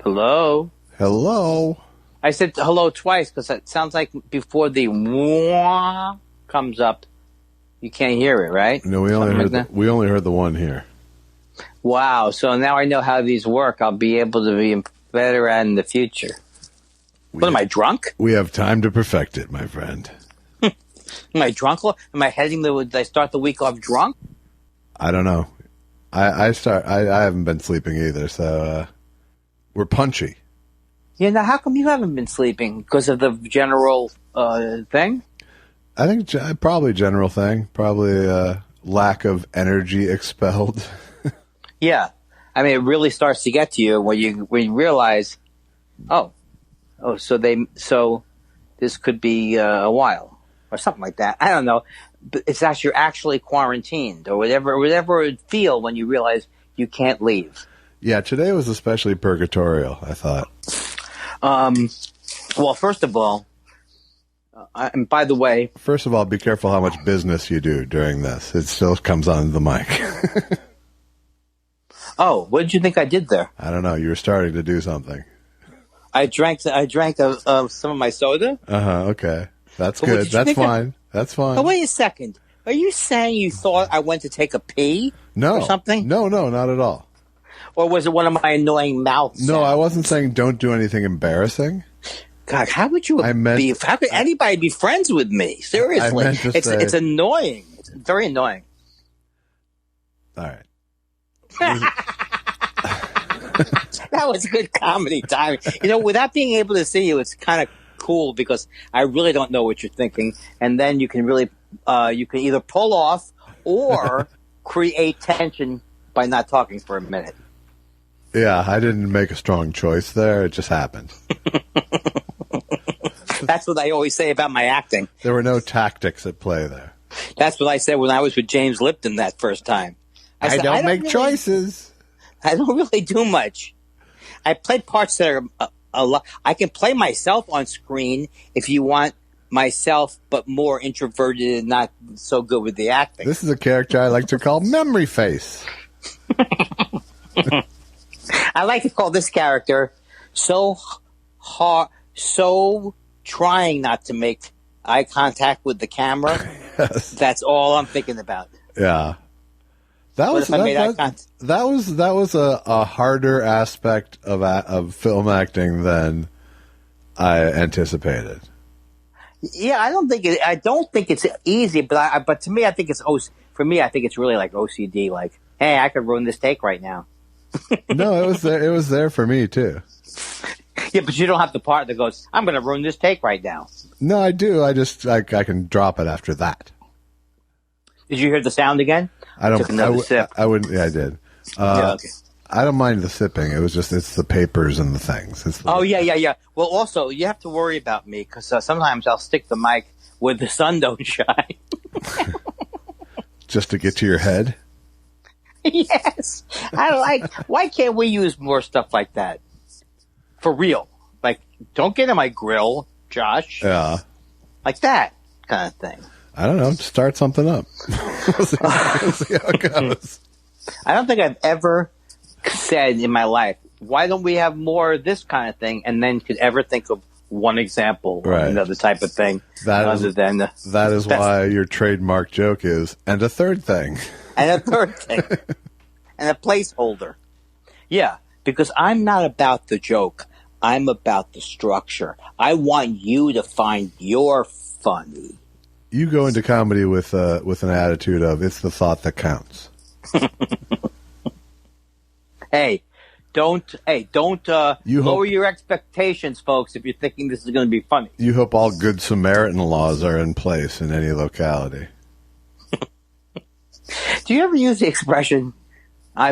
Hello? Hello? I said hello twice because it sounds like before the wah comes up, you can't hear it, right? No, we only heard the one here. Wow, so now I know how these work. I'll be able to be better at in the future. Am I drunk? We have time to perfect it, my friend. Am I drunk? Am I did I start the week off drunk? I don't know. I haven't been sleeping either, so we're punchy. Yeah, now how come you haven't been sleeping? Because of the general thing? I think probably general thing. Probably lack of energy expelled. Yeah. I mean, it really starts to get to you when you realize, so this could be a while or something like that. I don't know. But it's actually you're actually quarantined or whatever it feel when you realize you can't leave. Yeah, today was especially purgatorial, I thought. Well, first of all, and by the way... First of all, be careful how much business you do during this. It still comes on the mic. Oh, what did you think I did there? I don't know. You were starting to do something. I drank some of my soda. Okay. That's good. That's fine. That's fine. Oh, wait a second. Are you saying you thought I went to take a pee? No. Or something? No, not at all. Or was it one of my annoying mouth sounds? No, I wasn't saying don't do anything embarrassing. God, how would you how could anybody be friends with me? Seriously. It's annoying. It's very annoying. All right. That was good comedy timing. Without being able to see you, it's kind of cool because I really don't know what you're thinking, and then you can really you can either pull off or create tension by not talking for a minute. Yeah, I didn't make a strong choice there. It just happened. That's what I always say about my acting. There were no tactics at play there. That's what I said when I was with James Lipton that first time. I don't make choices. I don't really do much. I play parts that are a lot. I can play myself on screen if you want myself, but more introverted and not so good with the acting. This is a character I like to call Memory Face. I like to call this character so trying not to make eye contact with the camera. Yes. That's all I'm thinking about. Yeah. That was a harder aspect of film acting than I anticipated. Yeah, I don't think it's easy, but to me, I think it's really like OCD. Like, hey, I could ruin this take right now. No, it was there. It was there for me too. Yeah, but you don't have the part that goes, "I'm going to ruin this take right now." No, I do. I can drop it after that. Did you hear the sound again? I don't. Took another sip. I wouldn't. Yeah, I did. Okay. I don't mind the sipping. It's the papers and the things. Yeah. Well, also you have to worry about me because sometimes I'll stick the mic where the sun don't shine. Just to get to your head. Yes, why can't we use more stuff like that? For real, like don't get in my grill, Josh. Yeah, like that kind of thing. I don't know. Start something up. We'll see how it goes. I don't think I've ever said in my life, why don't we have more of this kind of thing? And then could ever think of one example of another type of thing. That is why your trademark joke is, and a third thing. And a third thing. And a placeholder. Yeah, because I'm not about the joke. I'm about the structure. I want you to find your funny. You go into comedy with an attitude of it's the thought that counts. Hey, don't lower your expectations, folks, if you're thinking this is going to be funny. You hope all good Samaritan laws are in place in any locality. Do you ever use the expression, I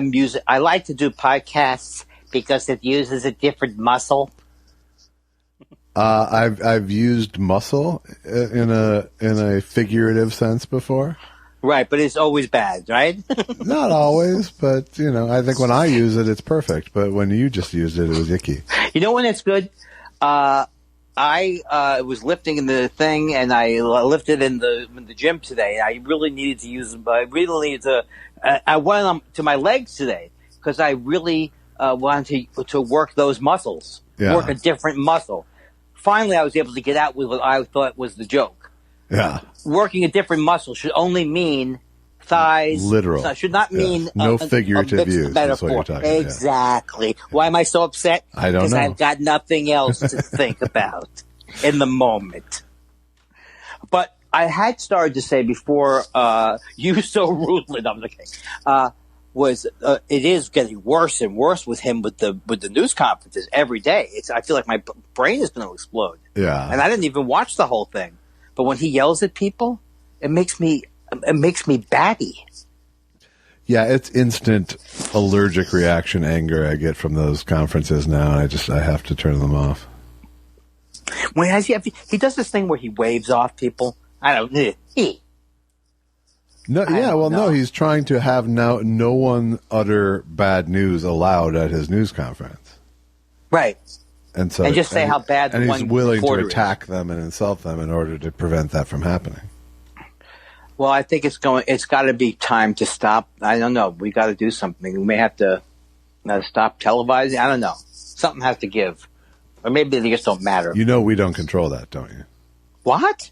like to do podcasts because it uses a different muscle? I've used muscle in a figurative sense before. Right, but it's always bad, right? Not always, but I think when I use it, it's perfect. But when you just used it, it was icky. You know when it's good? I was lifting in the thing, and I lifted in the gym today. I really needed to use. I went to my legs today because I really wanted to work those muscles, work a different muscle. Finally, I was able to get out with what I thought was the joke. Yeah. Working a different muscle should only mean thighs. Literal. So should not mean no figurative use. That's what you're talking about. Exactly. Why am I so upset? I don't know. Because I've got nothing else to think about in the moment. But I had started to say before you so rudely, no, I'm kidding, it is getting worse and worse with him with the news conferences every day. I feel like my brain is going to explode. Yeah. And I didn't even watch the whole thing. But when he yells at people, it makes me batty. Yeah, it's instant allergic reaction anger I get from those conferences now. I have to turn them off. When he does this thing where he waves off people. I don't know. No, he's trying to have no one utter bad news allowed at his news conference. Right. And just say how bad and he's willing to attack is. them and insult them in order to prevent that from happening. Well, I think it's got to be time to stop. I don't know. We got to do something. We may have to stop televising. I don't know. Something has to give. Or maybe they just don't matter. You know we don't control that, don't you? What?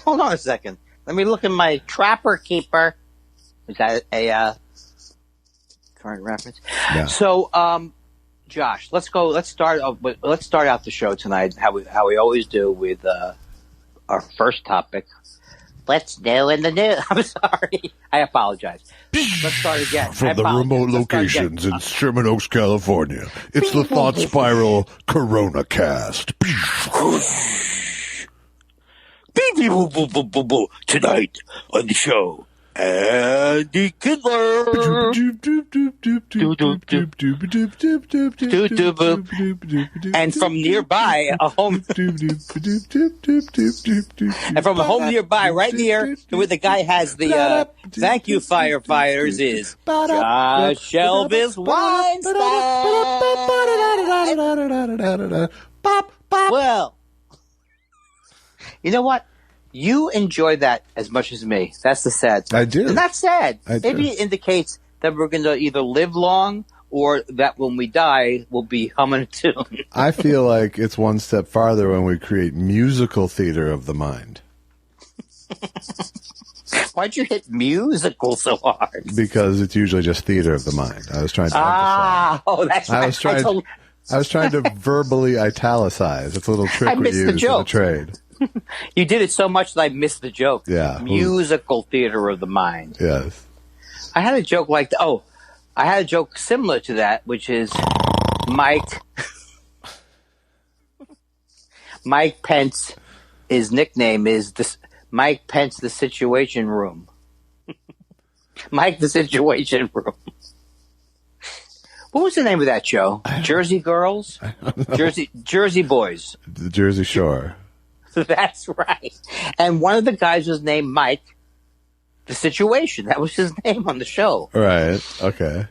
Hold on a second. Let me look at my Trapper Keeper. Is that a current reference? Yeah. So, Josh, let's start out the show tonight how we always do with our first topic. Let's do in the news. I'm sorry. I apologize. Let's start again. From the remote locations in Sherman Oaks, California, it's the Thought Spiral Corona Cast. Tonight on the show, Andy Kindler. And from nearby, a home right near to where the guy has the thank you firefighters is Josh Elvis Weinstein. Well, you know what? You enjoy that as much as me. That's the sad thing. I do. And that's sad. Maybe do. It indicates that we're going to either live long or that when we die, we'll be humming a tune. I feel like it's one step farther when we create musical theater of the mind. Why'd you hit musical so hard? Because it's usually just theater of the mind. I was trying to emphasize. Oh, that's right. I was trying to verbally italicize. It's a little trick we use in the trade. You did it so much that I missed the joke. Yeah. Musical theater of the mind. Yes. I had a joke like that. Oh, I had a joke similar to that, which is Mike Pence, his nickname is Mike Pence the Situation Room. Mike the Situation Room. What was the name of that show? Jersey Girls? Jersey Boys. The Jersey Shore. That's right. And one of the guys was named Mike the Situation. That was his name on the show. Right. Okay.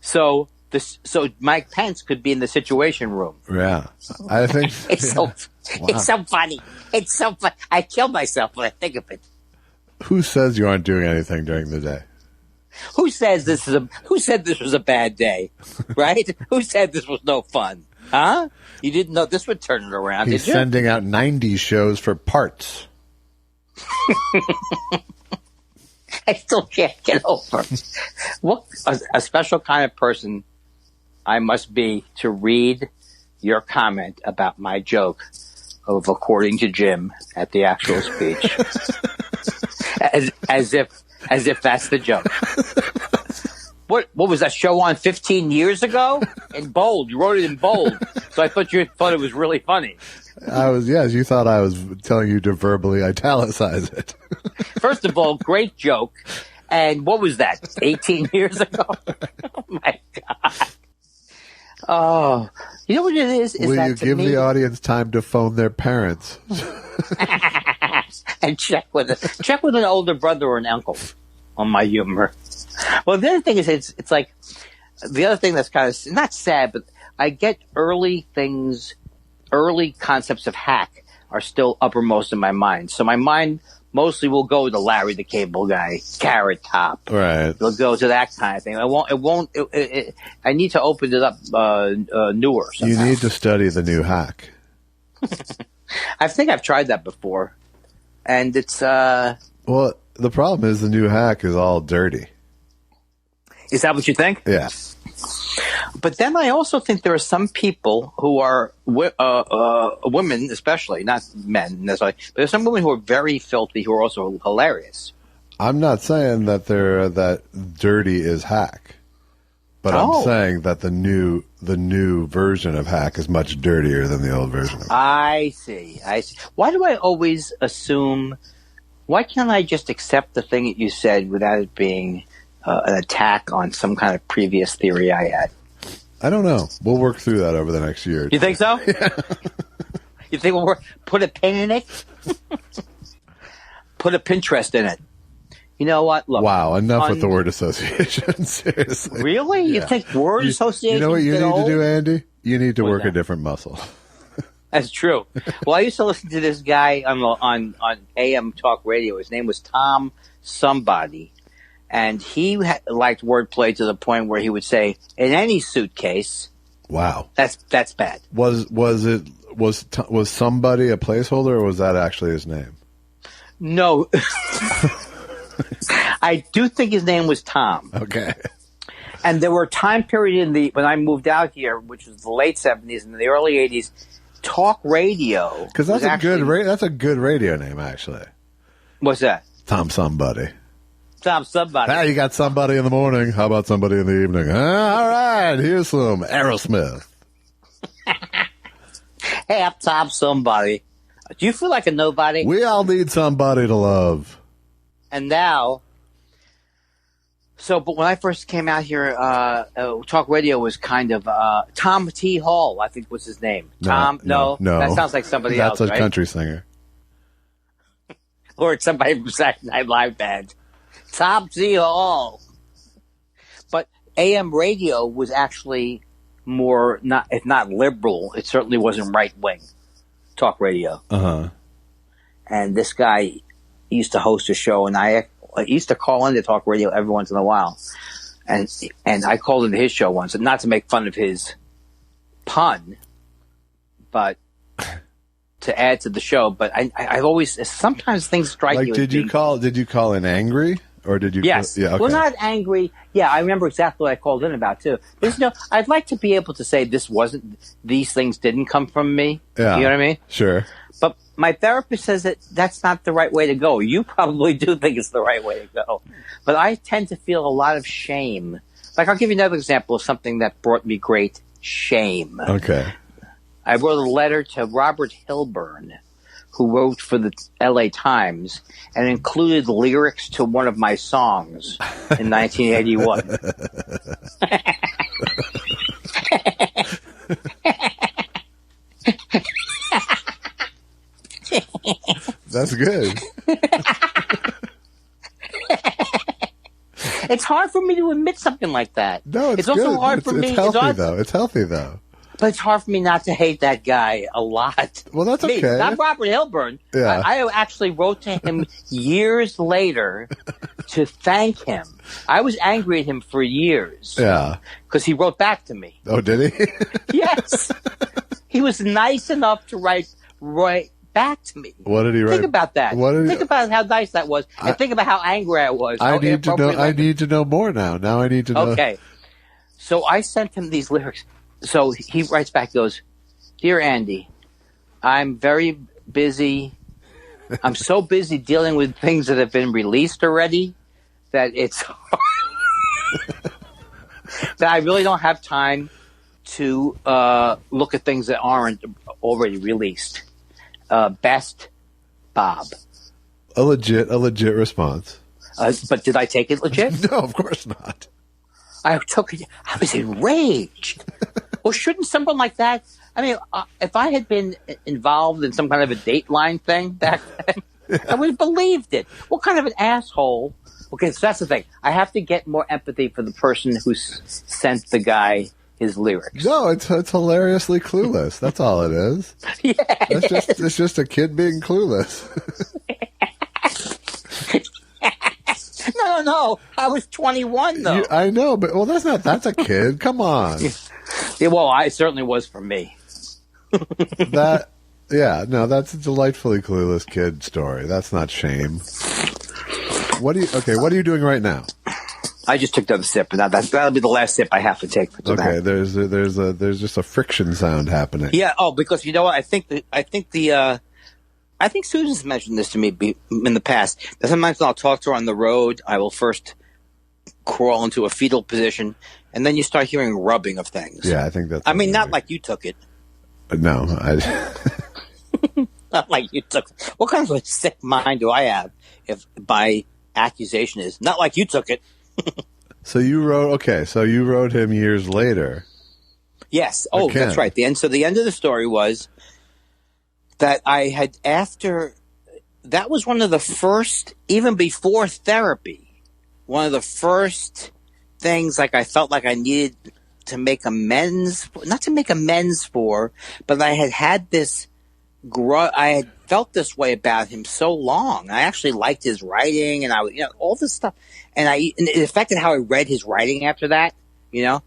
So Mike Pence could be in the Situation Room. Yeah. I think it's so funny. It's so funny. I kill myself when I think of it. Who says you aren't doing anything during the day? Who said this was a bad day? Right? Who said this was no fun? Huh? You didn't know this would turn it around, He's did you? sending out 90s shows for parts. I still can't get over what a special kind of person I must be to read your comment about my joke of according to Jim at the actual speech. as if that's the joke. What was that show on 15 years ago? In bold. You wrote it in bold. So I thought you thought it was really funny. Yes, you thought I was telling you to verbally italicize it. First of all, great joke. And what was that? 18 years ago? Oh my God. Oh, you know what it is? Will you give the audience time to phone their parents? And check with an older brother or an uncle on my humor. Well, the other thing is, it's like the other thing that's kind of not sad, but I get early concepts of hack are still uppermost in my mind. So my mind mostly will go to Larry the Cable Guy, Carrot Top. Right. It'll go to that kind of thing. I need to open it up newer somehow. You need to study the new hack. I think I've tried that before. And it's... Well, the problem is the new hack is all dirty. Is that what you think? Yeah. But then I also think there are some people who are women, especially, not men necessarily, but there's some women who are very filthy who are also hilarious. I'm not saying that that dirty is hack, but I'm saying that the new version of hack is much dirtier than the old version of hack. I see. Why do I always assume? Why can't I just accept the thing that you said without it being an attack on some kind of previous theory I had? I don't know. We'll work through that over the next year. You think so? Yeah. You think we'll put a pin in it? Put a Pinterest in it. You know what? Look. Wow, enough with the word association. Seriously. Really? Yeah. You think word association? You know what you need to do, Andy? You need to work that? A different muscle. That's true. Well, I used to listen to this guy on AM talk radio. His name was Tom Somebody. And he liked wordplay to the point where he would say, "In any suitcase." Wow, that's bad. Was somebody a placeholder, or was that actually his name? No, I do think his name was Tom. Okay. And there were a time period when I moved out here, which was the late '70s and the early '80s, talk radio. Because that's a good radio name, actually. What's that? Tom Somebody. Tom Somebody. Ah, you got somebody in the morning. How about somebody in the evening? All right, here's some Aerosmith. Hey, I'm Tom Somebody. Do you feel like a nobody? We all need somebody to love. And now, but when I first came out here, talk radio was kind of Tom T. Hall, I think was his name. No. That sounds like somebody else, That's a right? country singer. Or it's somebody from Saturday Night Live band. Tom T. Hall. But AM radio was actually more, if not liberal, it certainly wasn't right-wing talk radio. Uh-huh. And this guy used to host a show, and I used to call into talk radio every once in a while. And I called into his show once, not to make fun of his pun, but to add to the show. But I've always, sometimes things strike you. Did you call in angry? Or did you? Yes. Yeah, okay. Well, not angry. Yeah, I remember exactly what I called in about too. I'd like to be able to say these things didn't come from me. Yeah. You know what I mean? Sure. But my therapist says that that's not the right way to go. You probably do think it's the right way to go. But I tend to feel a lot of shame. Like, I'll give you another example of something that brought me great shame. Okay. I wrote a letter to Robert Hilburn, who wrote for the LA Times and included lyrics to one of my songs in 1981. That's good. It's hard for me to admit something like that. No, it's also good. hard for me. It's healthy, though. It's healthy, though. But it's hard for me not to hate that guy a lot. Well, that's okay. Not Robert Hilburn. Yeah. I actually wrote to him years later to thank him. I was angry at him for years. Yeah. Because he wrote back to me. Oh, did he? Yes. He was nice enough to write back to me. What did he write? Think about that. Think about how nice that was. And think about how angry I was. I need to know more now. Now I need to know. Okay. So I sent him these lyrics. So he writes back, goes, "Dear Andy, I'm very busy. I'm so busy dealing with things that have been released already that it's that I really don't have time to look at things that aren't already released. Best, Bob." A legit response. But did I take it legit? No, of course not. I took it. I was enraged. Well, shouldn't someone like that? I mean, if I had been involved in some kind of a Dateline thing back then, I would have believed it. What kind of an asshole? Okay, so that's the thing. I have to get more empathy for the person who sent the guy his lyrics. No, it's hilariously clueless. That's all it is. Yeah, it's just a kid being clueless. No. I was 21 though. I know, but that's a kid. Come on. Yeah, well, I certainly was for me. That's a delightfully clueless kid story. That's not shame. What are you doing right now? I just took another sip, and that'll be the last sip I have to take for tonight. Okay, there's just a friction sound happening. Yeah. Oh, because you know what? I think Susan's mentioned this to me in the past. That sometimes when I'll talk to her on the road, I will first crawl into a fetal position, and then you start hearing rubbing of things. Yeah, I think that's. I mean, not like you took it. No, Not like you took. What kind of a sick mind do I have if my accusation is not like you took it? So you wrote him years later. Yes. Oh, that's right. So the end of the story was that I had that was one of the first, even before therapy, one of the first things like I felt like I needed to make amends, not to make amends for, but I had this I had felt this way about him so long. I actually liked his writing and all this stuff. And it affected how I read his writing after that, Yeah.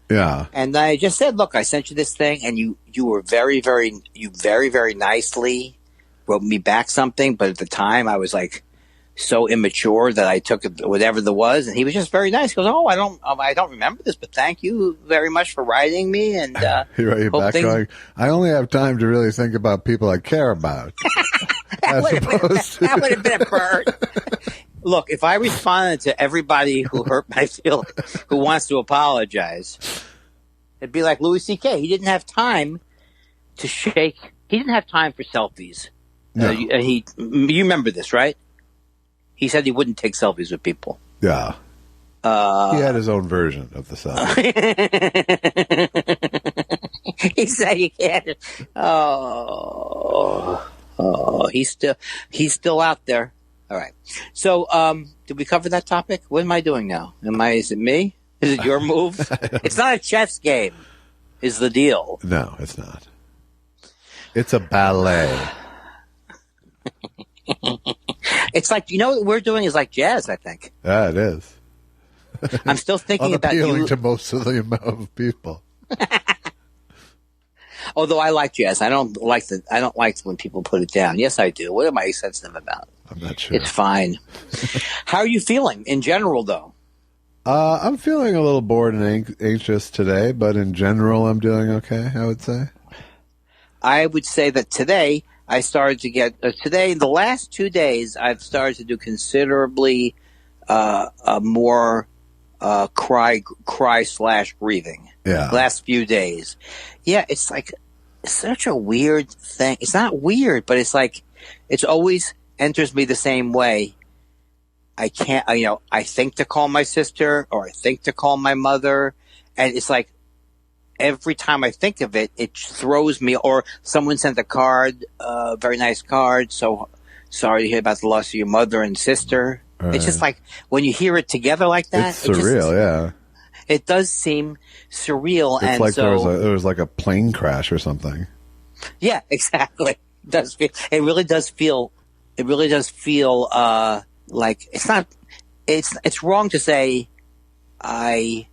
And I just said, look, I sent you this thing and you were very, very nicely wrote me back something. But at the time I was like so immature that I took it, whatever there was. And he was just very nice. He goes, oh, I don't remember this, but thank you very much for writing me. And, he wrote you back going, I only have time to really think about people I care about. That would have been a burn. Look, if I responded to everybody who hurt my feelings, who wants to apologize, it'd be like Louis C.K. He didn't have time to shake. He didn't have time for selfies. No. You remember this, right? He said he wouldn't take selfies with people. Yeah. He had his own version of the selfie. He said you can't. Oh, he's still out there. All right. So, did we cover that topic? What am I doing now? Is it me? Is it your move? It's not a chess game, is the deal. No, it's not. It's a ballet. It's like, what we're doing is like jazz, I think. Yeah, it is. I'm still thinking about you. Unappealing to most of the amount of people. Although I like jazz, I don't like when people put it down. Yes, I do. What am I sensitive about? I'm not sure. It's fine. How are you feeling in general, though? I'm feeling a little bored and anxious today, but in general, I'm doing okay, I would say. I would say that today, I started to get today. The last 2 days, I've started to do considerably more cry/breathing. Yeah. Last few days, yeah, it's like such a weird thing. It's not weird, but it's like it's always enters me the same way. I can't, I think to call my sister or I think to call my mother, and it's like every time I think of it, it throws me. Or someone sent a card, very nice card. So sorry to hear about the loss of your mother and sister. Right. It's just like when you hear it together like that, it's surreal. Yeah, it does seem surreal. It's like there was like a plane crash or something. Yeah, exactly. It really does feel like it's not. It's wrong to say I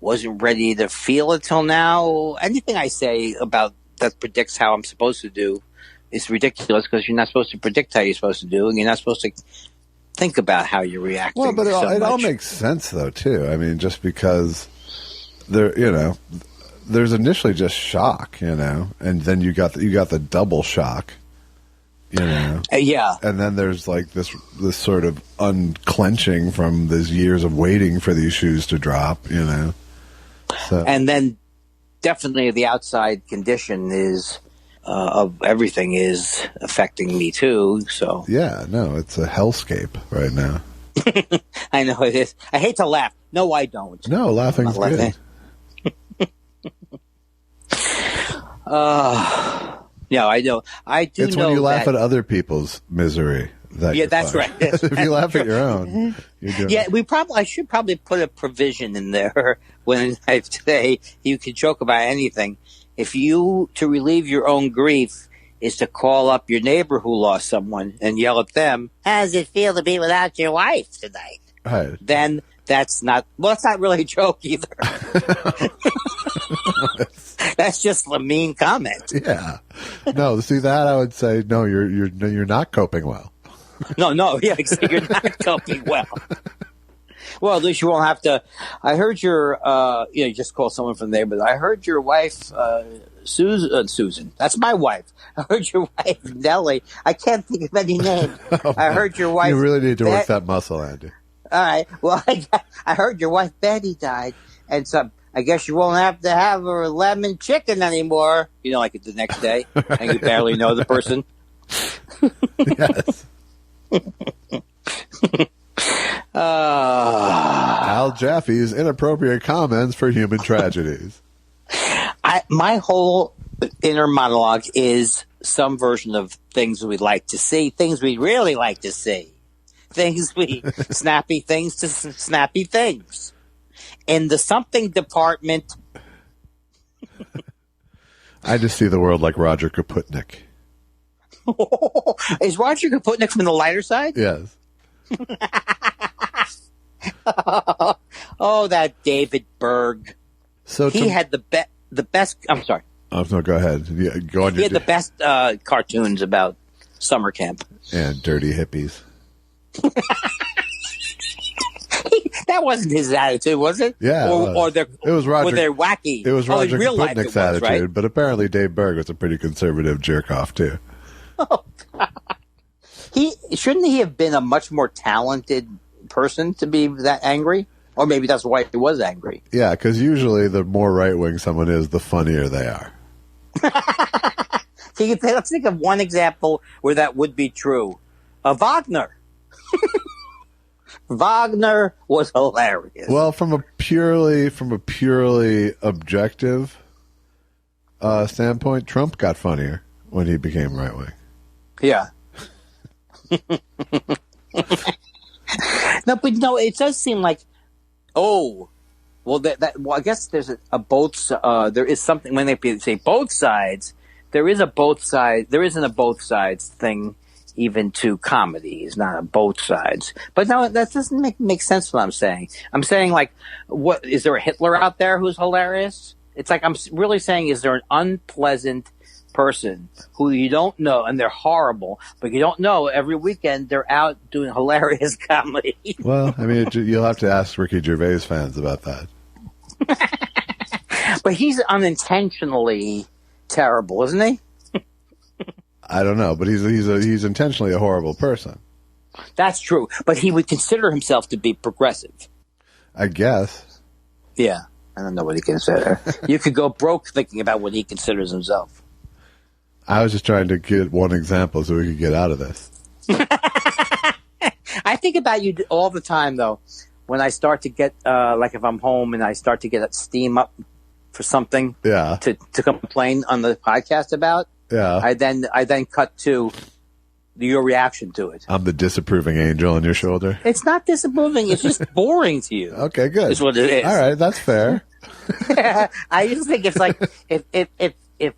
wasn't ready to feel it till now. Anything I say about that predicts how I'm supposed to do is ridiculous because you're not supposed to predict how you're supposed to do, and you're not supposed to think about how you're reacting. Well, but it all makes sense though too. I mean, just because there's initially just shock, and then you got the double shock, yeah, and then there's like this sort of unclenching from these years of waiting for these shoes to drop, So. And then definitely the outside condition of everything is affecting me too. So yeah, no, it's a hellscape right now. I know it is. I hate to laugh. No, I don't. No, laughing's good. Yeah, I know. I do. It's know when you laugh that at other people's misery Yeah, that's right. If you laugh at your own, you're doing yeah, I should probably put a provision in there when I say you can joke about anything. If to relieve your own grief is to call up your neighbor who lost someone and yell at them, how does it feel to be without your wife tonight? Right. Then that's not really a joke either. That's just a mean comment. Yeah. No, see that I would say, no, you're not coping well. No, yeah, you're not coping well. Well, at least you won't have to. I heard you just call someone from there, but I heard your wife, Susan. That's my wife. I heard your wife, Nellie. I can't think of any name. Oh, I heard your wife. You really need to work that muscle, Andy. All right. Well, I heard your wife Betty died, and so I guess you won't have to have her lemon chicken anymore. Like the next day, and you barely know the person. Yes. Al Jaffe's inappropriate comments for human tragedies. My whole inner monologue is some version of things we'd like to see, things we'd really like to see. Snappy things to snappy things. In the something department. I just see the world like Roger Kaputnik. Is Roger Kaputnik from the lighter side? Yes. Oh, that David Berg. So he had the best. I'm sorry. Oh, no, go ahead. Yeah, go on. He had the best cartoons about summer camp and dirty hippies. That wasn't his attitude, was it? Yeah, it was Roger. Were they wacky? It was Roger real Kaputnik's attitude, right? But apparently Dave Berg was a pretty conservative jerk off too. Oh, God. Shouldn't he have been a much more talented person to be that angry? Or maybe that's why he was angry. Yeah, because usually the more right wing someone is, the funnier they are. Let's think of one example where that would be true. Wagner. Wagner was hilarious. Well, from a purely objective standpoint, Trump got funnier when he became right wing. Yeah. No, it does seem like, I guess there's there is something when they say both sides, there isn't a both sides thing even to comedy. It's not a both sides. But no, that doesn't make sense what I'm saying. I'm saying, like, what is there a Hitler out there who's hilarious? It's like I'm really saying, is there an unpleasant person who you don't know and they're horrible, but you don't know every weekend they're out doing hilarious comedy? Well, I mean, you'll have to ask Ricky Gervais fans about that. But he's unintentionally terrible, isn't he? I don't know, but he's intentionally a horrible person. That's true, but he would consider himself to be progressive. I guess. Yeah, I don't know what he considers. You could go broke thinking about what he considers himself. I was just trying to get one example so we could get out of this. I think about you all the time, though. When I start to get, like if I'm home and I start to get that steam up for something to complain on the podcast about, I then cut to your reaction to it. I'm the disapproving angel on your shoulder. It's not disapproving. It's just boring to you. Okay, good. Is what it is. All right, that's fair. I just think it's like if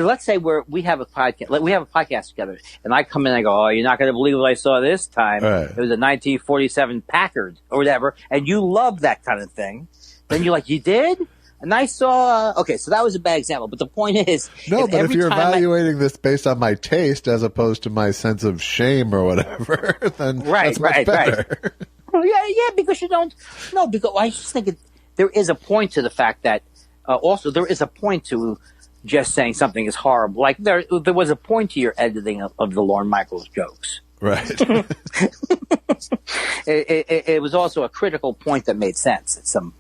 let's say we have a podcast together, and I come in and I go, "Oh, you're not going to believe what I saw this time." Right. It was a 1947 Packard or whatever, and you love that kind of thing. Then you're like, "You did?" And I saw. Okay, so that was a bad example, but the point is, if you're evaluating this based on my taste as opposed to my sense of shame or whatever, then that's much better. Yeah, because you don't. No, because I just think there is a point to the fact that also there is a point to just saying something is horrible. Like there was a point to your editing of the Lorne Michaels jokes. Right. It was also a critical point that made sense at some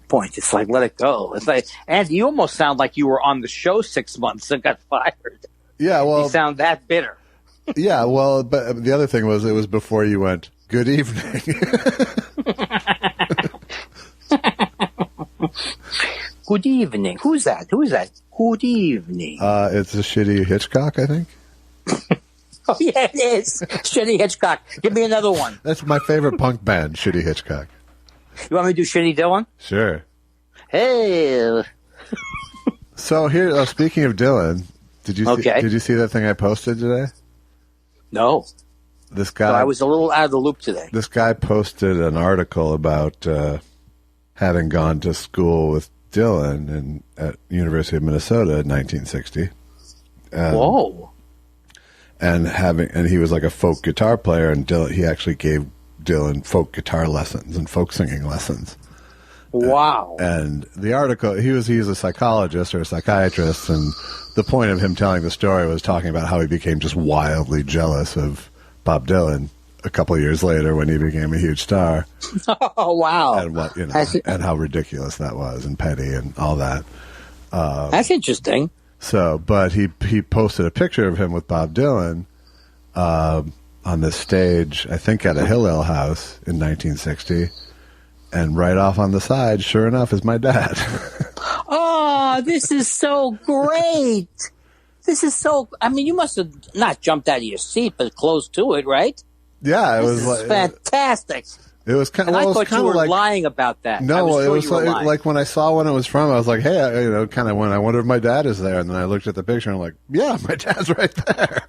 point. It's like, let it go. It's like, and you almost sound like you were on the show 6 months and got fired. Yeah, well, you sound that bitter. Yeah, well, but the other thing was it was before you went, good evening. Good evening. Who's that? Good evening. It's a shitty Hitchcock, I think. Oh, yeah, it is. Shitty Hitchcock. Give me another one. That's my favorite punk band, Shitty Hitchcock. You want me to do Shitty Dylan? Sure. Hey. So here, speaking of Dylan, did you see that thing I posted today? No. This guy. So I was a little out of the loop today. This guy posted an article about having gone to school with Dylan at University of Minnesota in 1960. Whoa. And he was like a folk guitar player, and he actually gave Dylan folk guitar lessons and folk singing lessons. Wow. And the article, he's a psychologist or a psychiatrist, and the point of him telling the story was talking about how he became just wildly jealous of Bob Dylan a couple of years later when he became a huge star. Oh, wow. And and how ridiculous that was, and petty and all that. That's interesting. So, but he posted a picture of him with Bob Dylan on this stage, I think at a Hillel house in 1960, and right off on the side, sure enough, is my dad. Oh, this is so great. This is so, I mean, you must have not jumped out of your seat, but close to it, right? Yeah, This is fantastic. It was kind of. I thought you were lying about that. No, it was like when I saw when it was from, I was like, hey, kind of when I wonder if my dad is there, and then I looked at the picture and I'm like, yeah, my dad's right there.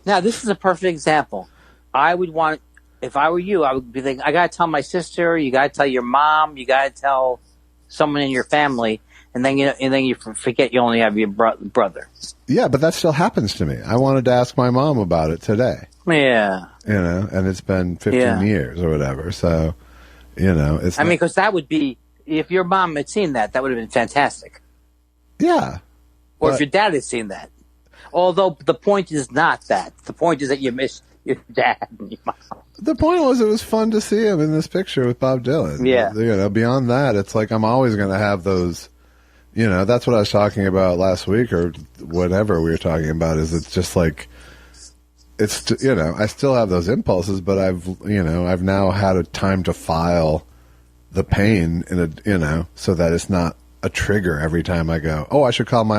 Now, this is a perfect example. I would want, if I were you, I would be thinking, I got to tell my sister, you got to tell your mom, you got to tell someone in your family, and then you forget you only have your brother. Yeah, but that still happens to me. I wanted to ask my mom about it today. Yeah. And it's been 15 years or whatever. So, it's. I mean, because that would be, if your mom had seen that would have been fantastic. Yeah. Or if your dad had seen that. Although the point is not that. The point is that you missed your dad and your mom. The point was it was fun to see him in this picture with Bob Dylan. Yeah. Beyond that, it's like I'm always going to have those. That's what I was talking about last week or whatever we were talking about. Is it's just like. It's I still have those impulses, but I've now had a time to file the pain so that it's not a trigger every time I go, oh, I should call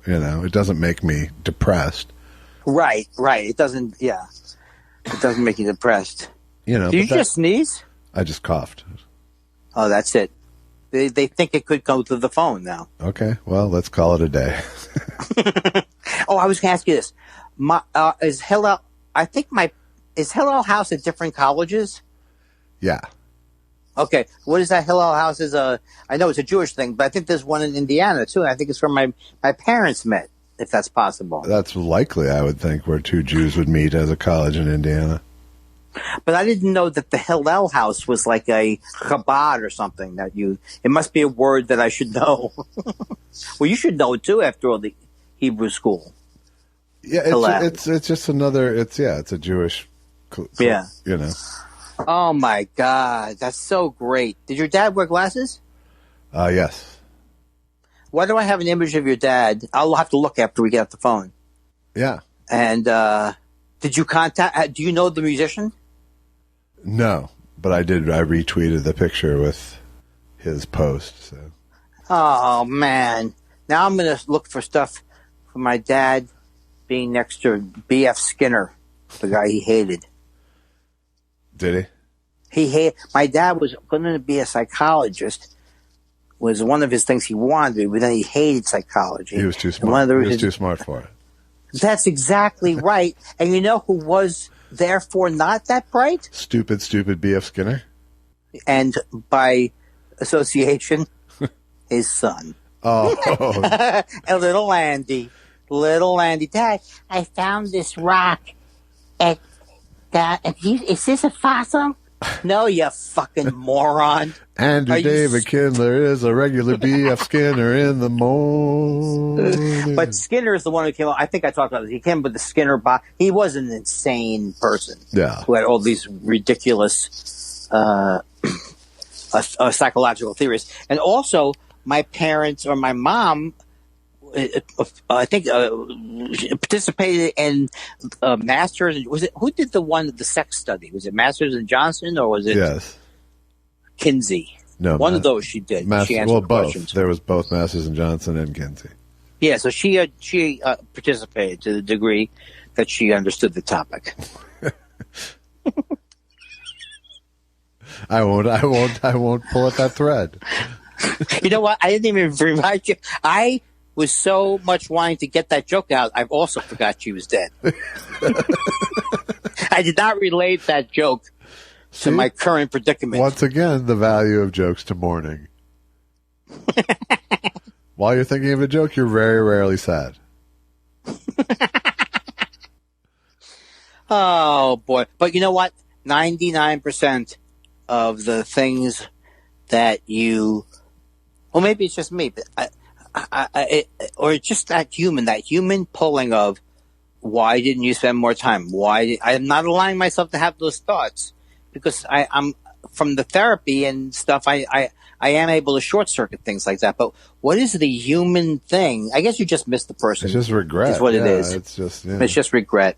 it doesn't make me depressed. Right. It doesn't. Yeah, it doesn't make you depressed. Did you just sneeze? I just coughed. Oh, that's it. They think it could go through the phone now. Okay, well, let's call it a day. Oh, I was going to ask you this. Is Hillel House at different colleges? Yeah. Okay. What is that Hillel House? I know it's a Jewish thing, but I think there's one in Indiana too. I think it's where my parents met, if that's possible. That's likely, I would think, where two Jews would meet as a college in Indiana. But I didn't know that the Hillel House was like a Chabad or something it must be a word that I should know. Well, you should know it too, after all, the Hebrew school. Yeah, it's just another. It's a Jewish. Yeah. Oh my God, that's so great! Did your dad wear glasses? Yes. Why do I have an image of your dad? I'll have to look after we get off the phone. Yeah. And did you contact? Do you know the musician? No, but I did. I retweeted the picture with his post. So. Oh man! Now I'm going to look for stuff for my dad. Being next to B.F. Skinner, the guy he hated. Did he? My dad was going to be a psychologist. Was one of his things he wanted, but then he hated psychology. He was too smart. He was too smart for it. That's exactly right. And you know who was therefore not that bright? Stupid B.F. Skinner. And by association, his son. Oh. A little Andy. Dad, I found this rock is this a fossil? No, you fucking moron. Andrew David Kindler is a regular B.F. Skinner in the morning. But Skinner is the one who came up. I think I talked about this. He came up with the Skinner box. He was an insane person. Yeah. Who had all these ridiculous psychological theories. And also, my parents or my mom, I think, participated in Masters. Who did the sex study? Was it Masters and Johnson, or was it Kinsey? No, one of those she did. She answered both. questions. There was both Masters and Johnson and Kinsey. Yeah, so she participated to the degree that she understood the topic. I won't pull at that thread. You know what? I didn't even remind you. I was so much wanting to get that joke out, I also forgot she was dead. I did not relate that joke to my current predicament. Once again, the value of jokes to mourning. While you're thinking of a joke, you're very rarely sad. Oh, boy. But you know what? 99% of the things that you... Well, maybe it's just me, but or just that human pulling of, why didn't you spend more time? I'm not allowing myself to have those thoughts because I'm from the therapy and stuff. I am able to short circuit things like that. But what is the human thing? I guess you just miss the person. It's just regret. Is what it is. It's just it's just regret.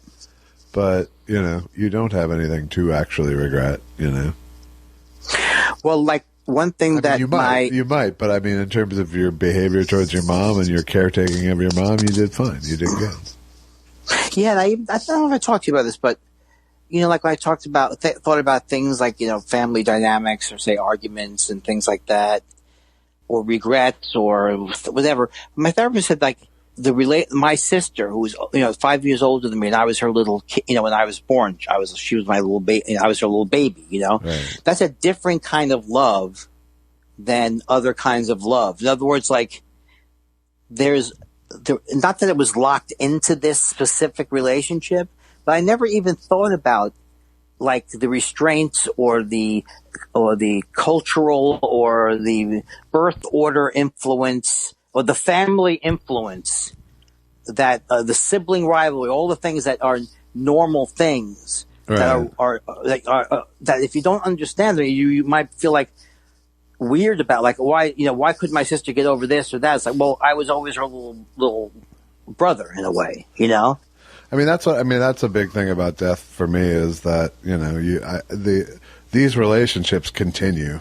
But you don't have anything to actually regret. Well, like one thing you might, but I mean, in terms of your behavior towards your mom and your caretaking of your mom, you did fine. You did good. Yeah, and I don't know if I talked to you about this, but like when I thought about things like family dynamics or say arguments and things like that, or regrets or whatever. My therapist said like my sister, who was 5 years older than me, and I was her little kid. When I was born, she was my little baby. I was her little baby. Right. That's a different kind of love than other kinds of love. In other words, like not that it was locked into this specific relationship, but I never even thought about like the restraints or the cultural or the birth order influence or the family influence that the sibling rivalry, all the things that are normal things that are that if you don't understand them, you might feel like weird about, like, why could my sister get over this or that? It's like, well, I was always her little brother in a way, I mean, that's a big thing about death for me is that, these relationships continue.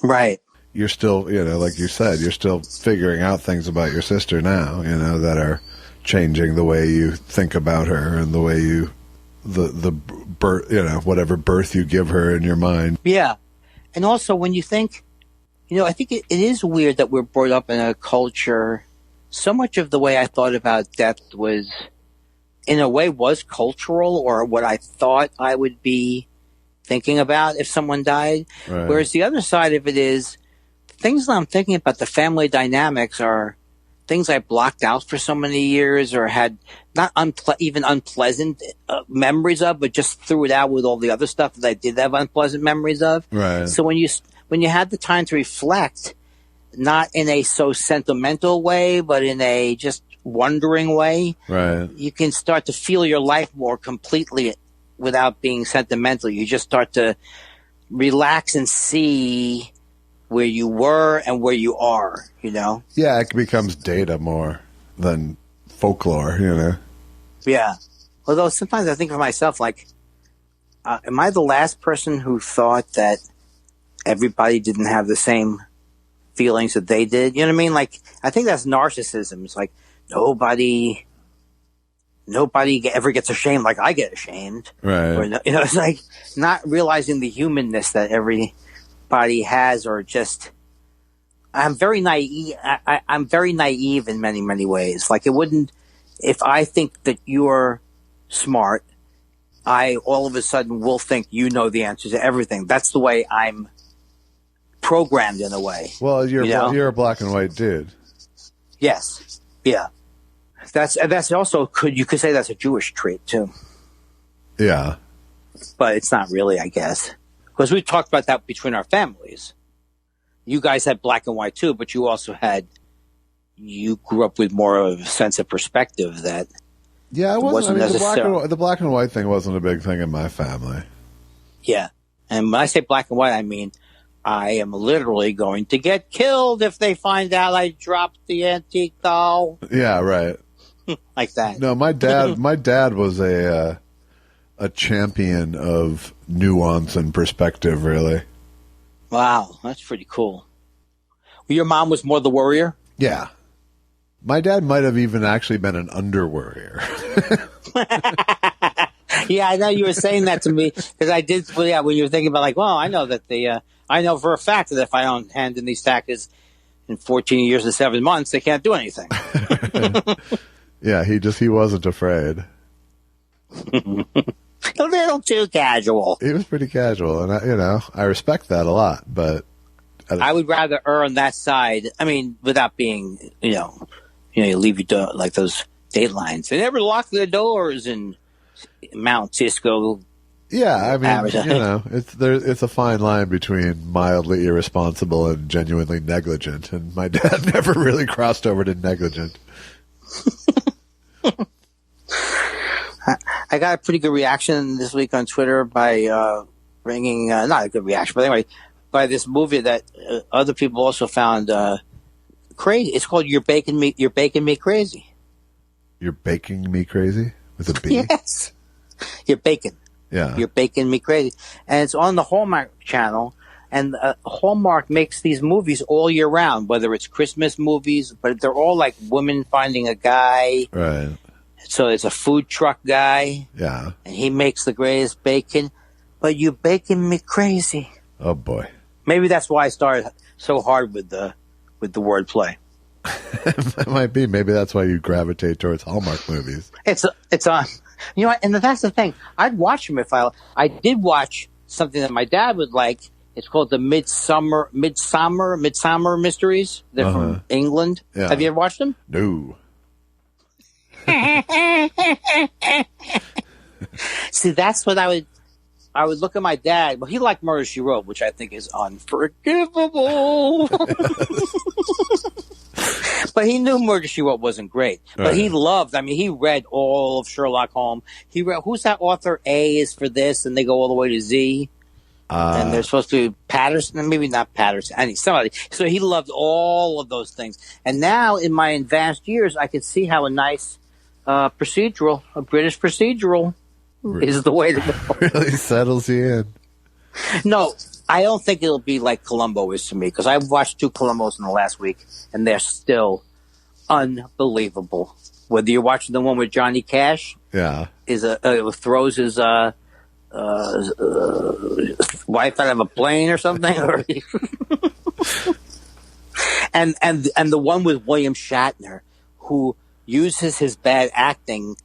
Right. You're still, like you said, you're still figuring out things about your sister now, that are changing the way you think about her and the way you, the birth, whatever birth you give her in your mind. Yeah. And also when you think, I think it is weird that we're brought up in a culture. So much of the way I thought about death was cultural, or what I thought I would be thinking about if someone died. Right. Whereas the other side of it is things that I'm thinking about, the family dynamics, are things I blocked out for so many years or had not even unpleasant memories of, but just threw it out with all the other stuff that I did have unpleasant memories of. Right. So when you had the time to reflect, not in a so sentimental way, but in a just wondering way, right, you can start to feel your life more completely without being sentimental. You just start to relax and see where you were and where you are, Yeah, it becomes data more than folklore, Yeah. Although sometimes I think of myself, like, am I the last person who thought that everybody didn't have the same feelings that they did? You know what I mean? Like, I think that's narcissism. It's like, nobody ever gets ashamed like I get ashamed. Right. Or, it's like not realizing the humanness that everybody has, or just, I'm very naive. I'm very naive in many, many ways. Like, it wouldn't, if I think that you're smart, I all of a sudden will think you know the answer to everything. That's the way I'm programmed in a way. Well, you're a black and white dude. Yes. Yeah. That's also, you could say that's a Jewish trait too. Yeah. But it's not really, I guess. Because we talked about that between our families. You guys had black and white too, but you grew up with more of a sense of perspective that wasn't necessarily. The black and white thing wasn't a big thing in my family. Yeah. And when I say black and white, I mean, I am literally going to get killed if they find out I dropped the antique doll. Yeah, right. Like that. No, my dad was a champion of nuance and perspective, really. Wow, that's pretty cool. Your mom was more the worrier? Yeah. My dad might have even actually been an underwear. Yeah, I know you were saying that to me because I did. Well, yeah, when you were thinking about like, well, I know that I know for a fact that if I don't hand in these taxes in 14 years and 7 months, they can't do anything. Yeah, he wasn't afraid. A little too casual. He was pretty casual, and I respect that a lot. But I would rather err on that side. I mean, without being, you leave your door like those datelines. They never lock their doors in Mount Cisco. Yeah, I mean, it's a fine line between mildly irresponsible and genuinely negligent, and my dad never really crossed over to negligent. I got a pretty good reaction this week on Twitter by bringing not a good reaction, but anyway, by this movie that other people also found crazy. It's called "You're Baking Me Crazy." You're baking me crazy with a B. Yes, you're baking. Yeah, you're baking me crazy, and it's on the Hallmark Channel. And Hallmark makes these movies all year round, whether it's Christmas movies, but they're all like women finding a guy. Right. So it's a food truck guy. Yeah. And he makes the greatest bacon. But you baking me crazy. Oh, boy. Maybe that's why I started so hard with the wordplay. That might be. Maybe that's why you gravitate towards Hallmark movies. It's on. You know what? And that's the thing. I'd watch them if I did watch something that my dad would like. It's called the Midsummer Mysteries. They're from England. Yeah. Have you ever watched them? No. See, that's what I would look at my dad. Well, he liked Murder, She Wrote, which I think is unforgivable. But he knew Murder, She Wrote wasn't great. But he loved, he read all of Sherlock Holmes. He read, who's that author? A is for this, and they go all the way to Z. And they're supposed to be Patterson, maybe not Patterson, somebody. So he loved all of those things. And now, in my advanced years, I could see how a nice a British procedural, is the way to go. Really settles you in. No, I don't think it'll be like Columbo is to me, because I've watched 2 Columbos in the last week, and they're still unbelievable. Whether you're watching the one with Johnny Cash, throws his wife out of a plane or something, or and the one with William Shatner, who uses his bad acting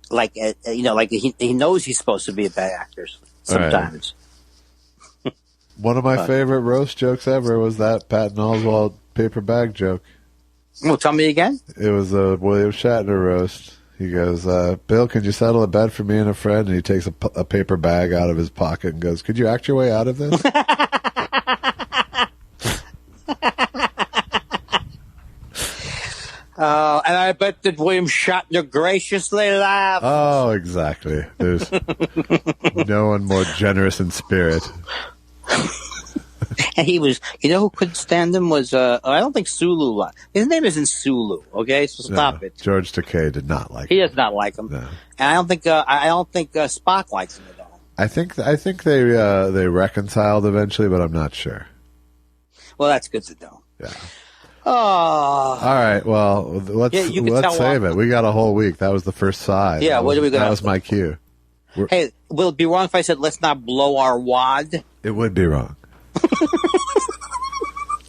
like he knows he's supposed to be a bad actor sometimes. Right. One of my favorite roast jokes ever was that Patton Oswalt paper bag joke. Well, tell me again. It was a William Shatner roast. He goes, Bill, can you settle a bet for me and a friend? And he takes a paper bag out of his pocket and goes, could you act your way out of this? And I bet that William Shatner graciously laughed. Oh, exactly. There's no one more generous in spirit. And he was, who couldn't stand him was, I don't think Sulu. His name isn't Sulu, okay? So stop it. George Takei did not like him. He does not like him. No. And I don't think Spock likes him at all. I think they reconciled eventually, but I'm not sure. Well, that's good to know. Yeah. Oh. All right. Well, let's save it. We got a whole week. That was the first side. Yeah. What are we going to? That was my cue. Hey, will it be wrong if I said let's not blow our wad? It would be wrong.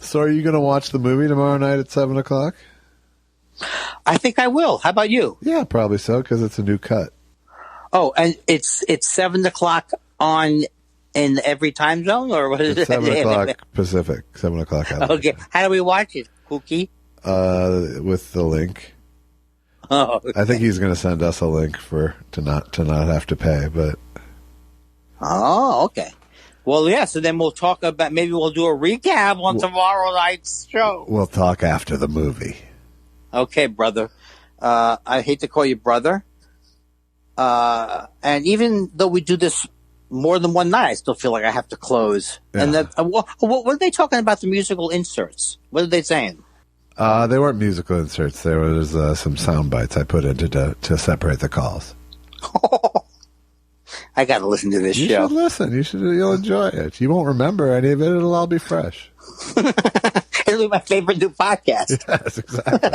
So are you going to watch the movie tomorrow night at 7:00? I think I will. How about you? Yeah, probably so, because it's a new cut. Oh, and it's 7:00 on in every time zone, or what is it's it? 7:00 Pacific, 7:00. Okay. How do we watch it, Cookie? With the link. Oh, okay. I think he's going to send us a link to not have to pay, but. Oh, okay. Well, yeah, so then we'll talk about, maybe we'll do a recap on tomorrow night's show. We'll talk after the movie. Okay, brother. I hate to call you brother. And even though we do this more than one night, I still feel like I have to close. Yeah. And what are they talking about, the musical inserts? What are they saying? They weren't musical inserts. There was some sound bites I put in to separate the calls. I got to listen to this show. You should listen. You'll enjoy it. You won't remember any of it. It'll all be fresh. It'll be my favorite new podcast. Yes, exactly.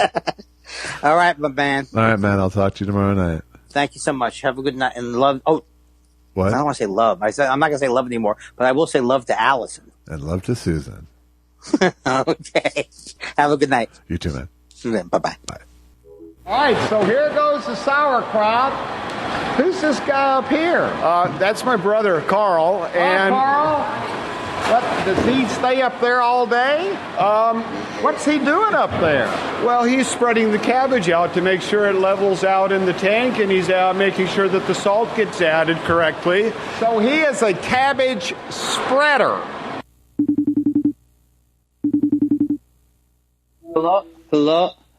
All right, my man. All right, man. I'll talk to you tomorrow night. Thank you so much. Have a good night and love. Oh, What? I don't want to say love. I'm not going to say love anymore, but I will say love to Allison. And love to Susan. Okay. Have a good night. You too, man. Susan, bye-bye. Bye. All right, so here goes the sauerkraut. Who's this guy up here? That's my brother, Carl. And Carl? What, does he stay up there all day? What's he doing up there? well, he's spreading the cabbage out to make sure it levels out in the tank, and he's making sure that the salt gets added correctly. So he is a cabbage spreader.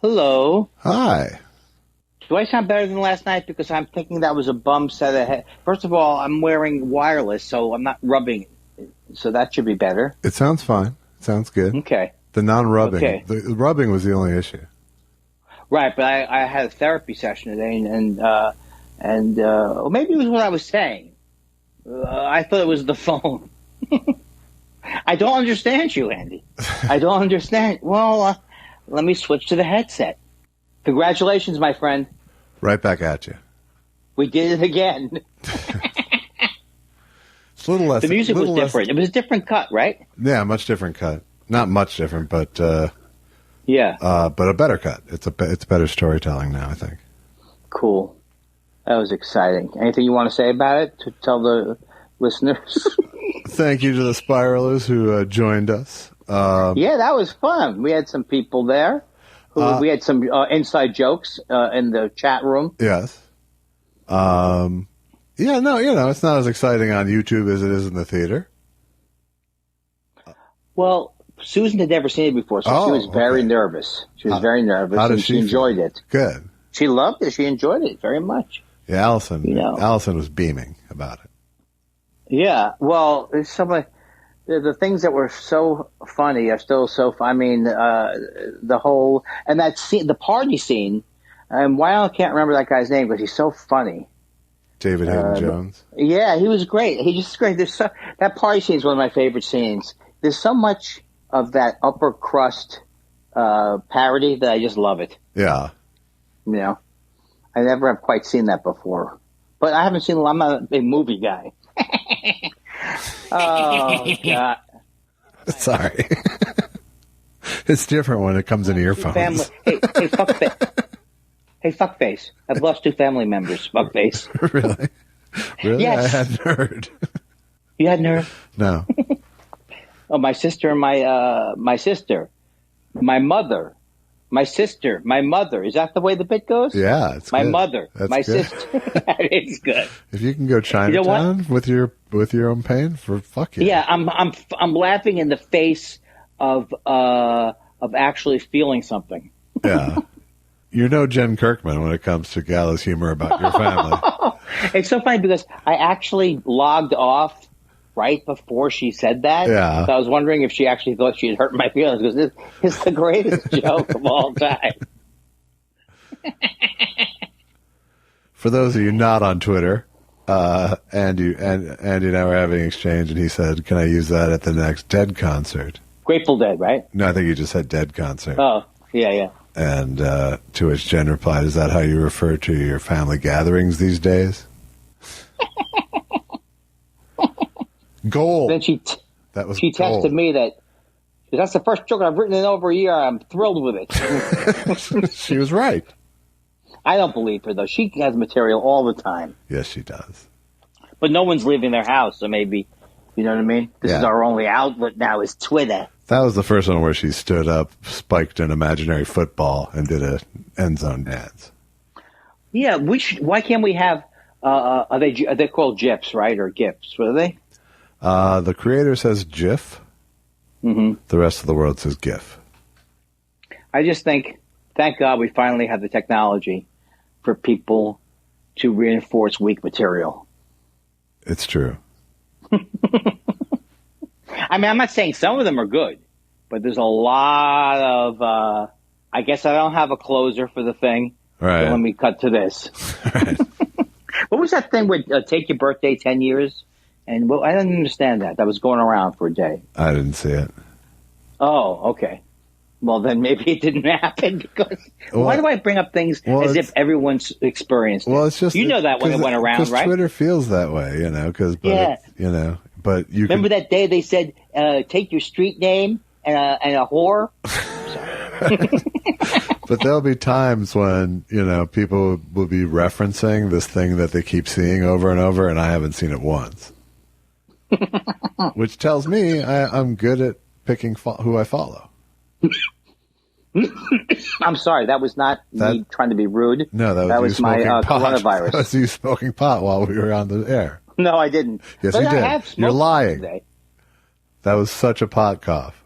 Hello. Hi. Do I sound better than last night? Because I'm thinking that was a bum set of head. First of all, I'm wearing wireless, so I'm not rubbing it. So that should be better. It sounds fine. It sounds good. Okay. The non-rubbing. Okay. The rubbing was the only issue. Right, but I had a therapy session today, and or maybe it was what I was saying. I thought it was the phone. I don't understand you, Andy. I don't understand. Well, let me switch to the headset. Congratulations, my friend. Right back at you. We did it again. It's a little less. The music was different. It was a different cut, right? Yeah, much different cut. Not much different, but Yeah. but a better cut. It's better storytelling now, I think. Cool. That was exciting. Anything you want to say about it to tell the listeners? Thank you to the Spiralers who joined us. Yeah, that was fun. We had some people there. We had some inside jokes in the chat room. Yes. Yeah, no, it's not as exciting on YouTube as it is in the theater. Well, Susan had never seen it before, so she was very nervous. She was very nervous, how did and she she enjoyed feel? it. Good. She loved it. She enjoyed it very much. Yeah, Allison. You know. Allison was beaming about it. Yeah, well, it's some the things that were so funny are still so. I mean, the whole and that scene, the party scene. And why I can't remember that guy's name because he's so funny. David Hayden Jones. Yeah, he was great. He just great. That party scene is one of my favorite scenes. There's so much of that upper crust parody that I just love it. Yeah. You know, I never have quite seen that before, but I haven't seen. I'm not a big movie guy. Oh God! Sorry. It's different when it comes in earphones. Hey, fuckface! I've lost 2 family members. Fuckface. Really? Really? Yes. I hadn't heard. You hadn't heard? No. Oh, my sister and my sister, my mother, my sister, my mother. Is that the way the bit goes? Yeah, it's my good. mother, That's my good. sister. It's good. If you can go Chinatown with your own pain, fuck you. Yeah, I'm laughing in the face of actually feeling something. Yeah. You're no Jen Kirkman when it comes to gallows humor about your family. It's so funny because I actually logged off right before she said that. Yeah. So I was wondering if she actually thought she had hurt my feelings because this is the greatest joke of all time. For those of you not on Twitter, Andy and I were having an exchange, and he said, "Can I use that at the next Dead concert?" Grateful Dead, right? No, I think you just said Dead concert. Oh, yeah. And to which Jen replied, "Is that how you refer to your family gatherings these days?" Gold. Then she texted me that that's the first joke I've written in over a year. I'm thrilled with it. She was right. I don't believe her though. She has material all the time. Yes, she does. But no one's leaving their house, so maybe you know what I mean. This is our only outlet now is Twitter. That was the first one where she stood up, spiked an imaginary football, and did a end zone dance. Yeah, why can't we have? Are they called GIFs, right, or GIFs? What are they? The creator says GIF. Mm-hmm. The rest of the world says GIF. I just think, thank God, we finally have the technology for people to reinforce weak material. It's true. I mean, I'm not saying some of them are good, but there's a lot of. I guess I don't have a closer for the thing. Right. So let me cut to this. Right. What was that thing with Take Your Birthday 10 years? And I didn't understand that. That was going around for a day. I didn't see it. Oh, okay. Well, then maybe it didn't happen because why do I bring up things as if everyone's experienced it? Well, it's just that when it went around, right? Twitter feels that way, But you remember that day they said take your street name and a whore. But there'll be times when people will be referencing this thing that they keep seeing over and over, and I haven't seen it once, which tells me I'm good at picking who I follow. I'm sorry, that was not me trying to be rude. No, that was my That coronavirus. was you smoking pot while we were on the air. No, I didn't. Yes, you did. You're lying. Today. That was such a pot cough.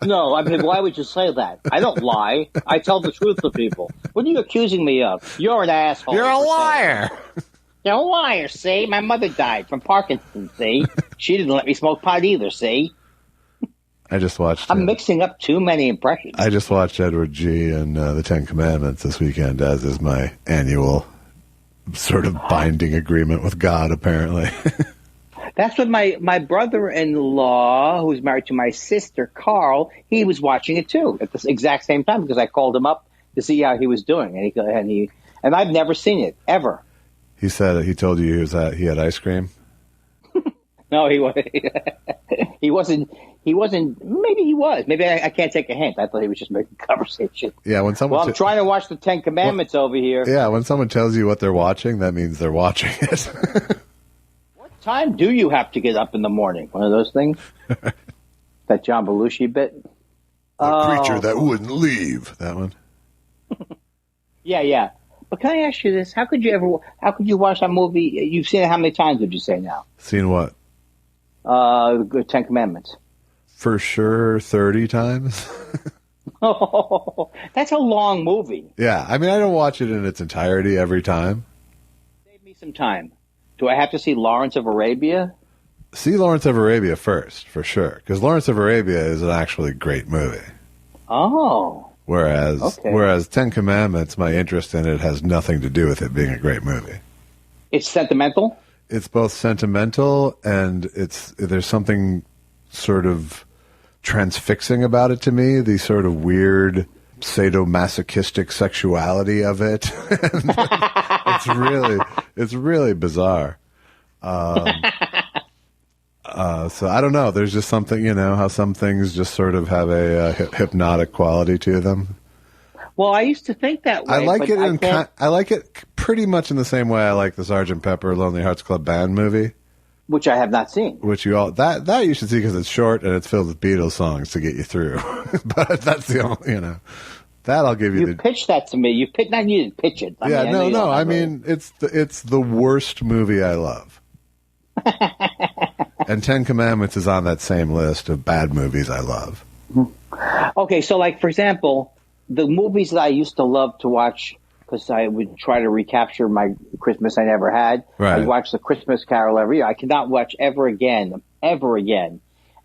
No, I mean, why would you say that? I don't lie. I tell the truth to people. What are you accusing me of? You're an asshole. You're a liar. You're a liar, see? My mother died from Parkinson's, see? She didn't let me smoke pot either, see? I just watched... I'm mixing up too many impressions. I just watched Edward G. and the Ten Commandments this weekend, as is my annual sort of binding agreement with God, apparently. That's what my brother-in-law, who's married to my sister, Carl, he was watching it too at the exact same time because I called him up to see how he was doing, and I've never seen it ever. He said he told you he had ice cream. No, he wasn't. He wasn't. Maybe he was. Maybe I can't take a hint. I thought he was just making conversation. Yeah, when someone. Well, I'm trying to watch the Ten Commandments over here. Yeah, when someone tells you what they're watching, that means they're watching it. What time do you have to get up in the morning? One of those things. That John Belushi bit. The creature that wouldn't leave. That one. Yeah. But can I ask you this? How could you watch that movie? You've seen it how many times would you say now? Seen what? The Ten Commandments. For sure, 30 times. Oh, that's a long movie. Yeah, I mean, I don't watch it in its entirety every time. Save me some time. Do I have to see Lawrence of Arabia? See Lawrence of Arabia first, for sure, because Lawrence of Arabia is an actually great movie. Oh. Whereas Ten Commandments, my interest in it has nothing to do with it being a great movie. It's sentimental? It's both sentimental and there's something sort of transfixing about it to me, the sort of weird sadomasochistic sexuality of it. It's really bizarre. So I don't know. There's just something, how some things just sort of have a hypnotic quality to them. Well, I used to think that way. I like it pretty much in the same way I like the Sgt. Pepper Lonely Hearts Club Band movie, which I have not seen. Which that you should see because it's short and it's filled with Beatles songs to get you through. But that's the only, that I'll give you. You pitched that to me. You didn't pitch it. I mean, it's the worst movie I love. And Ten Commandments is on that same list of bad movies I love. Okay, so like for example, the movies that I used to love to watch because I would try to recapture my Christmas I never had. Right. I'd watch the Christmas Carol every year. I could not watch ever again. And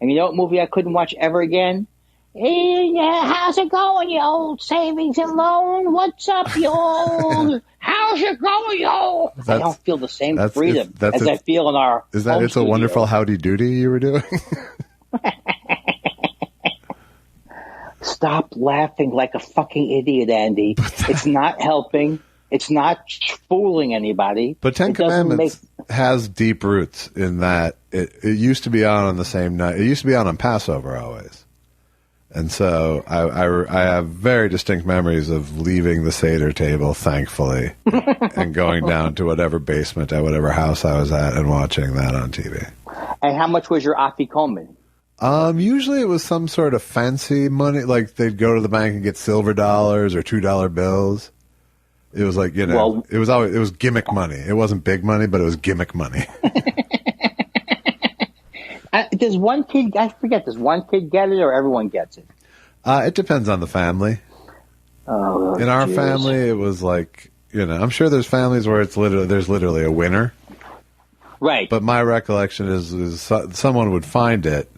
you know what movie I couldn't watch ever again? Hey, how's it going, you old savings and loan? What's up, you old? How's it going, yo? I don't feel the same freedom as I feel in our Is that It's a Wonderful Howdy Doody you were doing? Stop laughing like a fucking idiot, Andy. It's not helping. It's not fooling anybody. But Ten Commandments has deep roots in that it used to be on the same night. It used to be on Passover always. And so I have very distinct memories of leaving the Seder table, thankfully, and going down to whatever basement at whatever house I was at and watching that on TV. And how much was your afikomen? Usually it was some sort of fancy money, like they'd go to the bank and get silver dollars or $2 bills. It was like, it was gimmick money. It wasn't big money, but it was gimmick money. Does one kid get it or everyone gets it? It depends on the family. Oh, in our family, it was like, I'm sure there's families where there's literally a winner. Right. But my recollection is someone would find it.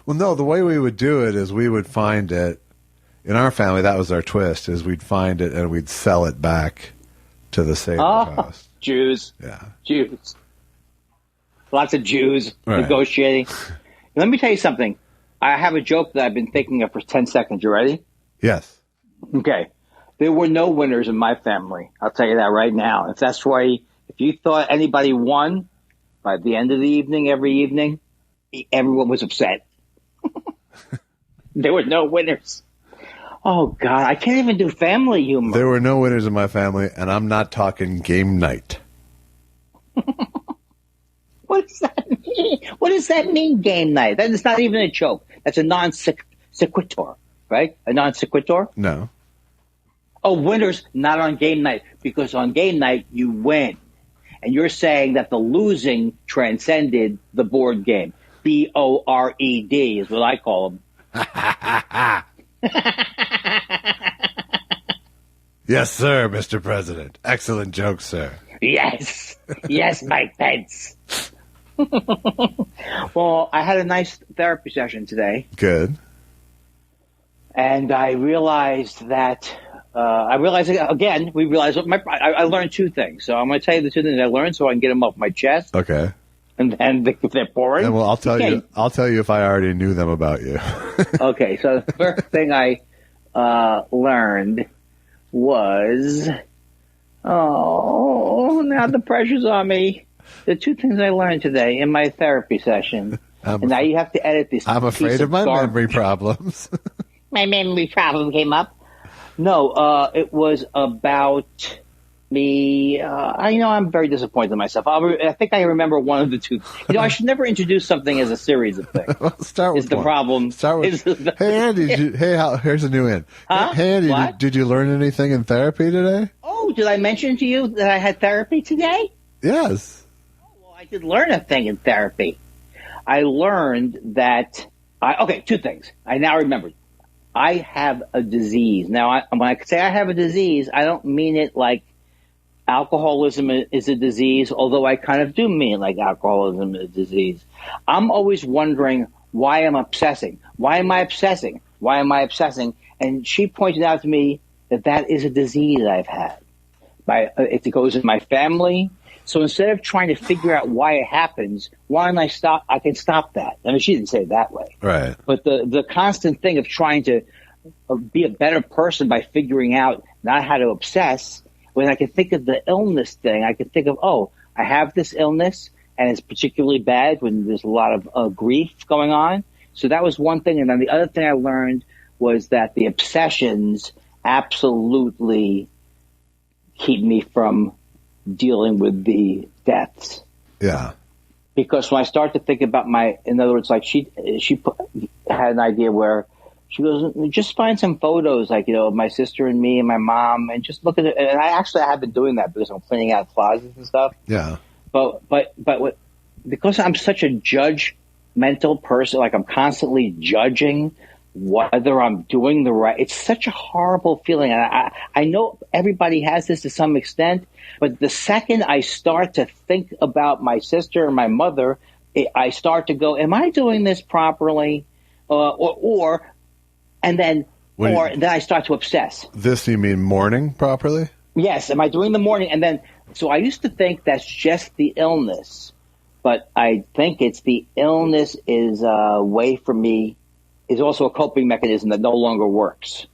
Well, no, the way we would do it is we would find it. In our family, that was our twist, is we'd find it and we'd sell it back to the Seder house. Jews. Yeah. Jews. Lots of Jews right. negotiating. Let me tell you something. I have a joke that I've been thinking of for 10 seconds. You ready? Yes. Okay. There were no winners in my family. I'll tell you that right now. If you thought anybody won by the end of the evening, every evening, everyone was upset. There were no winners. Oh, God. I can't even do family humor. There were no winners in my family, and I'm not talking game night. What does that mean? What does that mean, game night? That is not even a joke. That's a non sequitur, right? A non sequitur? No. Oh, winners not on game night, because on game night you win. And you're saying that the losing transcended the board game. BORED is what I call them. Yes, sir, Mr. President. Excellent joke, sir. Yes. Yes, Mike Pence. Well, I had a nice therapy session today. Good. And I realized that, I learned two things. So I'm going to tell you the two things I learned so I can get them off my chest. Okay. And then if they're boring. And well, I'll tell you if I already knew them about you. Okay. So the first thing I learned was, now the pressure's on me. The two things I learned today in my therapy session. And now you have to edit this. I'm afraid of my memory problems. My memory problem came up. No, it was about me. I'm very disappointed in myself. I think I remember one of the two. I should never introduce something as a series of things. Well, start with is the one. problem. Start with. Hey, Andy. Here's a new in. Huh? Hey, Andy. What? Did you learn anything in therapy today? Oh, did I mention to you that I had therapy today? Yes. Well, I did learn a thing in therapy. I learned that. Two things. I now remembered. I have a disease. Now, when I say I have a disease, I don't mean it like alcoholism is a disease, although I kind of do mean it like alcoholism is a disease. I'm always wondering why I'm obsessing. Why am I obsessing? Why am I obsessing? And she pointed out to me that is a disease I've had. It goes in my family. So instead of trying to figure out why it happens, why don't I stop? I can stop that. I mean, she didn't say it that way. Right. But the constant thing of trying to be a better person by figuring out not how to obsess, when I can think of the illness thing, I can think of, I have this illness and it's particularly bad when there's a lot of grief going on. So that was one thing. And then the other thing I learned was that the obsessions absolutely keep me from dealing with the deaths. Yeah. Because when I start to think about in other words, like she had an idea where she goes, just find some photos, like, of my sister and me and my mom, and just look at it. And I have been doing that because I'm cleaning out closets and stuff. Yeah. But because I'm such a judgmental person, like I'm constantly judging whether I'm doing the right. It's such a horrible feeling. And I know everybody has this to some extent, but the second I start to think about my sister and my mother, I start to go, am I doing this properly? And then I start to obsess. This, you mean mourning properly? Yes. Am I doing the mourning? And then, so I used to think that's just the illness, but I think it's the illness is a way for me, is also a coping mechanism that no longer works.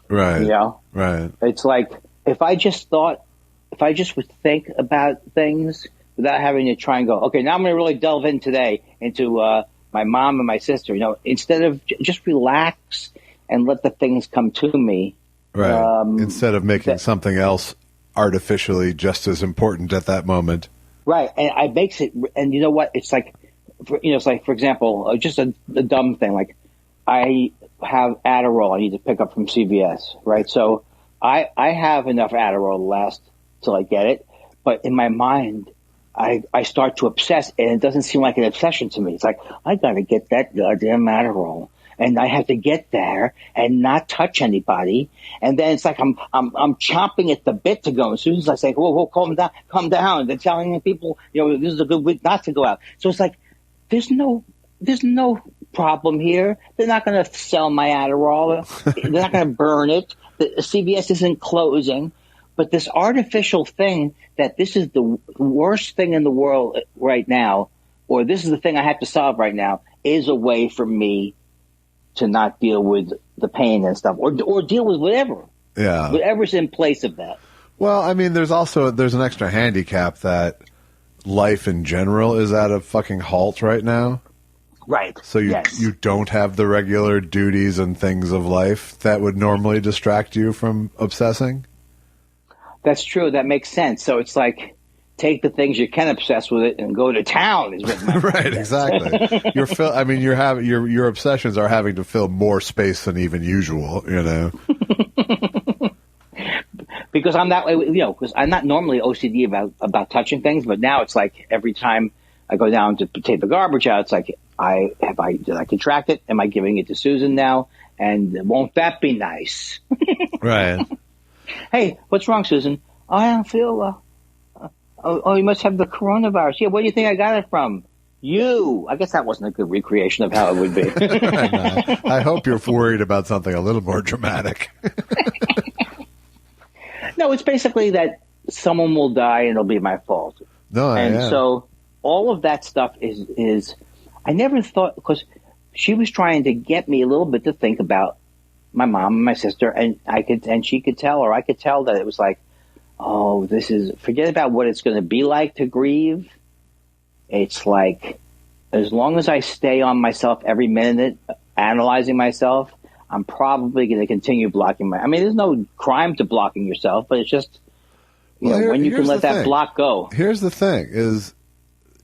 Right. Right. It's like, if I just would think about things without having to try and go, okay, now I'm going to really delve in today into my mom and my sister, instead of just relax and let the things come to me. Right. Instead of making something else artificially just as important at that moment. Right. And I makes it, and you know what? It's like, for example, just a dumb thing. Like I have Adderall I need to pick up from CVS. Right. So I have enough Adderall to last till I get it. But in my mind, I start to obsess, and it doesn't seem like an obsession to me. It's like, I got to get that goddamn Adderall, and I have to get there and not touch anybody. And then it's like I'm chomping at the bit to go. As soon as I say, whoa, calm down. They're telling people, this is a good week not to go out. So it's like, there's no problem here. They're not going to sell my Adderall. They're not going to burn it. The CVS isn't closing. But this artificial thing that this is the worst thing in the world right now, or this is the thing I have to solve right now, is a way for me to not deal with the pain and stuff, or deal with whatever's in place of that. Well, I mean, there's an extra handicap that life in general is at a fucking halt right now. Right. So you don't have the regular duties and things of life that would normally distract you from obsessing. That's true. That makes sense. So it's like, take the things you can obsess with it and go to town. Is what my right, exactly. Your obsessions are having to fill more space than even usual. You know. Because I'm that way, because I'm not normally OCD about touching things, but now it's like every time I go down to take the garbage out, it's like, did I contract it? Am I giving it to Susan now? And won't that be nice? Right. Hey, what's wrong, Susan? I don't feel, you must have the coronavirus. Yeah, where do you think I got it from? You. I guess that wasn't a good recreation of how it would be. I hope you're worried about something a little more dramatic. No, it's basically that someone will die and it'll be my fault. So all of that stuff is I never thought, because she was trying to get me a little bit to think about my mom and my sister, and she could tell, or I could tell that it was like, oh, forget about what it's going to be like to grieve. It's like, as long as I stay on myself every minute, analyzing myself, I'm probably going to continue blocking there's no crime to blocking yourself, but it's just, when you can let that block go. Here's the thing, is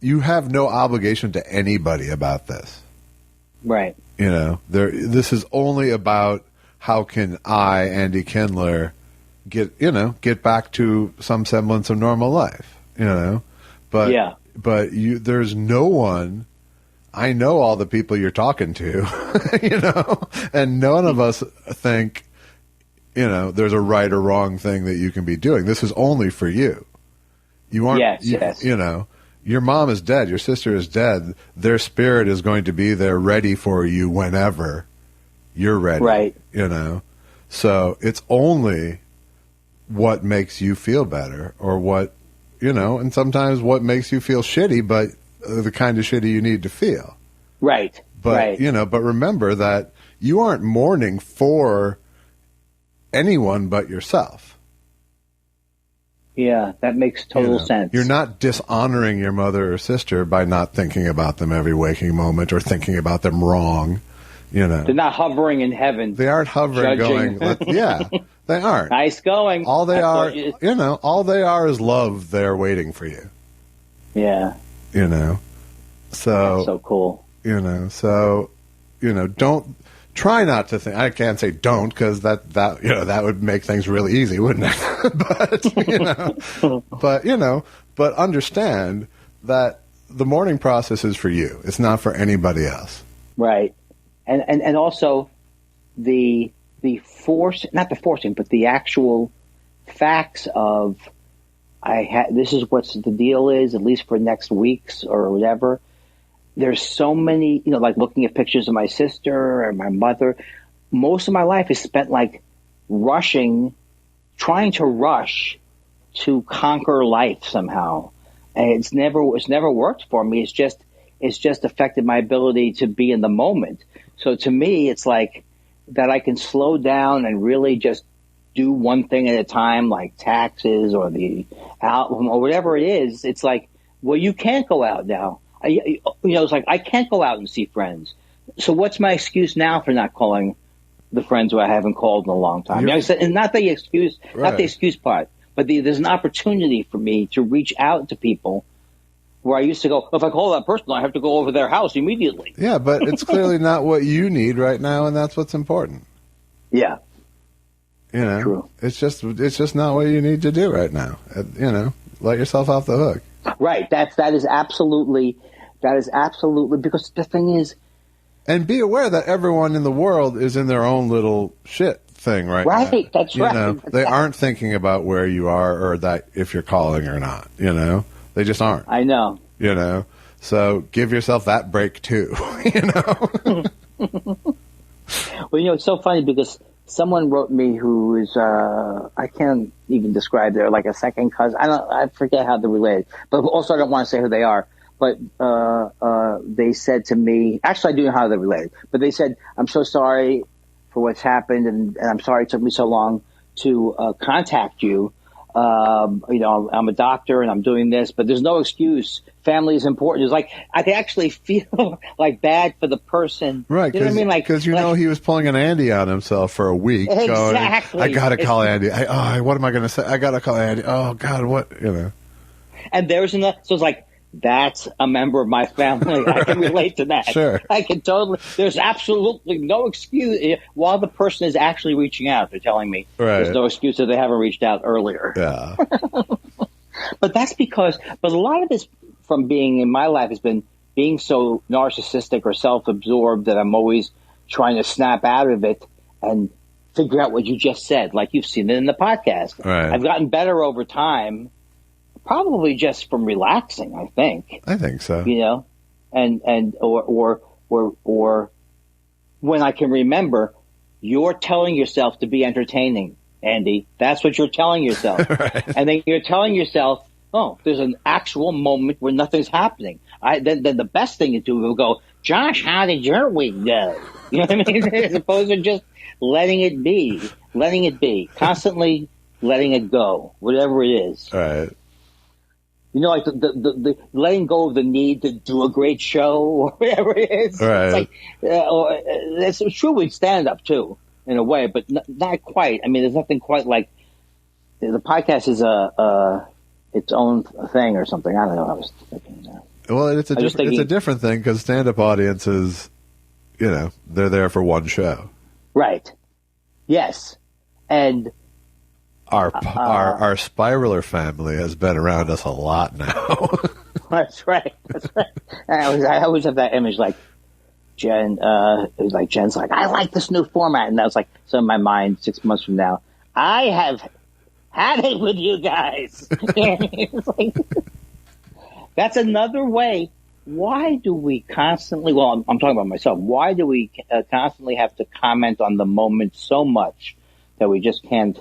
you have no obligation to anybody about this. Right. This is only about how can I, Andy Kindler, get back to some semblance of normal life, But there's no one. I know all the people you're talking to, and none of us think, there's a right or wrong thing that you can be doing. This is only for you. You aren't, yes. Your mom is dead. Your sister is dead. Their spirit is going to be there ready for you whenever you're ready. Right. So it's only what makes you feel better, or what, and sometimes what makes you feel shitty, but the kind of shitty you need to feel. Right. But, but remember that you aren't mourning for anyone but yourself. Yeah, that makes total sense. You're not dishonoring your mother or sister by not thinking about them every waking moment or thinking about them wrong. They're not hovering in heaven. They aren't hovering judging. They aren't. Nice going. All they are is love there waiting for you. Yeah. So that's so cool. Don't try not to think. I can't say don't, because that would make things really easy, wouldn't it? but understand that the mourning process is for you. It's not for anybody else. Right. And also the not the forcing, but the actual facts of this is what the deal is, at least for next week's or whatever. There's so many, like looking at pictures of my sister and my mother. Most of my life is spent like trying to rush to conquer life somehow. And it's never worked for me. It's just affected my ability to be in the moment. So to me, it's like that I can slow down and really just do one thing at a time, like taxes or the album or whatever it is. It's like, well, you can't go out now. It's like I can't go out and see friends. So what's my excuse now for not calling the friends who I haven't called in a long time? And not the excuse, not the excuse part, but there's an opportunity for me to reach out to people where I used to go, if I call that person, I have to go over their house immediately. Yeah, but it's clearly not what you need right now, and that's what's important. Yeah. True. It's just not what you need to do right now. Let yourself off the hook. Right. That is absolutely because the thing is, and be aware that everyone in the world is in their own little shit thing right now. Right. That's right. They aren't thinking about where you are or that if you're calling or not. They just aren't. I know. So give yourself that break too. Well, it's so funny because someone wrote me who is I can't even describe. They're like a second cousin. I forget how they're related, but also I don't want to say who they are. but they said to me, actually I do know how they're related, but they said, I'm so sorry for what's happened, and I'm sorry it took me so long to contact you. I'm a doctor and I'm doing this, but there's no excuse. Family is important. It's like I can actually feel like bad for the person, right? You know what I mean? Like because he was pulling an Andy on himself for a week. Exactly. Going, I gotta call Andy. What am I going to say? I gotta call Andy. Oh God, what And there's enough. So it's like that's a member of my family. I can relate to that. Sure, I can totally. There's absolutely no excuse while the person is actually reaching out. They're telling me there's no excuse that they haven't reached out earlier. Yeah. But that's because. But a lot of this from being in my life has been being so narcissistic or self-absorbed that I'm always trying to snap out of it and figure out what you just said. Like you've seen it in the podcast. Right. I've gotten better over time. Probably just from relaxing, I think. I think so. Or when I can remember, you're telling yourself to be entertaining, Andy. That's what you're telling yourself. Right. And then you're telling yourself, oh, there's an actual moment where nothing's happening. Then the best thing to do will go, Josh, how did your week go? You know what I mean? As opposed to just letting it be, constantly letting it go, whatever it is. All right. Like the letting go of the need to do a great show or whatever it is. Right. It's like, it's true with stand-up too, in a way, but not quite. I mean, there's nothing quite like the podcast is its own thing or something. I don't know. I was thinking that. Well, it's a different thing because stand-up audiences, they're there for one show. Right. Yes. And our Spiraler family has been around us a lot now. That's right. I always have that image like Jen. It was like Jen's like, I like this new format, and that was like so in my mind 6 months from now. I have had it with you guys. It's like, that's another way. Why do we constantly? Well, I'm talking about myself. Why do we constantly have to comment on the moment so much that we just can't?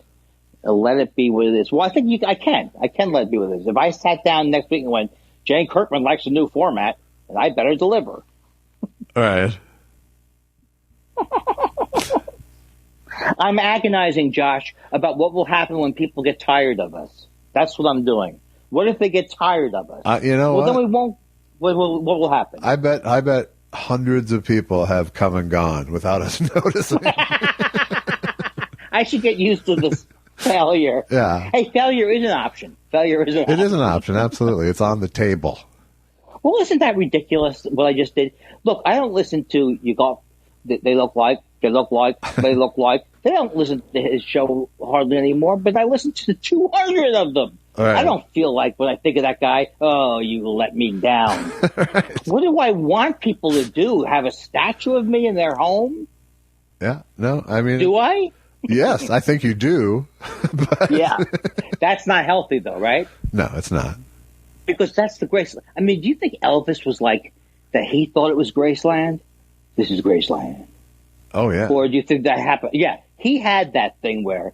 Let it be what it is. Well, I think I can let it be what it is. If I sat down next week and went, Jane Kirkman likes a new format, then I better deliver. All right. I'm agonizing, Josh, about what will happen when people get tired of us. That's what I'm doing. What if they get tired of us? Then we won't. What will happen? I bet hundreds of people have come and gone without us noticing. I should get used to this. Failure. Yeah. Hey, failure is an option. It is an option, absolutely. It's on the table. Well, isn't that ridiculous, what I just did? Look, I don't listen to you go, they look like. They don't listen to his show hardly anymore, but I listen to 200 of them. Right. I don't feel like when I think of that guy, oh, you let me down. Right. What do I want people to do? Have a statue of me in their home? Yeah, no, I mean... Do I? Yes, I think you do. But... Yeah. That's not healthy, though, right? No, it's not. Because that's the Graceland. I mean, do you think Elvis was like that he thought it was Graceland? This is Graceland. Oh, yeah. Or do you think that happened? Yeah. He had that thing where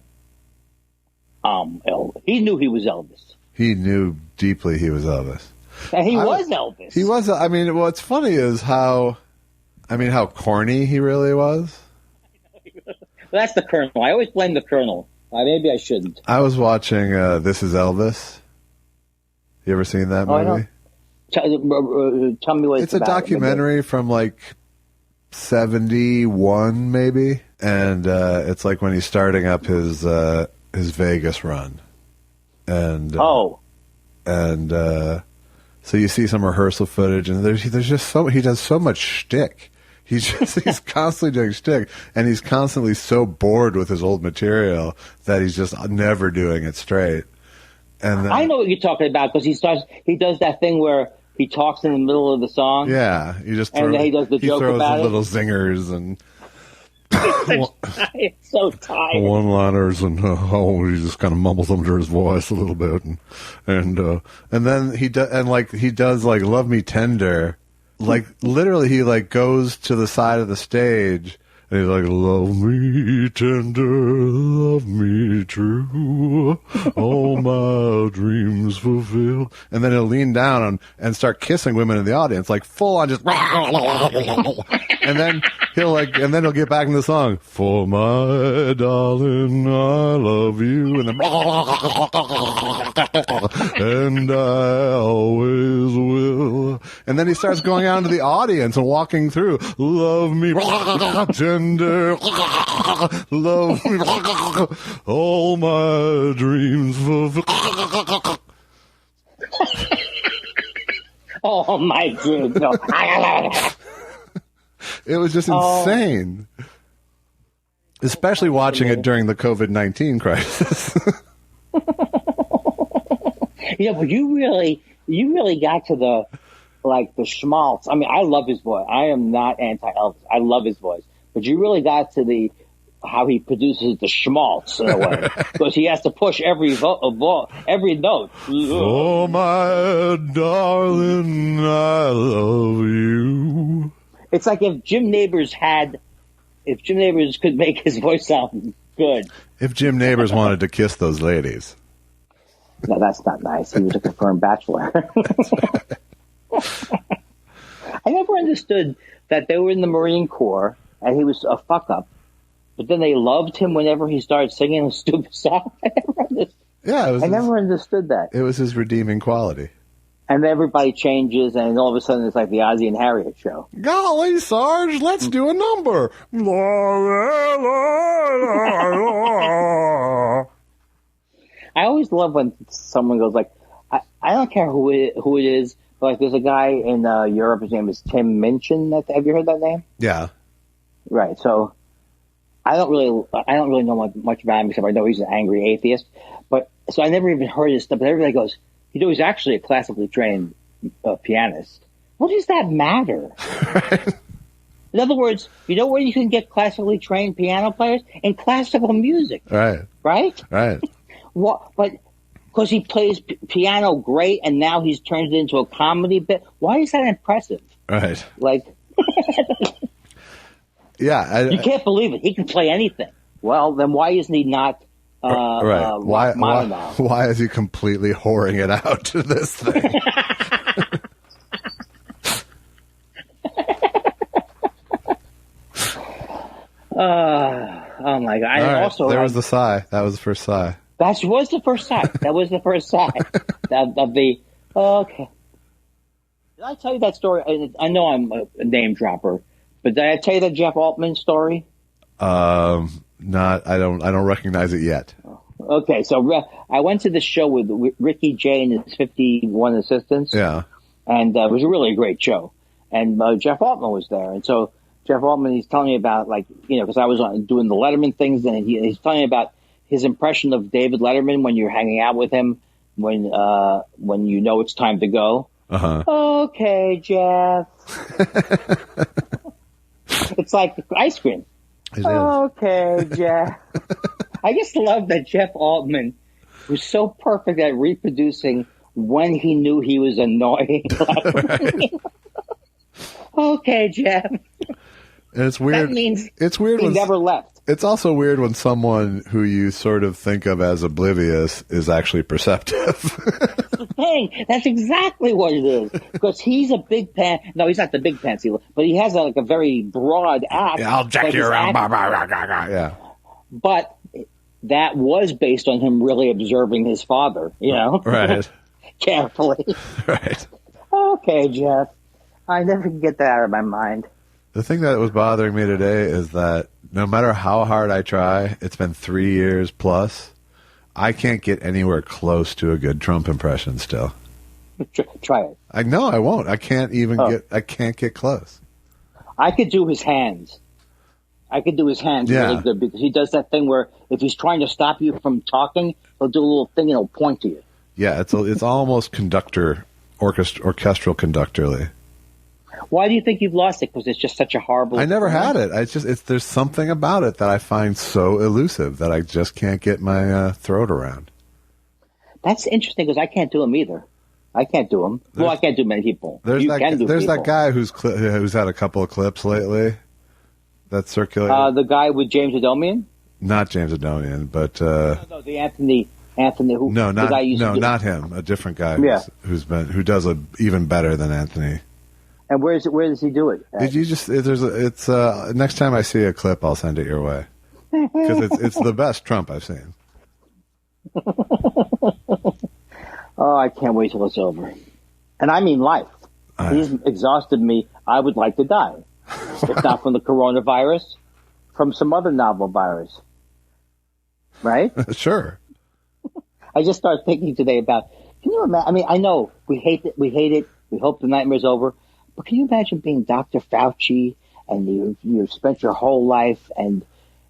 he knew he was Elvis. He knew deeply he was Elvis. And he was Elvis. He was. I mean, what's funny is how corny he really was. Well, that's the Colonel. I always blame the Colonel. Maybe I shouldn't. I was watching This Is Elvis. You ever seen that movie? Tell me what it's about. It's a documentary from like 71, maybe, and it's like when he's starting up his Vegas run, and so you see some rehearsal footage, and there's just he does so much shtick. He's constantly doing shtick, and he's constantly so bored with his old material that he's just never doing it straight. And then, I know what you're talking about because he does that thing where he talks in the middle of the song. Yeah, he does the joke about it. Little zingers and it's so tired. One-liners and he just kind of mumbles under his voice a little bit, and then he does like Love Me Tender. Like literally, he like goes to the side of the stage, And he's like, love me tender, love me true, all my dreams fulfill. And then he'll lean down and start kissing women in the audience, like full on just, and then he'll get back in the song, for my darling, I love you, and then, and I always will. And then he starts going out into the audience and walking through, love me tender, love me, all my dreams fulfill. Oh my dreams. No. It was just insane. Especially watching it during the COVID-19 crisis. But you really got to the schmaltz. I mean, I love his voice. I am not anti-Elvis. I love his voice. But you really got to how he produces the schmaltz in a way. Because he has to push every note. Oh, my darling, I love you. It's like if Jim Neighbors could make his voice sound good. If Jim Neighbors wanted to kiss those ladies. No, that's not nice. He was a confirmed bachelor. I never understood that they were in the Marine Corps and he was a fuck up, but then they loved him whenever he started singing a stupid song. I never understood that. It was his redeeming quality. And then everybody changes, and all of a sudden it's like the Ozzy and Harriet show. Golly, Sarge, let's do a number. I always love when someone goes like, I don't care who it is, but like there's a guy in Europe, his name is Tim Minchin. Have you heard that name? Yeah. Right. So I don't really know much about him except I know he's an angry atheist. But so I never even heard his stuff. But everybody goes, he's actually a classically trained pianist. What does that matter? In other words, you know where you can get classically trained piano players? In classical music. Right. Right? Right. What? But because he plays piano great and now he's turned it into a comedy bit. Why is that impressive? Right. Like, yeah. You can't believe it. He can play anything. Well, then why isn't he not right. Why is he completely whoring it out to this thing? Oh my God! Right. Also, there was the sigh. That was the first sigh. That was the first sigh. That was the first sigh of the. Okay. Did I tell you that story? I know I'm a name dropper, but did I tell you that Jeff Altman story? Not. I don't recognize it yet. Okay, so I went to the show with Ricky Jay and his 51 assistants. Yeah. And it was a really great show. And Jeff Altman was there. And so Jeff Altman, he's telling me about, because I was doing the Letterman things, and he's telling me about his impression of David Letterman when you're hanging out with him, when you know it's time to go. Uh-huh. Okay, Jeff. It's like ice cream. Okay, Jeff. I just love that Jeff Altman was so perfect at reproducing when he knew he was annoying. Okay, Jeff. And it's weird. That means it's weird he never left. It's also weird when someone who you sort of think of as oblivious is actually perceptive. That's the thing. That's exactly what it is. Because he's a big pan. No, he's not the big pansy, but he has a very broad act. Yeah, I'll jack you around. Yeah. But that was based on him really observing his father, Right. Carefully. Right. Okay, Jeff. I never can get that out of my mind. The thing that was bothering me today is that no matter how hard I try, it's been 3 years plus, I can't get anywhere close to a good Trump impression still. Try it. I won't. I can't even I can't get close. I could do his hands. Really good because he does that thing where if he's trying to stop you from talking, he'll do a little thing and he'll point to you. Yeah, it's almost orchestral conductorly. Why do you think you've lost it? Because it's just such a horrible... I never had it. There's something about it that I find so elusive that I just can't get my throat around. That's interesting because I can't do them either. I can't do them. I can't do many people. There's that guy who's had a couple of clips lately that circulated? The guy with James Adomian? Not James Adomian, but No, the Anthony who? no, the guy not him. A different guy who does it even better than Anthony. And where does he do it? Did you just? It's next time I see a clip, I'll send it your way because it's the best Trump I've seen. Oh, I can't wait till it's over. And I mean life. He's exhausted me. I would like to die. If not from the coronavirus, from some other novel virus. Right? Sure. I just started thinking today about, can you imagine? I mean, I know we hate it. We hope the nightmare's over. But can you imagine being Dr. Fauci and you spent your whole life and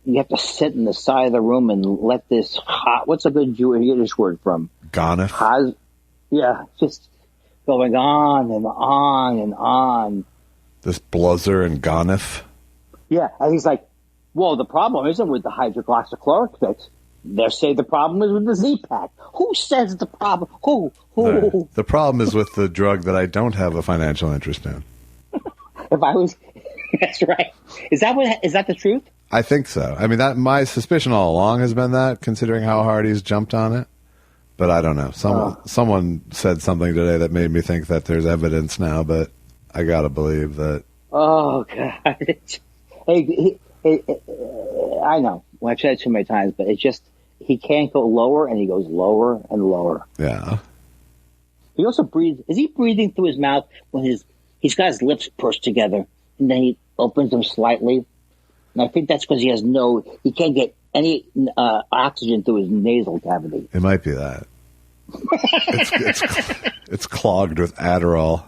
you have to sit in the side of the room and let this what's a good Yiddish word from? Ganef. Yeah, just going on and on and on. This bluzzer and Ganef. Yeah, and he's like, well, the problem isn't with the hydroxychloroquine fix. They say the problem is with the Z-Pack. Who says the problem? Who? Right. The problem is with the drug that I don't have a financial interest in. If I was, that's right. Is that the truth? I think so. I mean, my suspicion all along has been that, considering how hard he's jumped on it. But I don't know. Someone said something today that made me think that there's evidence now, but I gotta believe that. Oh God! I know. Well, I've said it too many times, but it's just he can't go lower, and he goes lower and lower. Yeah. He also breathes. Is he breathing through his mouth when he's got his lips pushed together, and then he opens them slightly? And I think that's because he can't get any oxygen through his nasal cavity. It might be that. It's clogged with Adderall.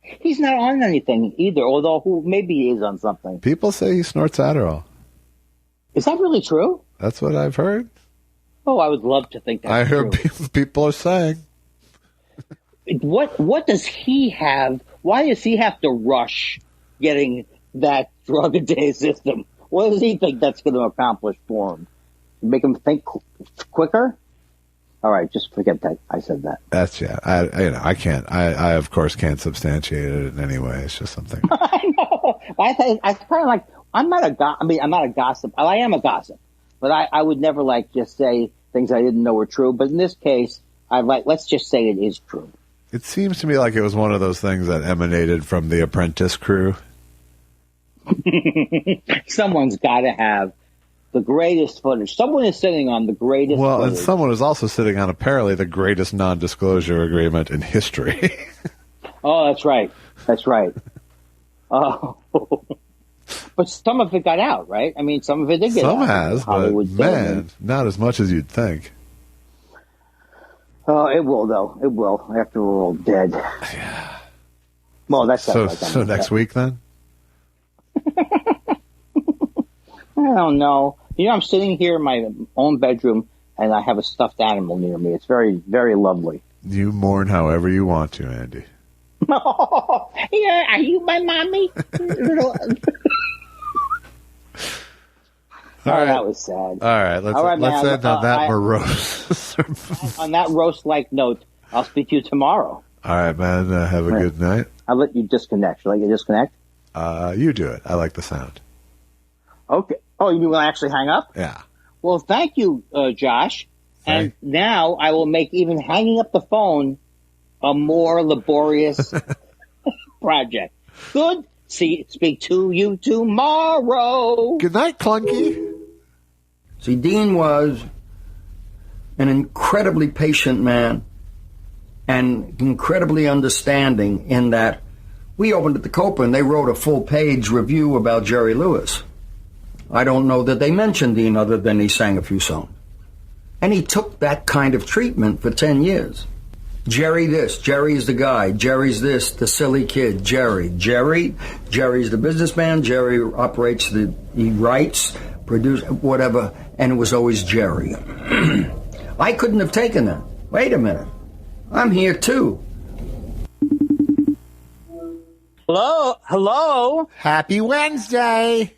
He's not on anything either, although maybe he is on something. People say he snorts Adderall. Is that really true? That's what I've heard. Oh, I would love to think that's true. I heard people are saying. What does he have? Why does he have to rush getting that drug into his system? What does he think that's going to accomplish for him? Make him think quicker? All right, just forget that I said that. That's I can't. I of course can't substantiate it in any way. It's just something. I know. I kind of like. I'm not a gossip. I am a gossip, but I would never just say things I didn't know were true. But in this case, let's just say it is true. It seems to me like it was one of those things that emanated from the Apprentice crew. Someone's got to have the greatest footage. Someone is sitting on the greatest footage. And someone is also sitting on apparently the greatest non-disclosure agreement in history. Oh, that's right. That's right. Oh. But some of it got out, right? I mean, some of it did get out. Some has, Hollywood but man, not as much as you'd think. Oh, it will, though. It will, after we're all dead. Yeah. Well, that's so next week, then? I don't know. I'm sitting here in my own bedroom, and I have a stuffed animal near me. It's very, very lovely. You mourn however you want to, Andy. Oh, yeah, are you my mommy? That was sad. All right, let's end on that morose. On that roast-like note, I'll speak to you tomorrow. All right, man. Have a good night. I'll let you disconnect. Shall I get disconnect? You do it. I like the sound. Okay. Oh, you mean when I actually hang up? Yeah. Well, thank you, Josh. And now I will make even hanging up the phone a more laborious project. Good. Speak to you tomorrow. Good night, Clunky. See, Dean was an incredibly patient man and incredibly understanding in that we opened at the Copa and they wrote a full-page review about Jerry Lewis. I don't know that they mentioned Dean other than he sang a few songs. And he took that kind of treatment for 10 years. Jerry this, Jerry's the guy, Jerry's this, the silly kid, Jerry's the businessman, Jerry operates he writes, produces, whatever, and it was always Jerry. I couldn't have taken that. Wait a minute. I'm here too. Hello? Happy Wednesday.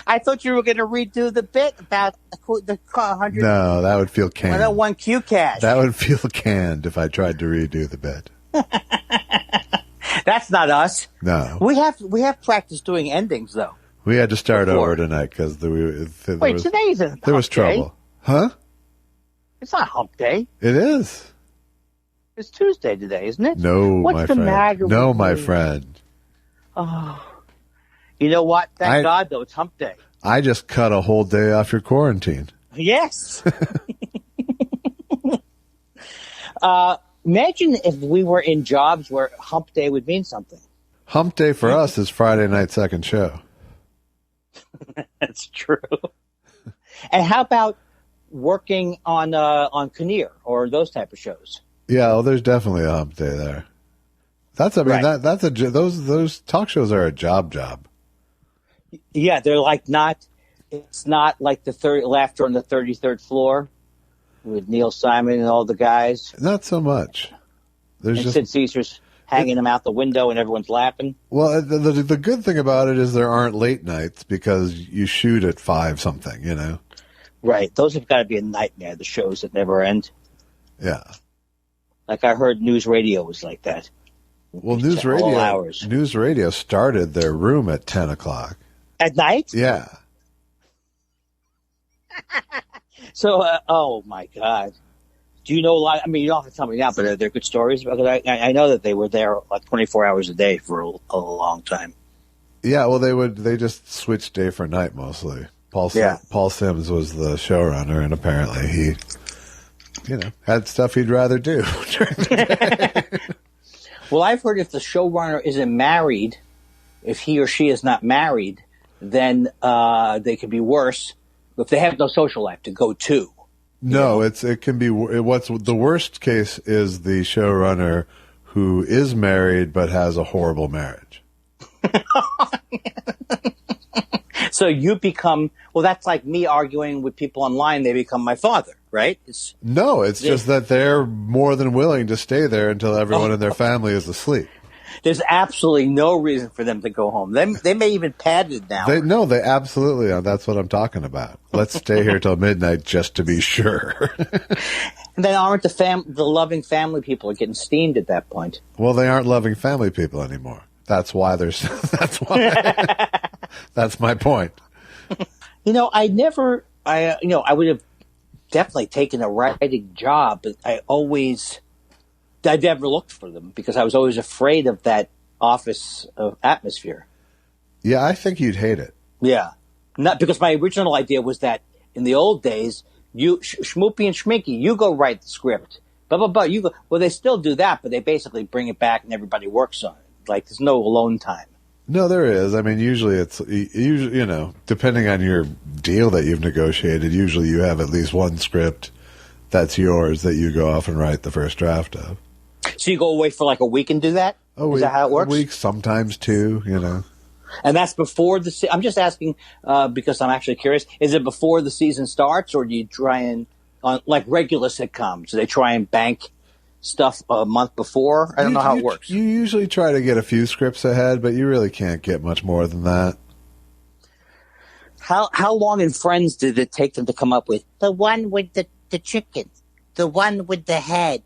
I thought you were going to redo the bit about the 100. No, that would feel canned. 101 Q cash. That would feel canned if I tried to redo the bit. That's not us. No. We have practiced doing endings, though. We had to start Before. over tonight because there Wait, was, today isn't there was hump day. trouble. Huh? It's not hump day. It is. It's Tuesday today, isn't it? No, What's my the friend. matter No, with my you? friend. Oh. You know what? Thank God, though. It's hump day. I just cut a whole day off your quarantine. Yes. Imagine if we were in jobs where hump day would mean something. Hump day for us is Friday night second show. That's true. And how about working on Kinnear or those type of shows? Yeah, well, there's definitely a hump day there. Right. Those talk shows are a job. Yeah, they're like not. It's not like the Laughter on the 33rd Floor with Neil Simon and all the guys. Not so much. There's And just Sid Caesar's hanging them out the window and everyone's laughing. well, the good thing about it is there aren't late nights because you shoot at 5 something. You know. Right. Those have got to be a nightmare. The shows that never end. Yeah. Like I heard news radio was like that. Well, It's all hours. News radio started their room at 10 o'clock. At night? Yeah. So, oh my God. Do you know a lot? I mean, you don't have to tell me now, but are there good stories? Because I know that they were there like 24 hours a day for a long time. Yeah, well, they just switched day for night mostly. Paul Sims was the showrunner, and apparently he, had stuff he'd rather do during the day. Well, I've heard if the showrunner isn't married, if he or she is not married, then they could be worse. If they have no social life to go to. No, it can be. What's the worst case is the showrunner who is married but has a horrible marriage. So you become, well, that's like me arguing with people online. They become my father, right? It's just that they're more than willing to stay there until everyone in their family is asleep. There's absolutely no reason for them to go home. They may even pad it now. They absolutely are. That's what I'm talking about. Let's stay here till midnight just to be sure. And then aren't the loving family people are getting steamed at that point? Well, they aren't loving family people anymore. That's why that's why. That's my point. I would have definitely taken a writing job, but I never looked for them because I was always afraid of that office atmosphere. Yeah, I think you'd hate it. Yeah. Not because my original idea was that in the old days, you, Schmoopy and Schminky, you go write the script. Blah, blah, blah. You go. Well, they still do that, but they basically bring it back and everybody works on it. Like, there's no alone time. No, there is. I mean, usually depending on your deal that you've negotiated, usually you have at least one script that's yours that you go off and write the first draft of. So you go away for like a week and do that? Is that how it works? A week, sometimes 2, And that's before I'm just asking because I'm actually curious. Is it before the season starts, or do you try and, like regular sitcoms, do they try and bank stuff a month before? I don't know how it works. You usually try to get a few scripts ahead, but you really can't get much more than that. How long in Friends did it take them to come up with the one with the chicken, the one with the head,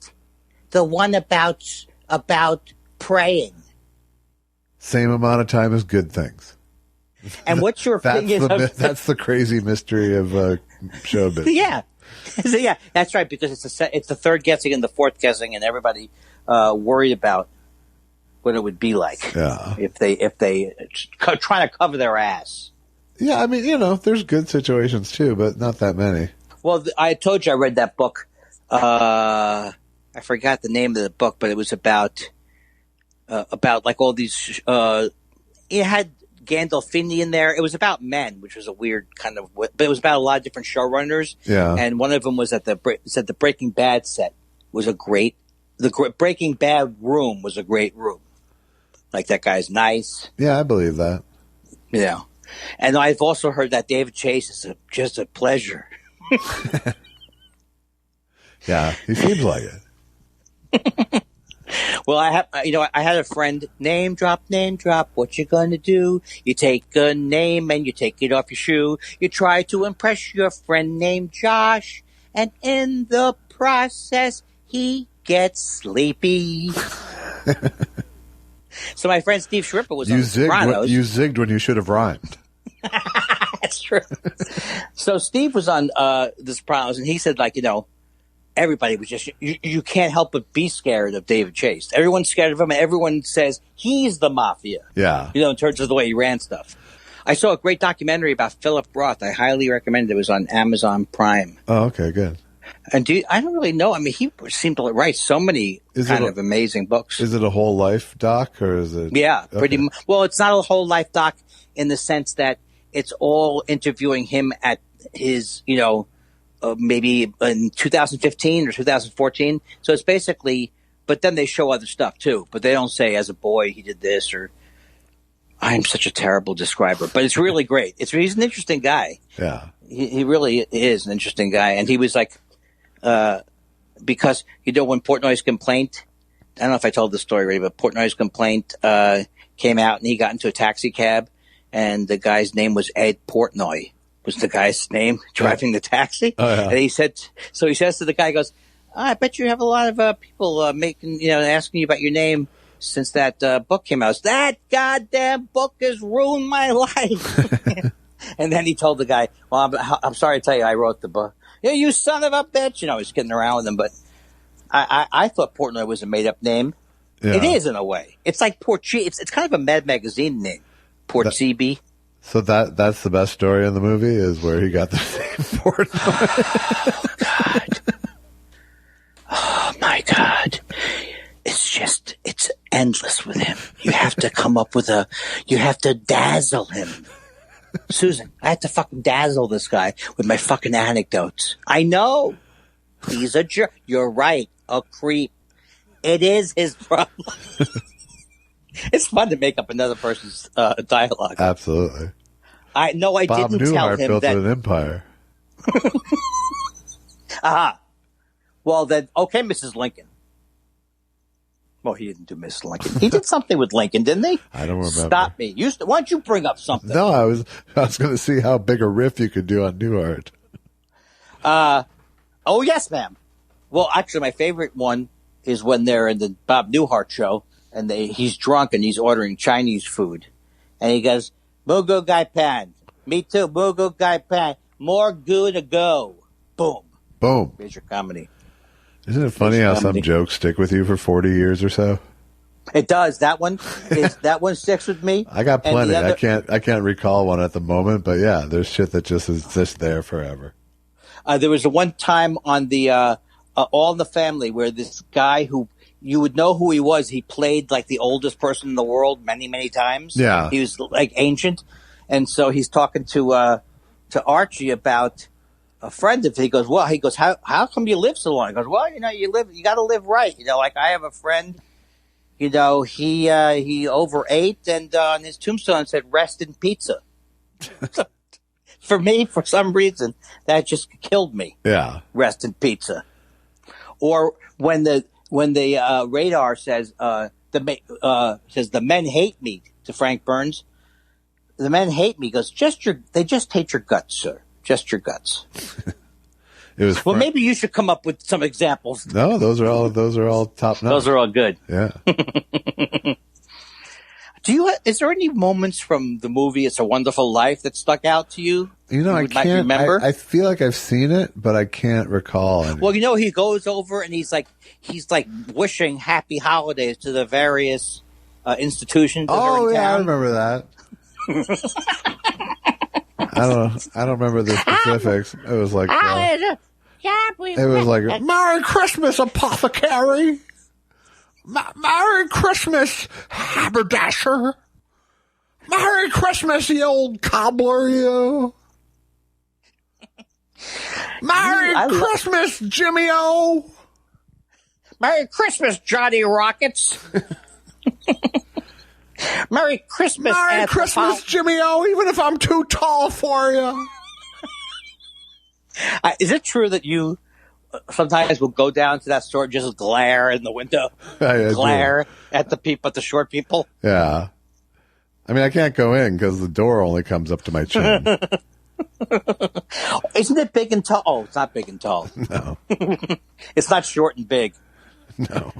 the one about praying? Same amount of time as Good Things. And what's your opinion of that's the crazy mystery of showbiz. Yeah. So, yeah, that's right, because it's the third guessing and the fourth guessing, and everybody worried about what it would be like if they try to cover their ass. Yeah, I mean, there's good situations too, but not that many. Well, I told you I read that book. I forgot the name of the book, but it was about like all these. It had Gandolfini in there. It was about men, which was a weird kind of, but it was about a lot of different showrunners. Yeah, and one of them was said the Breaking Bad set was the Breaking Bad room was a great room. Like, that guy's nice. Yeah, I believe that. Yeah, and I've also heard that David Chase is just a pleasure. Yeah, he seems like it. Well, I had a friend, name drop, what you gonna do? You take a name and you take it off your shoe. You try to impress your friend named Josh, and in the process, he gets sleepy. So my friend Steve Shripper was You on The Sopranos. you zigged when you should have rhymed. That's true. So Steve was on The Sopranos, and he said, like, everybody was just, you can't help but be scared of David Chase. Everyone's scared of him, and everyone says he's the mafia. Yeah. In terms of the way he ran stuff. I saw a great documentary about Philip Roth. I highly recommend it. It was on Amazon Prime. Oh, okay, good. And I don't really know. I mean, he seemed to write so many of amazing books. Is it a whole life doc, or is it? Yeah, okay. pretty much. Well, it's not a whole life doc in the sense that it's all interviewing him at his, maybe in 2015 or 2014. So it's basically, but then they show other stuff too. But they don't say as a boy he did this or. I'm such a terrible describer, but it's really great. He's an interesting guy. Yeah. He really is an interesting guy. And he was like, because, when Portnoy's complaint, I don't know if I told this story already, but Portnoy's complaint came out and he got into a taxi cab and the guy's name was Ed Portnoy was the guy's name driving the taxi. Oh, yeah. And he says to the guy, he goes, I bet you have a lot of people making, asking you about your name. Since that book came out, that goddamn book has ruined my life. And then he told the guy, well, I'm sorry to tell you, I wrote the book. Yeah, you son of a bitch. He's kidding around with him. But I thought Portnoy was a made-up name. Yeah. It is, in a way. It's like Portchi. It's kind of a Mad Magazine name. Portchibi. So that's the best story in the movie is where he got the name Portnoy. God. Oh, my God. It's endless with him. You have to come up with you have to dazzle him. Susan, I have to fucking dazzle this guy with my fucking anecdotes. I know. He's a jerk. You're right. A creep. It is his problem. It's fun to make up another person's dialogue. Absolutely. I Bob didn't Newhart tell him built that. an empire. Well, then, okay, Mrs. Lincoln. Well, he didn't do Miss Lincoln. He did something with Lincoln, didn't he? I don't remember. Stop me. Why don't you bring up something? No, I was going to see how big a riff you could do on Newhart. Oh, yes, ma'am. Well, actually, my favorite one is when they're in the Bob Newhart show, and he's drunk and he's ordering Chinese food. And he goes, Mugu Gai Pan. Me too, Mugu Gai Pan. More goo to go. Boom. Boom. Here's your comedy. Isn't it funny how some jokes stick with you for 40 years or so? It does. That one sticks with me. I got plenty. I can't recall one at the moment, but yeah, there's shit that just is just there forever. There was a one time on the All in the Family where this guy who you would know who he was. He played like the oldest person in the world many, many times. Yeah, he was like ancient, and so he's talking to Archie about a friend of his. He goes, how come you live so long? He goes, well, you got to live right. Like I have a friend, he overate and on his tombstone said, rest in pizza. For me, for some reason, that just killed me. Yeah. Rest in pizza. Or when the radar says, the men hate me to Frank Burns. The men hate me. He goes, they just hate your guts, sir. Just your guts. Well, maybe you should come up with some examples. No, those are all top notch. Those are all good. Yeah. Is there any moments from the movie "It's a Wonderful Life" that stuck out to you? I can't remember. I feel like I've seen it, but I can't recall any. Well, he goes over and he's like wishing happy holidays to the various institutions. Oh yeah, town. I remember that. I don't remember the specifics. It was like Merry Christmas, apothecary. Merry Christmas, haberdasher. Merry Christmas, you old cobbler, you. Merry Christmas, Jimmy O. Merry Christmas, Johnny Rockets. Merry Christmas, Merry Christmas, Jimmy O, even if I'm too tall for you. Is it true that you sometimes will go down to that store and just glare in the window? Glare at the people, at the short people? Yeah. I mean, I can't go in because the door only comes up to my chin. Isn't it big and tall? Oh, it's not big and tall. No. It's not short and big. No.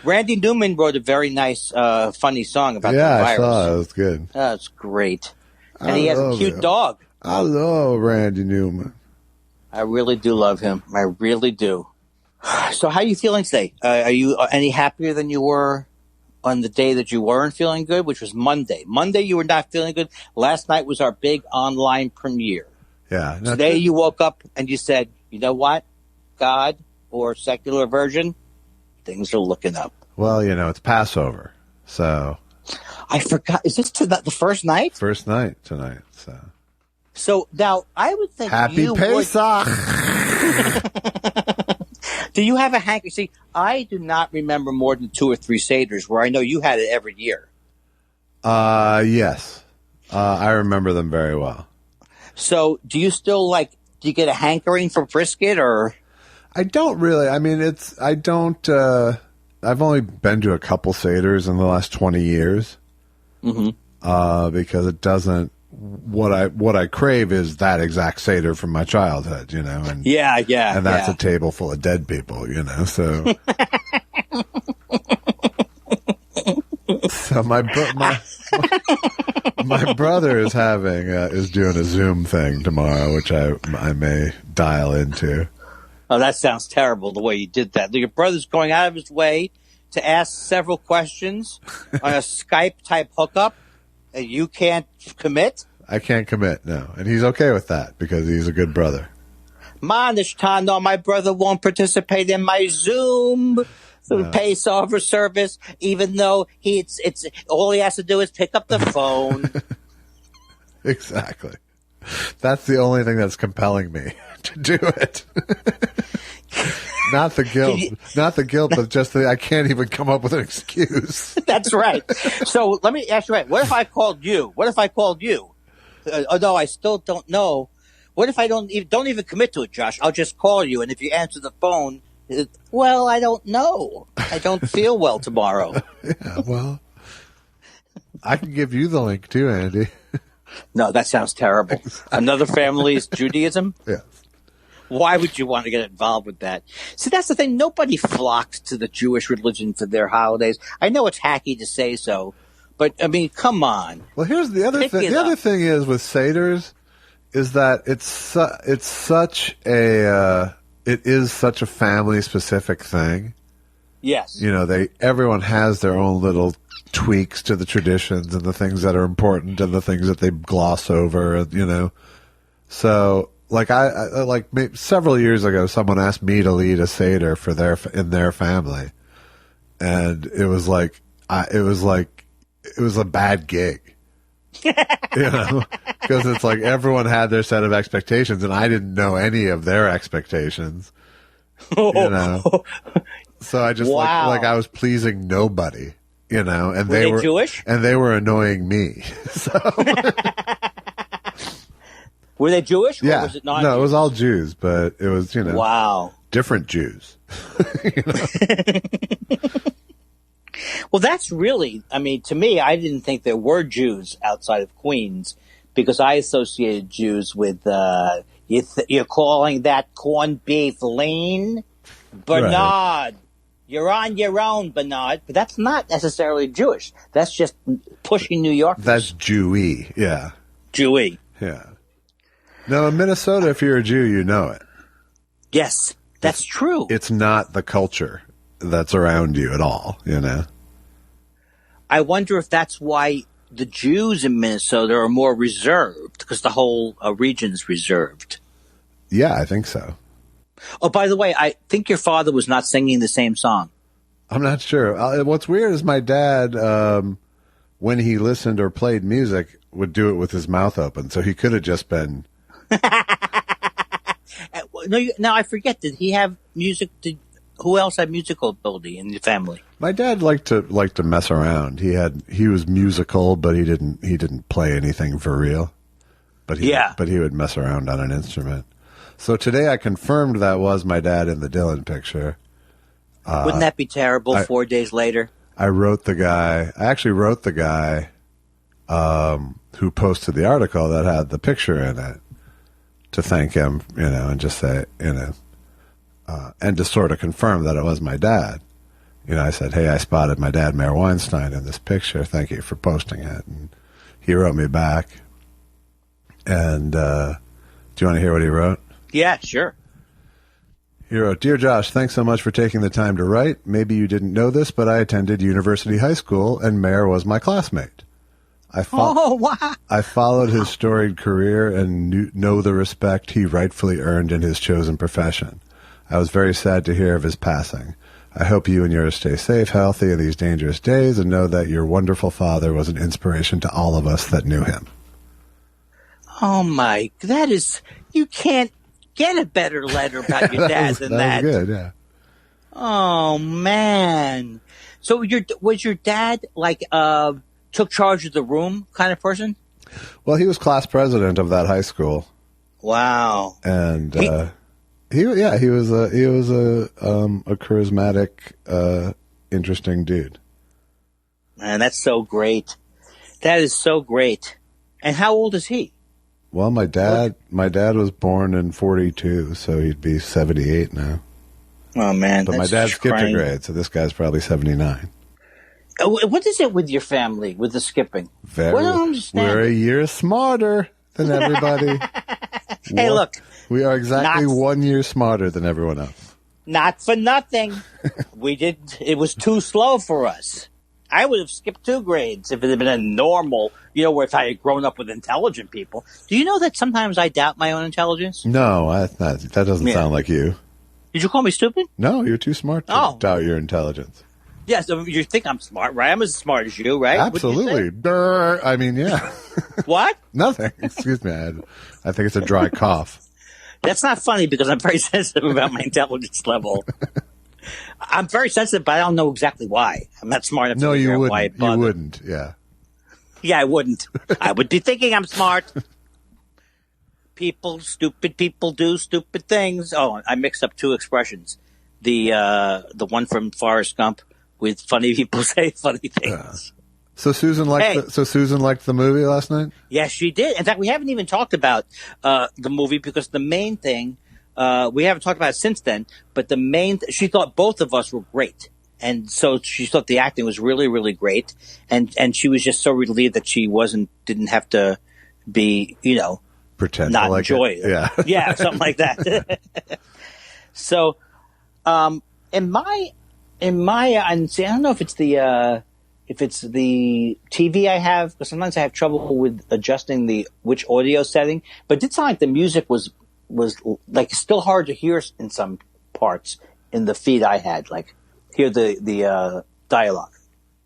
Randy Newman wrote a very nice, funny song about the virus. I saw it. It was good. That's great. And he has a cute dog. I love Randy Newman. I really do love him. I really do. So how are you feeling today? Are you any happier than you were on the day that you weren't feeling good, which was Monday? Monday you were not feeling good. Last night was our big online premiere. Yeah. Today you woke up and you said, you know what, God or secular version, things are looking up. Well, it's Passover, so. I forgot. Is this the first night? First night tonight, so. So now I would think Happy Pesach. Do you have a hanker? See, I do not remember more than 2 or 3 Seders where I know you had it every year. Yes. I remember them very well. So do you still do you get a hankering for brisket or? I don't really. I mean, I've only been to a couple Seders in the last 20 years. Mm-hmm. Because it doesn't, what I crave is that exact Seder from my childhood, and yeah, and that's a table full of dead people, so. So my brother is is doing a Zoom thing tomorrow, which I may dial into. Oh, that sounds terrible, the way you did that. Your brother's going out of his way to ask several questions on a Skype-type hookup, and you can't commit? I can't commit, no. And he's okay with that, because he's a good brother. No, my brother won't participate in my Zoom Passover service, even though it's all he has to do is pick up the phone. Exactly. That's the only thing that's compelling me to do it. Not the guilt, but just I can't even come up with an excuse. That's right. So let me ask you, what if I called you? No, I still don't know. What if I don't even commit to it, Josh? I'll just call you, and if you answer the phone, well, I don't know. I don't feel well tomorrow. Yeah, well, I can give you the link too, Andy. No, that sounds terrible. Another family's Judaism? Yes. Why would you want to get involved with that? See, that's the thing. Nobody flocks to the Jewish religion for their holidays. I know it's hacky to say so, but, I mean, come on. Well, here's the other thing. The other thing is with Seders is that it is such a family-specific thing. Yes. Everyone has their own little tweaks to the traditions and the things that are important and the things that they gloss over, So, several years ago, someone asked me to lead a Seder in their family, and it was a bad gig, because it's like everyone had their set of expectations, and I didn't know any of their expectations, So I just I was pleasing nobody, and were they Jewish? And they were annoying me. So. Were they Jewish? Yeah. Or was it not? No, it was all Jews, but it was, wow, different Jews. Well, that's really, I mean, to me, I didn't think there were Jews outside of Queens, because I associated Jews with, you're calling that corned beef lean? Bernard. Right. You're on your own, Bernard. But that's not necessarily Jewish. That's just pushing New Yorkers. That's Jewy, yeah. Jewy. Yeah. Now, in Minnesota, if you're a Jew, you know it. Yes, that's true. It's not the culture that's around you at all, I wonder if that's why the Jews in Minnesota are more reserved, because the whole region's reserved. Yeah, I think so. Oh, by the way, I think your father was not singing the same song. I'm not sure. What's weird is my dad, when he listened or played music, would do it with his mouth open, so he could have just been... Now I forget. Did he have music? Who else had musical ability in the family? My dad liked to mess around. He was musical, but he didn't play anything for real. But he would mess around on an instrument. So today I confirmed that was my dad in the Dylan picture. Wouldn't that be terrible? 4 days later, I actually wrote the guy who posted the article that had the picture in it, to thank him, and just say, and to sort of confirm that it was my dad. I said, hey, I spotted my dad, Mayor Weinstein, in this picture. Thank you for posting it. And he wrote me back. And do you want to hear what he wrote? Yeah, sure. He wrote, Dear Josh, thanks so much for taking the time to write. Maybe you didn't know this, but I attended University High School, and Mayor was my classmate. Wow. I followed his storied career and know the respect he rightfully earned in his chosen profession. I was very sad to hear of his passing. I hope you and yours stay safe, healthy in these dangerous days, and know that your wonderful father was an inspiration to all of us that knew him. Oh, my, you can't get a better letter about your dad than that. That was good, yeah. Oh, man. So was your dad took charge of the room kind of person? Well, he was class president of that high school. Wow. And he was a charismatic, interesting dude. Man, that's so great. That is so great. And how old is he? Well, my dad was born in 42, so he'd be 78 now. Oh, man. But my dad skipped a grade, so this guy's probably 79. What is it with your family, with the skipping? I don't understand. We're a year smarter than everybody. Hey, look. We are exactly 1 year smarter than everyone else. Not for nothing. It was too slow for us. I would have skipped 2 grades if it had been a normal, where if I had grown up with intelligent people. Do you know that sometimes I doubt my own intelligence? No, that doesn't sound like you. Did you call me stupid? No, you're too smart to doubt your intelligence. Yeah, so you think I'm smart, right? I'm as smart as you, right? Absolutely. I mean, yeah. What? Nothing. Excuse me. I think it's a dry cough. That's not funny because I'm very sensitive about my intelligence level. I'm very sensitive, but I don't know exactly why. I'm not smart enough to figure out why it bothers. You wouldn't, yeah. Yeah, I wouldn't. I would be thinking I'm smart. Stupid people do stupid things. Oh, I mixed up 2 expressions. The one from Forrest Gump with funny people say funny things. So Susan liked the movie last night? Yes, she did. In fact, we haven't even talked about the movie because the main thing we haven't talked about it since then. But she thought both of us were great, and so she thought the acting was really, really great, and she was just so relieved that she didn't have to be, pretend not like enjoy it. Yeah, yeah, something like that. So, in my, and see, I don't know if it's the TV I have, because sometimes I have trouble with adjusting which audio setting. But it did sound like the music was like still hard to hear in some parts in the feed I had, like hear the dialogue.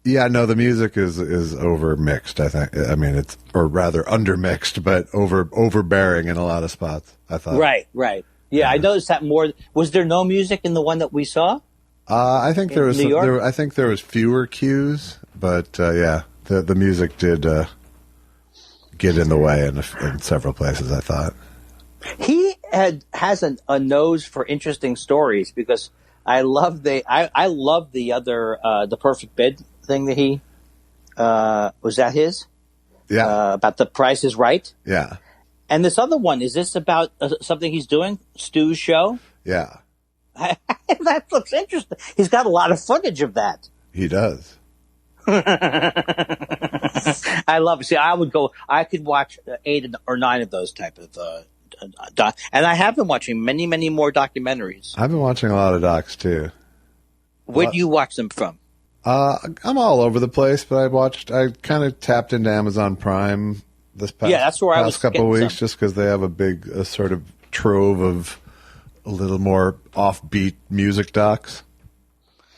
Yeah, no, the music is overmixed. I think. I mean, or rather undermixed, but overbearing in a lot of spots. I thought. Right. Yeah, I noticed that more. Was there no music in the one that we saw? I think there was. I think there was fewer cues, but yeah, the music did get in the way in several places. I thought he has a nose for interesting stories, because I love the other The Perfect Bid thing that he was that his? Yeah, about The Price is Right. Yeah. And this other one, is this about something he's doing? Stu's show? Yeah. That looks interesting. He's got a lot of footage of that. He does. I love it. See, I could watch 8 or 9 of those type of and I have been watching many, many more documentaries. I've been watching a lot of docs too. Where do you watch them from? I'm all over the place, but I kind of tapped into Amazon Prime this past couple of weeks, just because they have a sort of trove of a little more offbeat music docs.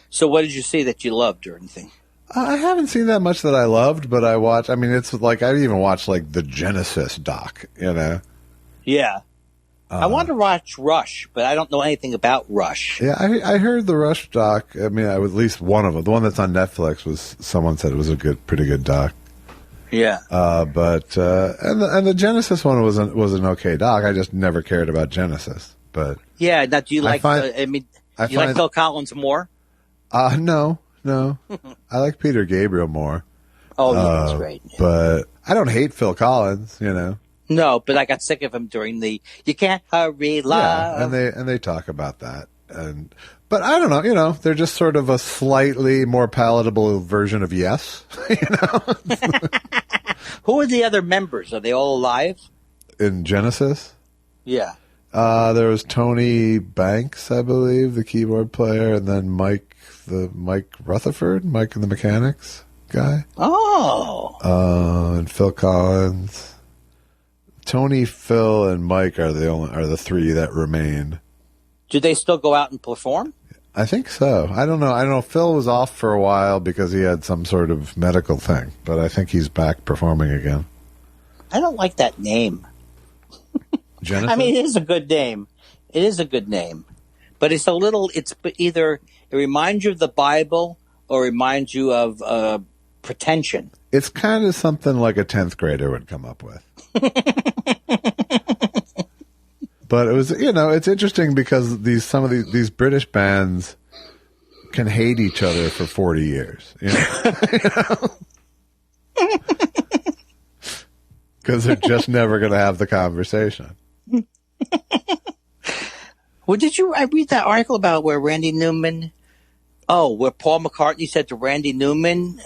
So what did you see that you loved or anything? I haven't seen that much that I loved, but it's like I even watched like the Genesis doc, Yeah. I want to watch Rush, but I don't know anything about Rush. Yeah, I heard the Rush doc. I mean, at least one of them. The one that's on Netflix someone said it was a pretty good doc. Yeah. But the Genesis one was an okay doc. I just never cared about Genesis. But yeah. Now, do you like? You like Phil Collins more? No. I like Peter Gabriel more. Oh, yeah, that's great. Yeah. But I don't hate Phil Collins. No, but I got sick of him during the "You Can't Hurry Love." Yeah, and they talk about that. But I don't know, they're just sort of a slightly more palatable version of Yes. Who are the other members? Are they all alive? In Genesis? Yeah. There was Tony Banks, I believe, the keyboard player, and then Mike Rutherford, Mike and the Mechanics guy. Oh. And Phil Collins. Tony, Phil, and Mike are the three that remain. Do they still go out and perform? I think so. I don't know. Phil was off for a while because he had some sort of medical thing, but I think he's back performing again. I don't like that name. Genesis? I mean, it is a good name. But it's either it reminds you of the Bible or reminds you of pretension. It's kind of something like a 10th grader would come up with. But it was, it's interesting because some of these British bands can hate each other for 40 years. Because they're just never going to have the conversation. Well, I read that article about where where Paul McCartney said to Randy Newman,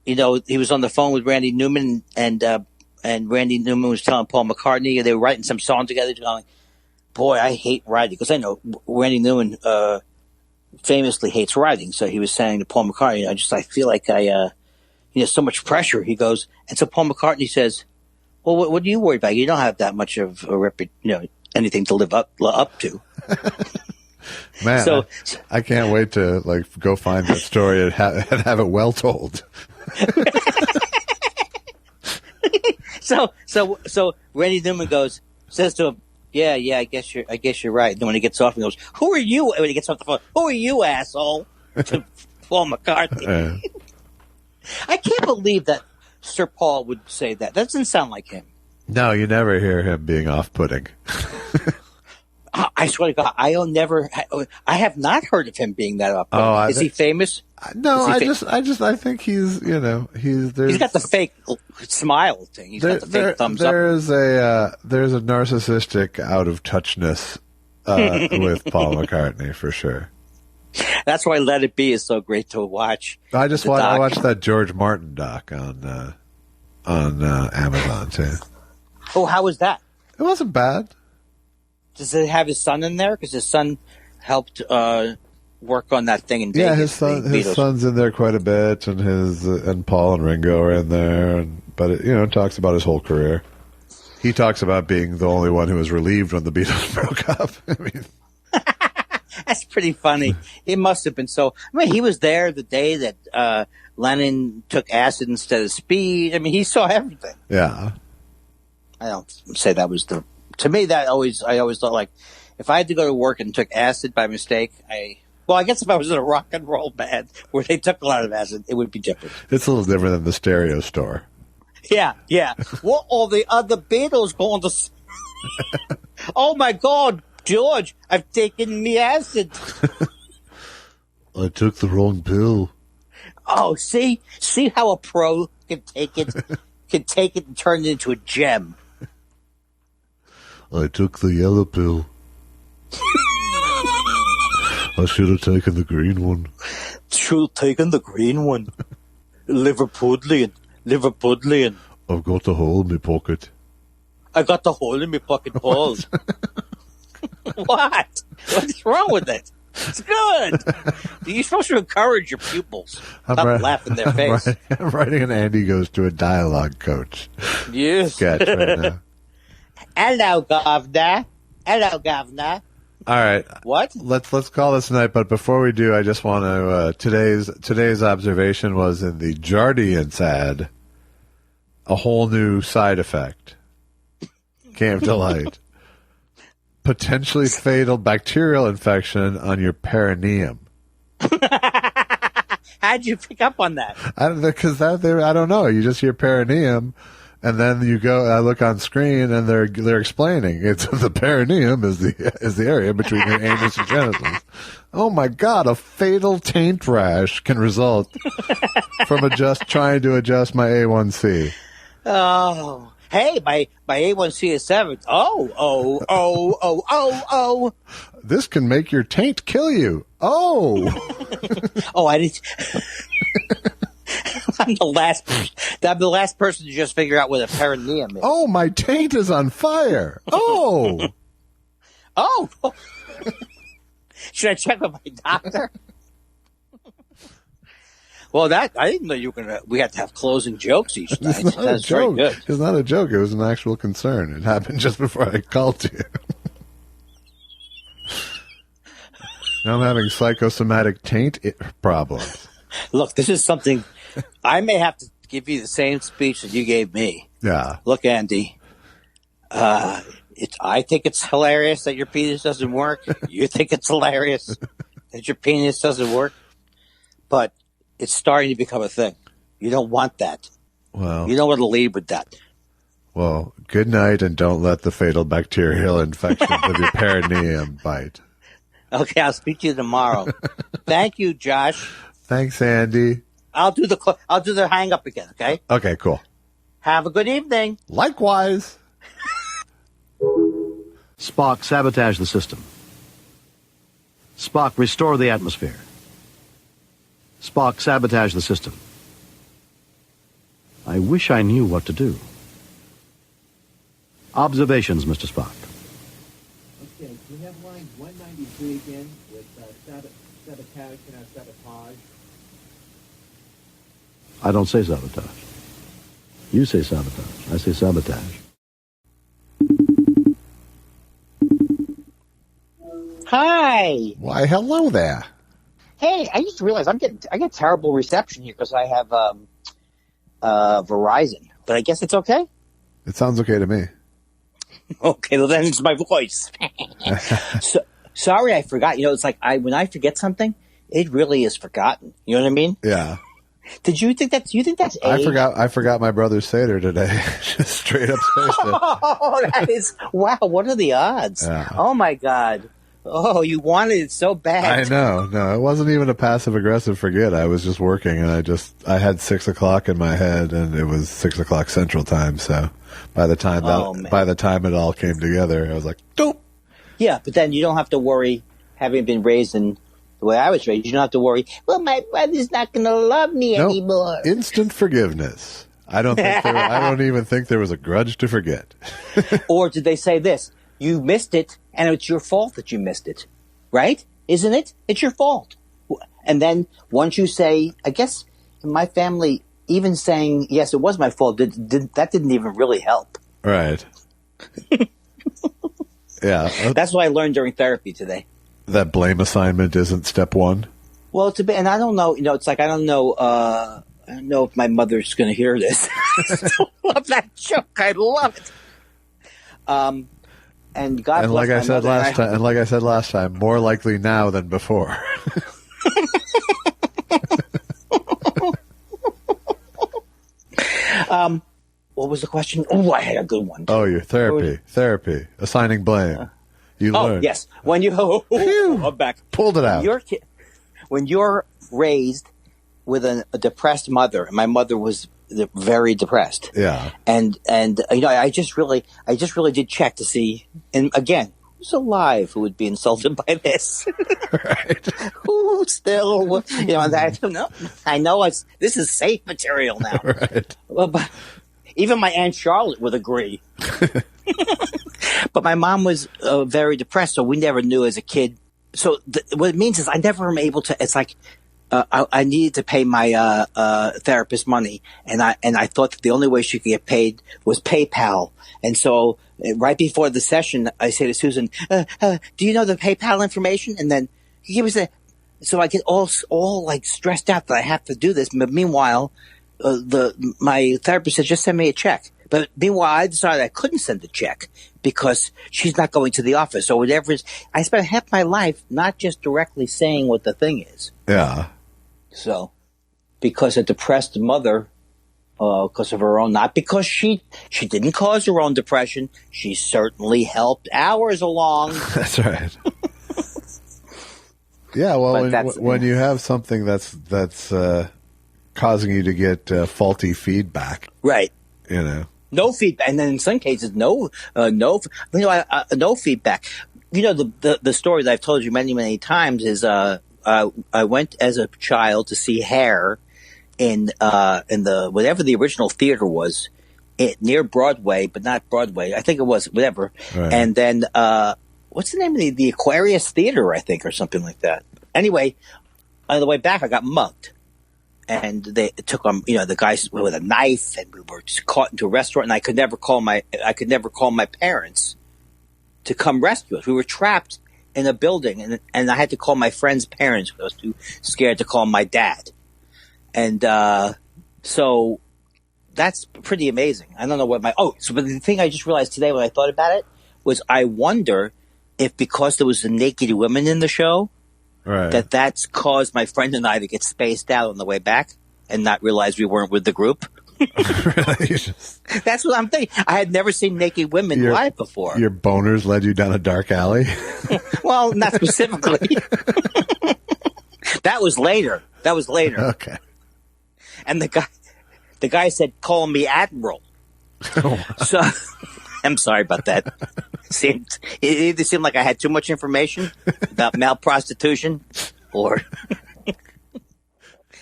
he was on the phone with Randy Newman and Randy Newman was telling Paul McCartney they were writing some song together, going, boy, I hate writing, because I know Randy Newman famously hates writing. So he was saying to Paul McCartney, I feel like so much pressure. He goes, and so Paul McCartney says, well, what do you worry about? You don't have that much of a anything to live up to. Man, so, I can't wait to go find that story and have it well told. So Randy Newman says to him, Yeah, I guess you're right. Then when he gets off, he goes, "Who are you?" When he gets off the phone, "Who are you, asshole?" To Paul McCartney. I can't believe that Sir Paul would say that. That doesn't sound like him. No, you never hear him being off-putting. I swear to God, I have not heard of him being that off-putting. Is he famous? No, I think he's got the fake smile thing. He's got the fake thumbs up. There's a narcissistic out of touchness with Paul McCartney for sure. That's why Let It Be is so great to watch. I watched that George Martin doc on Amazon too. Oh, how was that? It wasn't bad. Does it have his son in there? Because his son helped work on that thing in Vegas. Yeah, his son's in there quite a bit, and Paul and Ringo are in there. But it talks about his whole career. He talks about being the only one who was relieved when the Beatles broke up. I mean, that's pretty funny. It must have been so. I mean, he was there the day that Lennon took acid instead of speed. I mean, he saw everything. Yeah. I don't say that was the. To me, I always thought, like, if I had to go to work and took acid by mistake, I guess if I was in a rock and roll band where they took a lot of acid, it would be different. It's a little different than the stereo store. Yeah. What are the other Beatles going to? Oh my God, George! I've taken me acid. I took the wrong pill. Oh, see how a pro can take it and turn it into a gem. I took the yellow pill. I should have taken the green one. Should have taken the green one. Liverpudlian. I've got a hole in my pocket. I got the hole in my pocket balls. What? What's wrong with it? It's good. You're supposed to encourage your pupils. Not laugh in their face. I'm writing an Andy Goes to a Dialogue Coach sketch right now. Hello, Governor. All right. What? Let's call this a night. But before we do, I just want to today's observation was in the Jardiance ad. A whole new side effect came to light. Potentially fatal bacterial infection on your perineum. How'd you pick up on that? Because I don't know. You just hear perineum. And then I look on screen, and they're explaining it's the perineum is the area between your anus and genitals. Oh my God! A fatal taint rash can result from trying to adjust my A1C. Oh, hey, my A1C is 7. Oh. this can make your taint kill you. Oh. Oh, I didn't. I'm the last person to just figure out what a perineum is. Oh, my taint is on fire. Oh. Oh. Should I check with my doctor? Well, I didn't know you were we had to have closing jokes each night. It's not That's a joke. very good. It's not a joke. It was an actual concern. It happened just before I called you. Now I'm having psychosomatic taint problems. Look, this is something I may have to give you the same speech that you gave me. Yeah. Look, Andy, I think it's hilarious that your penis doesn't work. You think it's hilarious that your penis doesn't work. But it's starting to become a thing. You don't want that. Well, you don't want to lead with that. Well, good night, and don't let the fatal bacterial infections of your perineum bite. Okay, I'll speak to you tomorrow. Thank you, Josh. Thanks, Andy. I'll do the hang up again. Okay. Okay, cool. Have a good evening. Likewise. Spock, sabotage the system. Spock, restore the atmosphere. Spock, sabotage the system. I wish I knew what to do. Observations, Mr. Spock. Okay, can we have line 193 again with sabotage and sabotage? I don't say sabotage. You say sabotage. I say sabotage. Hi. Why, hello there. Hey, I just realized I get terrible reception here because I have Verizon, but I guess it's okay. It sounds okay to me. Okay, well then it's my voice. Sorry, I forgot. You know, it's like when I forget something, it really is forgotten. You know what I mean? Yeah. Do you think that's age? I forgot my brother's Seder today. Just straight up spaced it. Oh, that is wow! What are the odds? Yeah. Oh my God! Oh, you wanted it so bad. I know. No, it wasn't even a passive aggressive forget. I was just working, and I had 6 o'clock in my head, and it was 6 o'clock Central Time. So by the time it all came together, I was like, dope. Yeah, but then you don't have to worry. Having been raised in the way I was raised, you don't have to worry. Well, my brother's not going to love me anymore. Instant forgiveness. I don't even think there was a grudge to forget. Or did they say this? You missed it, and it's your fault that you missed it, right? Isn't it? It's your fault. And then once you say, I guess in my family, even saying yes, it was my fault, that didn't even really help. Right. Yeah. That's what I learned during therapy today. That blame assignment isn't step one. Well, it's a bit, and I don't know. You know, it's like I don't know if my mother's going to hear this. I still love that joke. I love it. And God bless like my I said mother, last time, and like I said last time, more likely now than before. What was the question? Oh, I had a good one. Oh, your therapy, assigning blame. You learned. Yes. When you I'm back. Pulled it out. When you're raised with a depressed mother, and my mother was very depressed. Yeah. And you know, I just really did check to see, and again, who's alive who would be insulted by this? Right. Who still, you know, I don't know. I know this is safe material now. Right. Well, but even my Aunt Charlotte would agree. But my mom was very depressed, so we never knew as a kid. So what it means is I never am able to. It's like I needed to pay my therapist money, and I thought that the only way she could get paid was PayPal. And so right before the session, I say to Susan, "Do you know the PayPal information?" And then he gives me so I get all like stressed out that I have to do this. But meanwhile, my therapist said, "Just send me a check." But meanwhile, I decided I couldn't send the check because she's not going to the office or whatever. I spent half my life not just directly saying what the thing is. Yeah. So, because a depressed mother, because of her own, not because she didn't cause her own depression, she certainly helped ours along. That's right. Yeah, well, when you have something that's causing you to get faulty feedback, right? You know. No feedback, and then in some cases, no feedback. the story that I've told you many, many times is I went as a child to see Hair in the whatever the original theater was near Broadway, but not Broadway. I think it was whatever. Right. And then what's the name of the Aquarius Theater, I think, or something like that. Anyway, on the way back, I got mugged. And they took the guys with a knife, and we were caught into a restaurant. And I could never call my parents to come rescue us. We were trapped in a building, and I had to call my friend's parents because I was too scared to call my dad. And so that's pretty amazing. I don't know what but the thing I just realized today when I thought about it was I wonder if because there was a naked women in the show. Right. That's caused my friend and I to get spaced out on the way back and not realize we weren't with the group. Really? That's what I'm thinking. I had never seen naked women live before. Your boners led you down a dark alley? Well, not specifically. That was later. Okay. And the guy said, "Call me Admiral." Oh. So I'm sorry about that. It either seemed like I had too much information about male prostitution or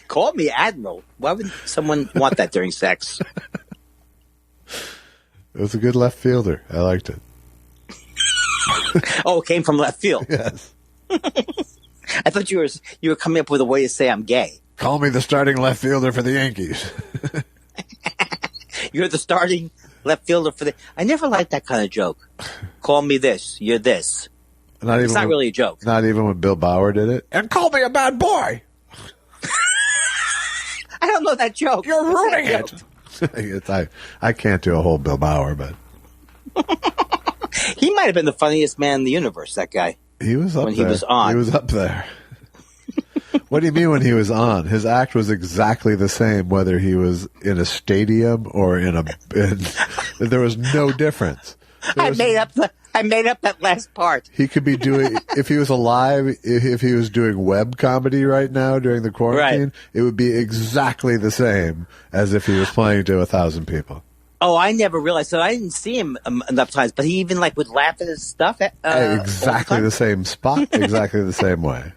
call me Admiral. Why would someone want that during sex? It was a good left fielder. I liked it. Oh, it came from left field. Yes. I thought you were coming up with a way to say I'm gay. Call me the starting left fielder for the Yankees. You're the starting left fielder for the... I never liked that kind of joke. Call me this. You're this. It's not really a joke. Not even when Bill Bauer did it. And call me a bad boy. I don't know that joke. You're ruining it. I can't do a whole Bill Bauer, but... He might have been the funniest man in the universe, that guy. He was up when there. He was on. He was up there. What do you mean when he was on? His act was exactly the same whether he was in a stadium or there was no difference. I made up that last part. He could be doing, if he was alive, if he was doing web comedy right now during the quarantine, right, it would be exactly the same as if he was playing to 1,000 people. Oh, I never realized. So I didn't see him enough times, but he even would laugh at his stuff. Exactly the same spot, exactly the same way.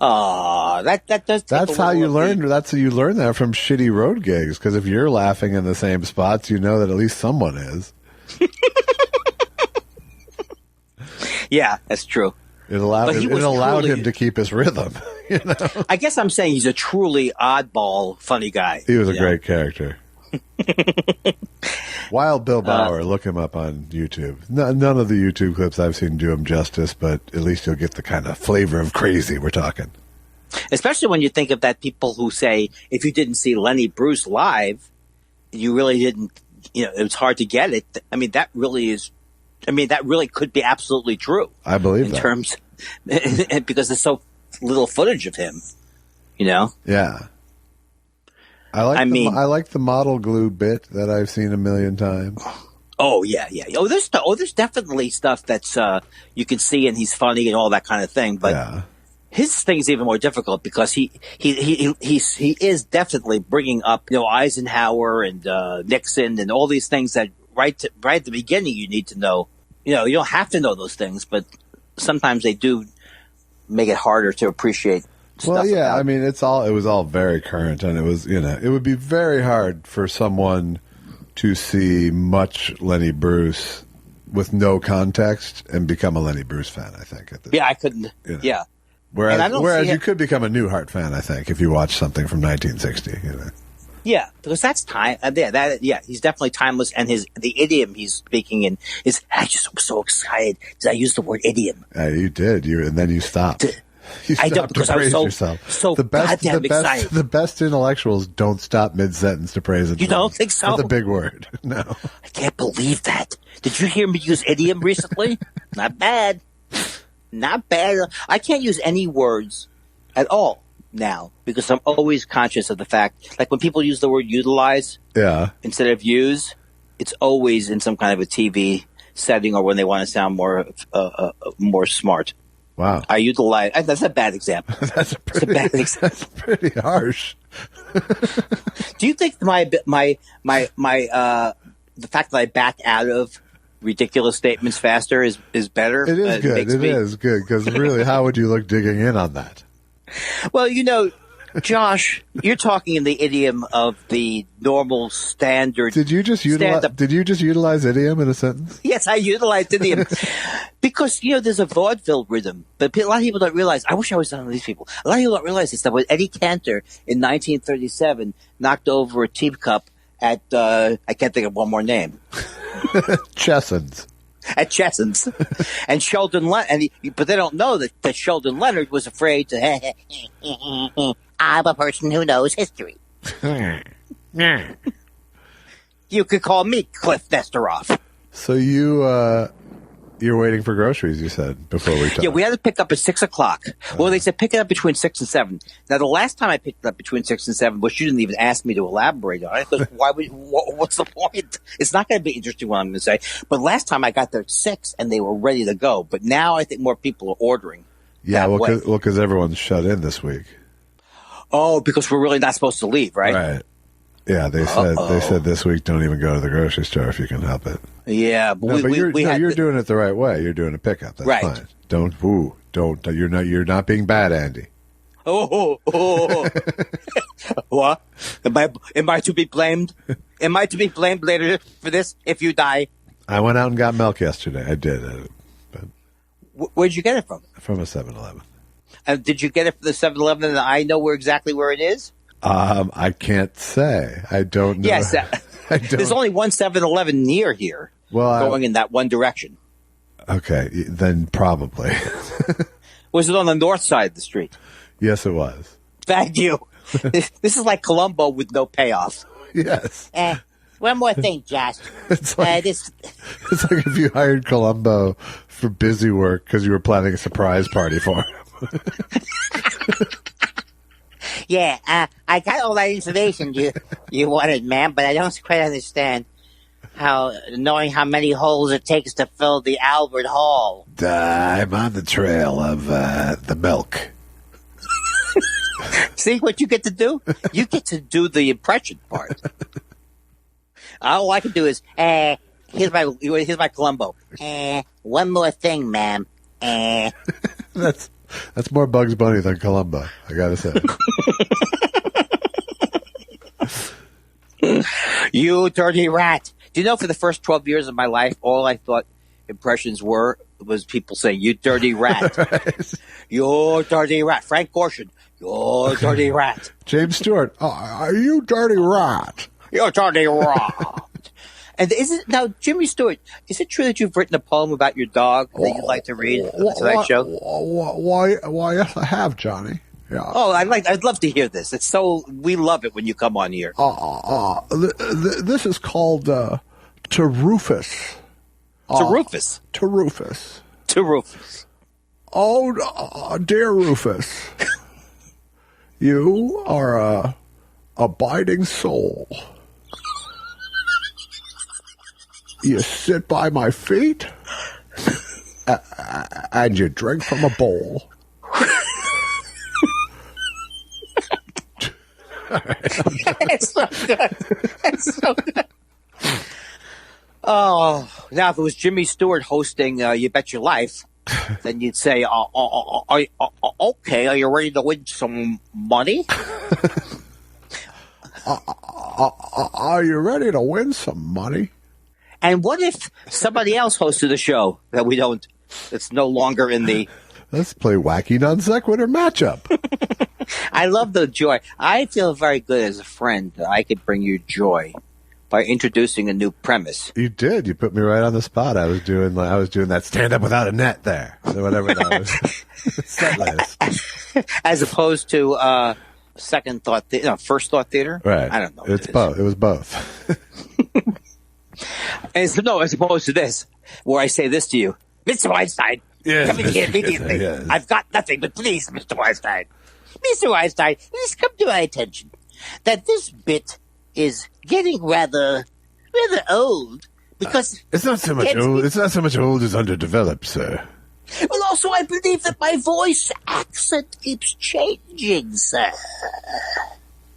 Oh, that does. That's how you learn. That's how you learn that from shitty road gigs. Because if you're laughing in the same spots, you know that at least someone is. Yeah, that's true. It allowed him to keep his rhythm. You know? I guess I'm saying he's a truly oddball, funny guy. He was a great character. Wild Bill Bauer, look him up on YouTube. None of the YouTube clips I've seen do him justice, but at least you'll get the kind of flavor of crazy we're talking. Especially when you think of that people who say, if you didn't see Lenny Bruce live, you really didn't, it was hard to get it. I mean, that really could be absolutely true. I believe in terms, because there's so little footage of him, Yeah. I like the model glue bit that I've seen a million times. Oh yeah. Oh, there's definitely stuff that's you can see, and he's funny and all that kind of thing. But his thing is even more difficult because he is definitely bringing up Eisenhower and Nixon and all these things that right at the beginning you need to know. You don't have to know those things, but sometimes they do make it harder to appreciate. Well, yeah, I mean, it was all very current, and it was, it would be very hard for someone to see much Lenny Bruce with no context and become a Lenny Bruce fan, I think. I couldn't. Yeah. Whereas you could become a Newhart fan, I think, if you watch something from 1960. Yeah, because that's time. He's definitely timeless, and the idiom he's speaking in is. I just was so excited that I used the word idiom. You did, and then you stopped. I don't, because I was so goddamn excited. The best intellectuals don't stop mid-sentence to praise it. You don't think so? That's a big word. No. I can't believe that. Did you hear me use idiom recently? Not bad. Not bad. I can't use any words at all now because I'm always conscious of the fact, like when people use the word utilize instead of use, it's always in some kind of a TV setting or when they want to sound more smart. Wow. I utilize. That's a bad example. That's pretty harsh. Do you think the fact that I backed out of ridiculous statements faster is better. It is good. It is good because really, how would you look digging in on that? Well, Josh, you're talking in the idiom of the normal standard. Did you just utilize idiom in a sentence? Yes, I utilized idiom because there's a vaudeville rhythm, but a lot of people don't realize. I wish I was one of these people. A lot of people don't realize this. That when Eddie Cantor in 1937 knocked over a teacup at I can't think of one more name. Chesson's. At Chesson's. And Sheldon Leonard, but they don't know that Sheldon Leonard was afraid to. I'm a person who knows history. You could call me Cliff Nesteroff. So you're waiting for groceries, you said, before we talked. Yeah, we had to pick up at 6 o'clock. Well, they said pick it up between 6 and 7. Now, the last time I picked it up between 6 and 7, which you didn't even ask me to elaborate on it, because what's the point? It's not going to be interesting what I'm going to say. But last time I got there at 6 and they were ready to go. But now I think more people are ordering. Yeah, because everyone's shut in this week. Oh, because we're really not supposed to leave, right? Right. Yeah, they said this week don't even go to the grocery store if you can help it. Yeah, but you're doing it the right way. You're doing a pickup. That's right. Fine. Don't. You're not being bad, Andy. Oh. What? Am I to be blamed? Am I to be blamed later for this if you die? I went out and got milk yesterday. I did. Where'd you get it from? From a 7-Eleven. Did you get it from the 7-Eleven and I know exactly where it is? I can't say. I don't know. Yes. There's only one 7-Eleven near here going in that one direction. Okay, then probably. Was it on the north side of the street? Yes, it was. Thank you. This is like Columbo with no payoff. Yes. One more thing, Josh. It's like if you hired Columbo for busy work because you were planning a surprise party for him. Yeah, I got all that information you wanted, ma'am, but I don't quite understand knowing how many holes it takes to fill the Albert Hall. I'm on the trail of the milk. See what you get to do? You get to do the impression part. All I can do is, here's my Columbo. One more thing, ma'am. That's more Bugs Bunny than Columbo, I gotta say. You dirty rat. Do you know for the first 12 years of my life, all I thought impressions was people saying, you dirty rat. Right. You dirty rat. Frank Gorshin, you dirty rat. James Stewart, are you dirty rat? You dirty rat. And now, Jimmy Stewart, is it true that you've written a poem about your dog that you'd like to read on tonight's show? Why, yes, I have, Johnny. Yeah. Oh, I'd love to hear this. We love it when you come on here. This is called To Rufus. To Rufus. To Rufus. To Rufus. Oh, dear Rufus, you are a abiding soul. You sit by my feet, and you drink from a bowl. It's so good. It's so good. Oh, now if it was Jimmy Stewart hosting You Bet Your Life, then you'd say, okay, are you ready to win some money? Are you ready to win some money? And what if somebody else hosted a show that we don't, that's no longer in the... Let's play wacky non sequitur matchup. I love the joy. I feel very good as a friend that I could bring you joy by introducing a new premise. You did. You put me right on the spot. I was doing that stand up without a net there. Whatever that was. Set list. As opposed to first thought theater? Right. I don't know. It's both. It was both. As opposed to this, where I say this to you, Mr. Weinstein, come in here immediately. Yes. I've got nothing, but please, Mr. Weinstein. Mr. Weinstein, please come to my attention that this bit is getting rather old because it's not so much old. It's not so much old as underdeveloped, sir. Well, also, I believe that my voice accent keeps changing, sir.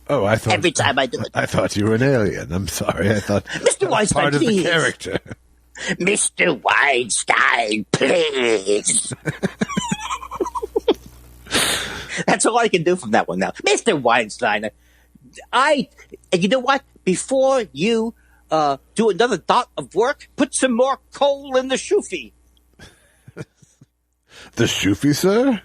Oh, I thought... Every time I do it. I thought you were an alien. I'm sorry. I thought... Mr. Weinstein, part please. of the character. Mr. Weinstein, please. That's all I can do from that one now. Mr. Weinstein, you know what? Before you do another dot of work, put some more coal in the shoofy. The shoofy, sir?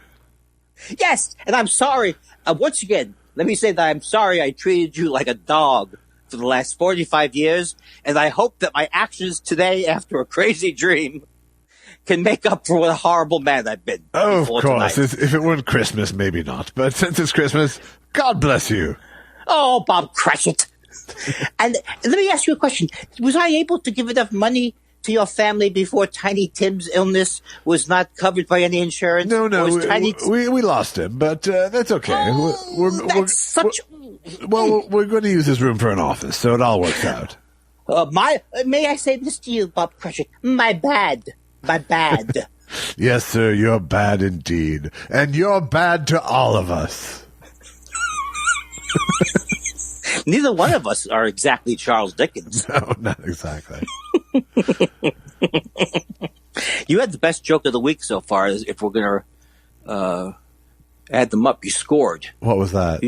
Yes, and I'm sorry. Once again, let me say that I'm sorry I treated you like a dog for the last 45 years, and I hope that my actions today after a crazy dream can make up for what a horrible man I've been. Oh, of course. Tonight. If it weren't Christmas, maybe not. But since it's Christmas, God bless you. Oh, Bob Cratchit. And let me ask you a question. Was I able to give enough money to your family before Tiny Tim's illness was not covered by any insurance? No. We lost him, but that's okay. We're going to use his room for an office, so it all works out. May I say this to you, Bob Cratchit? My bad. Yes, sir, you're bad indeed. And you're bad to all of us. Neither one of us are exactly Charles Dickens. No, not exactly. You had the best joke of the week so far, if we're going to add them up. You scored. What was that?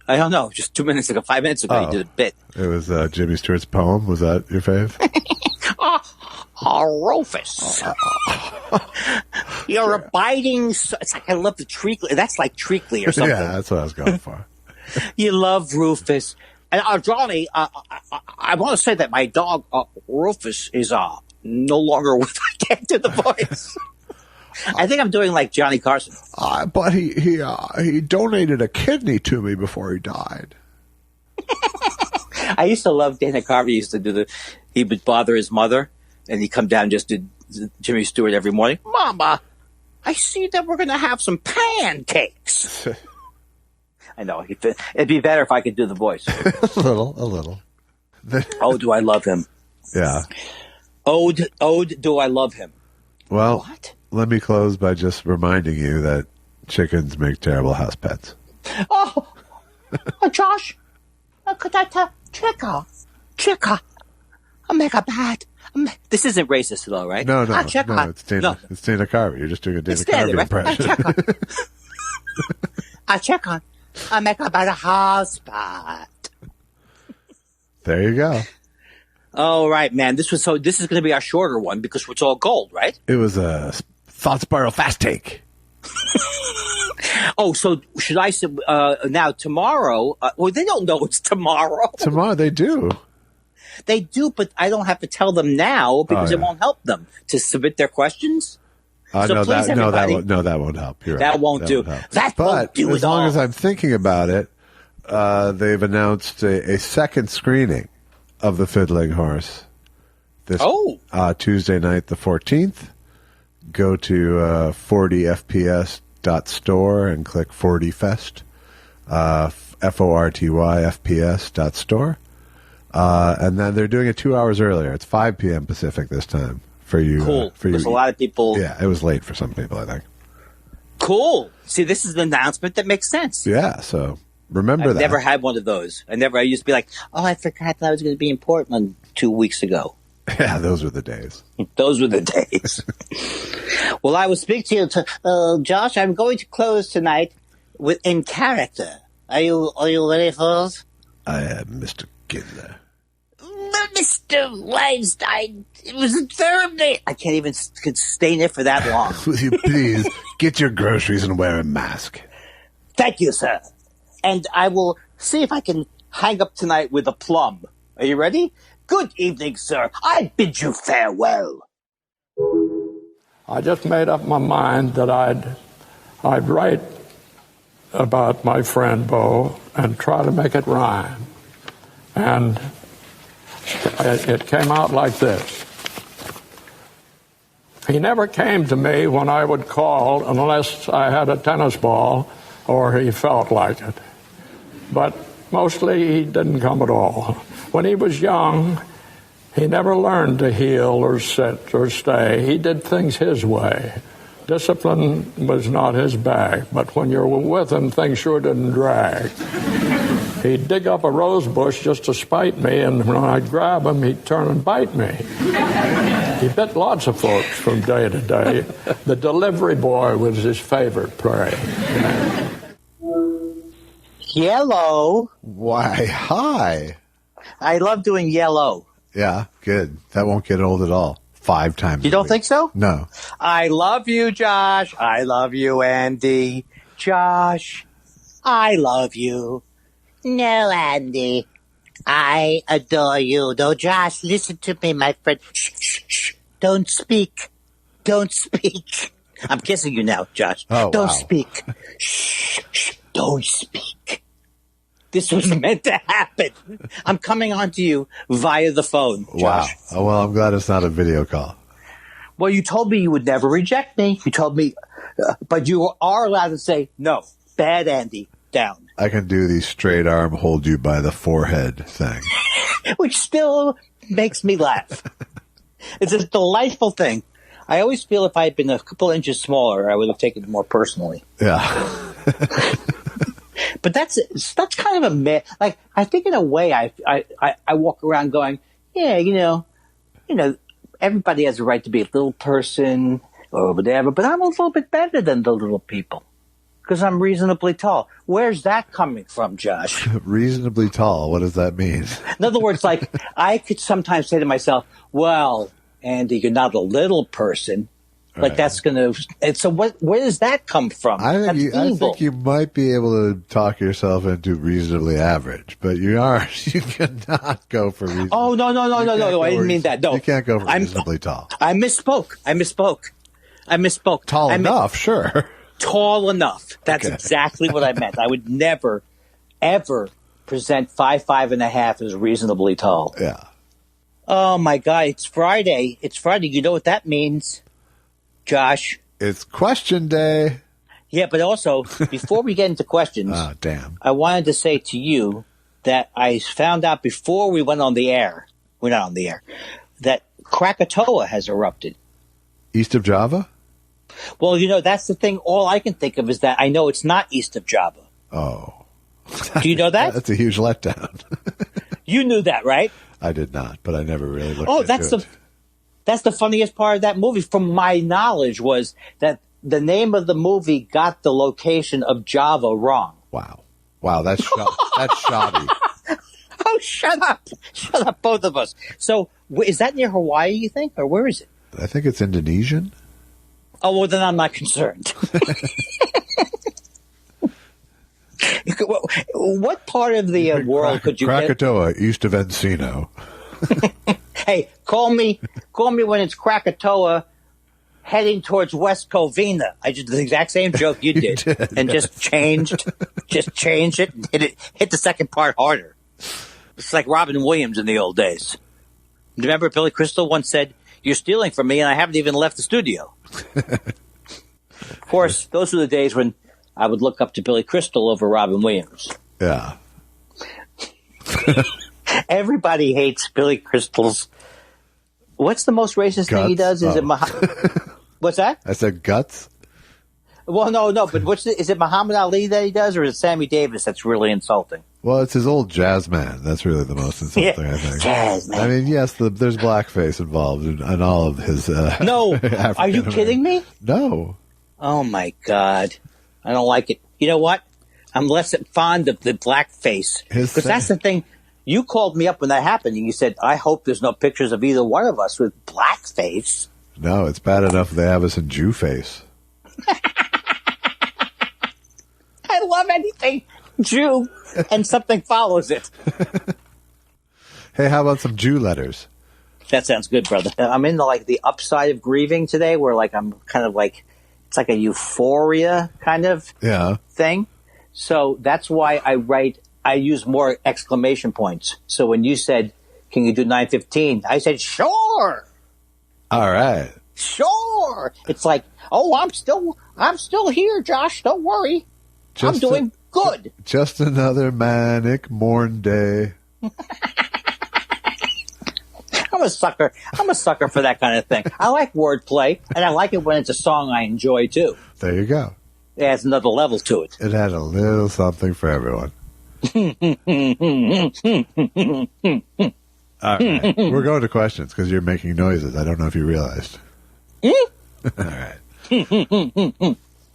I don't know. Just 5 minutes ago, you did a bit. It was Jimmy Stewart's poem. Was that your fave? Rufus. You're abiding. It's like I love the treacly. That's like treacly or something. Yeah, that's what I was going for. You love Rufus. And Johnny, I want to say that my dog, Rufus, is no longer with. I can't do the voice. I think I'm doing like Johnny Carson. But he donated a kidney to me before he died. I used to love Dana Carvey. He would bother his mother, and he'd come down just to Jimmy Stewart every morning. Mama, I see that we're going to have some pancakes. I know. It'd be better if I could do the voice. A little. Oh, do I love him? Yeah. Ode, do I love him? Well, what? Let me close by just reminding you that chickens make terrible house pets. Oh, Josh, could I tell Chicka, I make a bad. This isn't racist at all, right? No, it's Dana Carvey. You're just doing a Dana Carvey impression. I make a better husband. There you go. All right, man. This is going to be our shorter one because it's all gold, right? It was a Thought Spiral Fast Take. Oh, so should I say now tomorrow? Well, they don't know it's tomorrow. Tomorrow they do. They do, but I don't have to tell them now because it won't help them to submit their questions. So no, please, that won't help. You're that right. won't do. That won't do. But as long as I'm thinking about it, they've announced a second screening of The Fiddling Horse this Tuesday night, the 14th. Go to 40fps.store and click 40fest, FORTYFPS.store. And then they're doing it 2 hours earlier. It's 5 p.m. Pacific this time for you. Cool. Because a lot of people. Yeah, it was late for some people, I think. Cool. See, this is an announcement that makes sense. Yeah, so remember that. I've never had one of those. I used to be like, I forgot that I was going to be in Portland 2 weeks ago. Yeah, those were the days. Those were the days. Well, I will speak to you, Josh. I'm going to close tonight in character. Are you ready for us? I am Mr. Kindler. Mr. Weinstein, it was a therapy. I can't even sustain it for that long. Will you please get your groceries and wear a mask? Thank you, sir. And I will see if I can hang up tonight with a plum. Are you ready? Good evening, sir. I bid you farewell. I just made up my mind that I'd write about my friend Bo and try to make it rhyme. And it came out like this. He never came to me when I would call unless I had a tennis ball or he felt like it. But mostly he didn't come at all. When he was young, he never learned to heel or sit or stay. He did things his way. Discipline was not his bag, but when you're with him, things sure didn't drag. He'd dig up a rose bush just to spite me, and when I'd grab him, he'd turn and bite me. He bit lots of folks from day to day. The delivery boy was his favorite prey. Yellow. Why, hi. I love doing yellow. Yeah, good. That won't get old at all. 5 times. You don't think so? No. I love you, Josh. I love you, Andy. Josh, I love you. No, Andy. I adore you. No, Josh, listen to me, my friend. Shh, shh, shh. Don't speak. Don't speak. I'm kissing you now, Josh. Oh, don't wow. speak. Shh, shh. Don't speak. This was meant to happen. I'm coming on to you via the phone, Josh. Wow. Oh, well, I'm glad it's not a video call. Well, you told me you would never reject me. You told me, but you are allowed to say, no, bad Andy, down. I can do the straight arm hold you by the forehead thing. Which still makes me laugh. It's a delightful thing. I always feel if I had been a couple inches smaller, I would have taken it more personally. Yeah. But that's kind of a like, I think in a way I walk around going, yeah, you know, everybody has a right to be a little person or whatever, but I'm a little bit better than the little people because I'm reasonably tall. Where's that coming from, Josh? Reasonably tall. What does that mean? In other words, like, I could sometimes say to myself, well, Andy, you're not a little person. Like, right. That's going to... So where does that come from? I think you might be able to talk yourself into reasonably average, but you cannot go for reasonably... Oh, no. I didn't mean that. No. You can't go for reasonably tall. I misspoke. Tall enough, sure. Tall enough. That's exactly what I meant. I would never, ever present 5'5.5" as reasonably tall. Yeah. Oh, my God. It's Friday. You know what that means, Josh? It's question day. Yeah, but also, before we get into questions, oh, damn. I wanted to say to you that I found out before we went on the air, we're not on the air, that Krakatoa has erupted. East of Java? Well, you know, that's the thing. All I can think of is that I know it's not east of Java. Oh. Do you know that? That's a huge letdown. You knew that, right? I did not, but I never really looked into it. That's the funniest part of that movie, from my knowledge, was that the name of the movie got the location of Java wrong. Wow, that's shoddy. Oh, shut up, both of us. So, is that near Hawaii, you think, or where is it? I think it's Indonesian. Oh, well, then I'm not concerned. What part of the world could you get? Krakatoa, east of Encino. Hey, call me when it's Krakatoa heading towards West Covina. I did the exact same joke you did, and just changed it and hit the second part harder. It's like Robin Williams in the old days. Remember Billy Crystal once said, "You're stealing from me and I haven't even left the studio." Of course, those were the days when I would look up to Billy Crystal over Robin Williams. Yeah. Everybody hates Billy Crystal's. What's the most racist thing he does? Is it what's that? I said guts. Well, no. But is it Muhammad Ali that he does, or is it Sammy Davis that's really insulting? Well, it's his old jazz man. That's really the most insulting, I think. Jazz man. I mean, yes, there's blackface involved in all of his. No, are you kidding me? No. Oh my God, I don't like it. You know what? I'm less fond of the blackface because that's the thing. You called me up when that happened, and you said, "I hope there's no pictures of either one of us with blackface." No, it's bad enough they have us in Jew face. I love anything Jew, and something follows it. Hey, how about some Jew letters? That sounds good, brother. I'm in the upside of grieving today, where I'm kind of like, it's like a euphoria kind of thing. So that's why I use more exclamation points. So when you said, "Can you do 9:15?" I said, "Sure." All right. Sure. It's like, "Oh, I'm still here, Josh. Don't worry. I'm doing good." Just another manic morn day. I'm a sucker for that kind of thing. I like wordplay, and I like it when it's a song I enjoy too. There you go. It adds another level to it. It had a little something for everyone. All right. We're going to questions because you're making noises. I don't know if you realized. All right.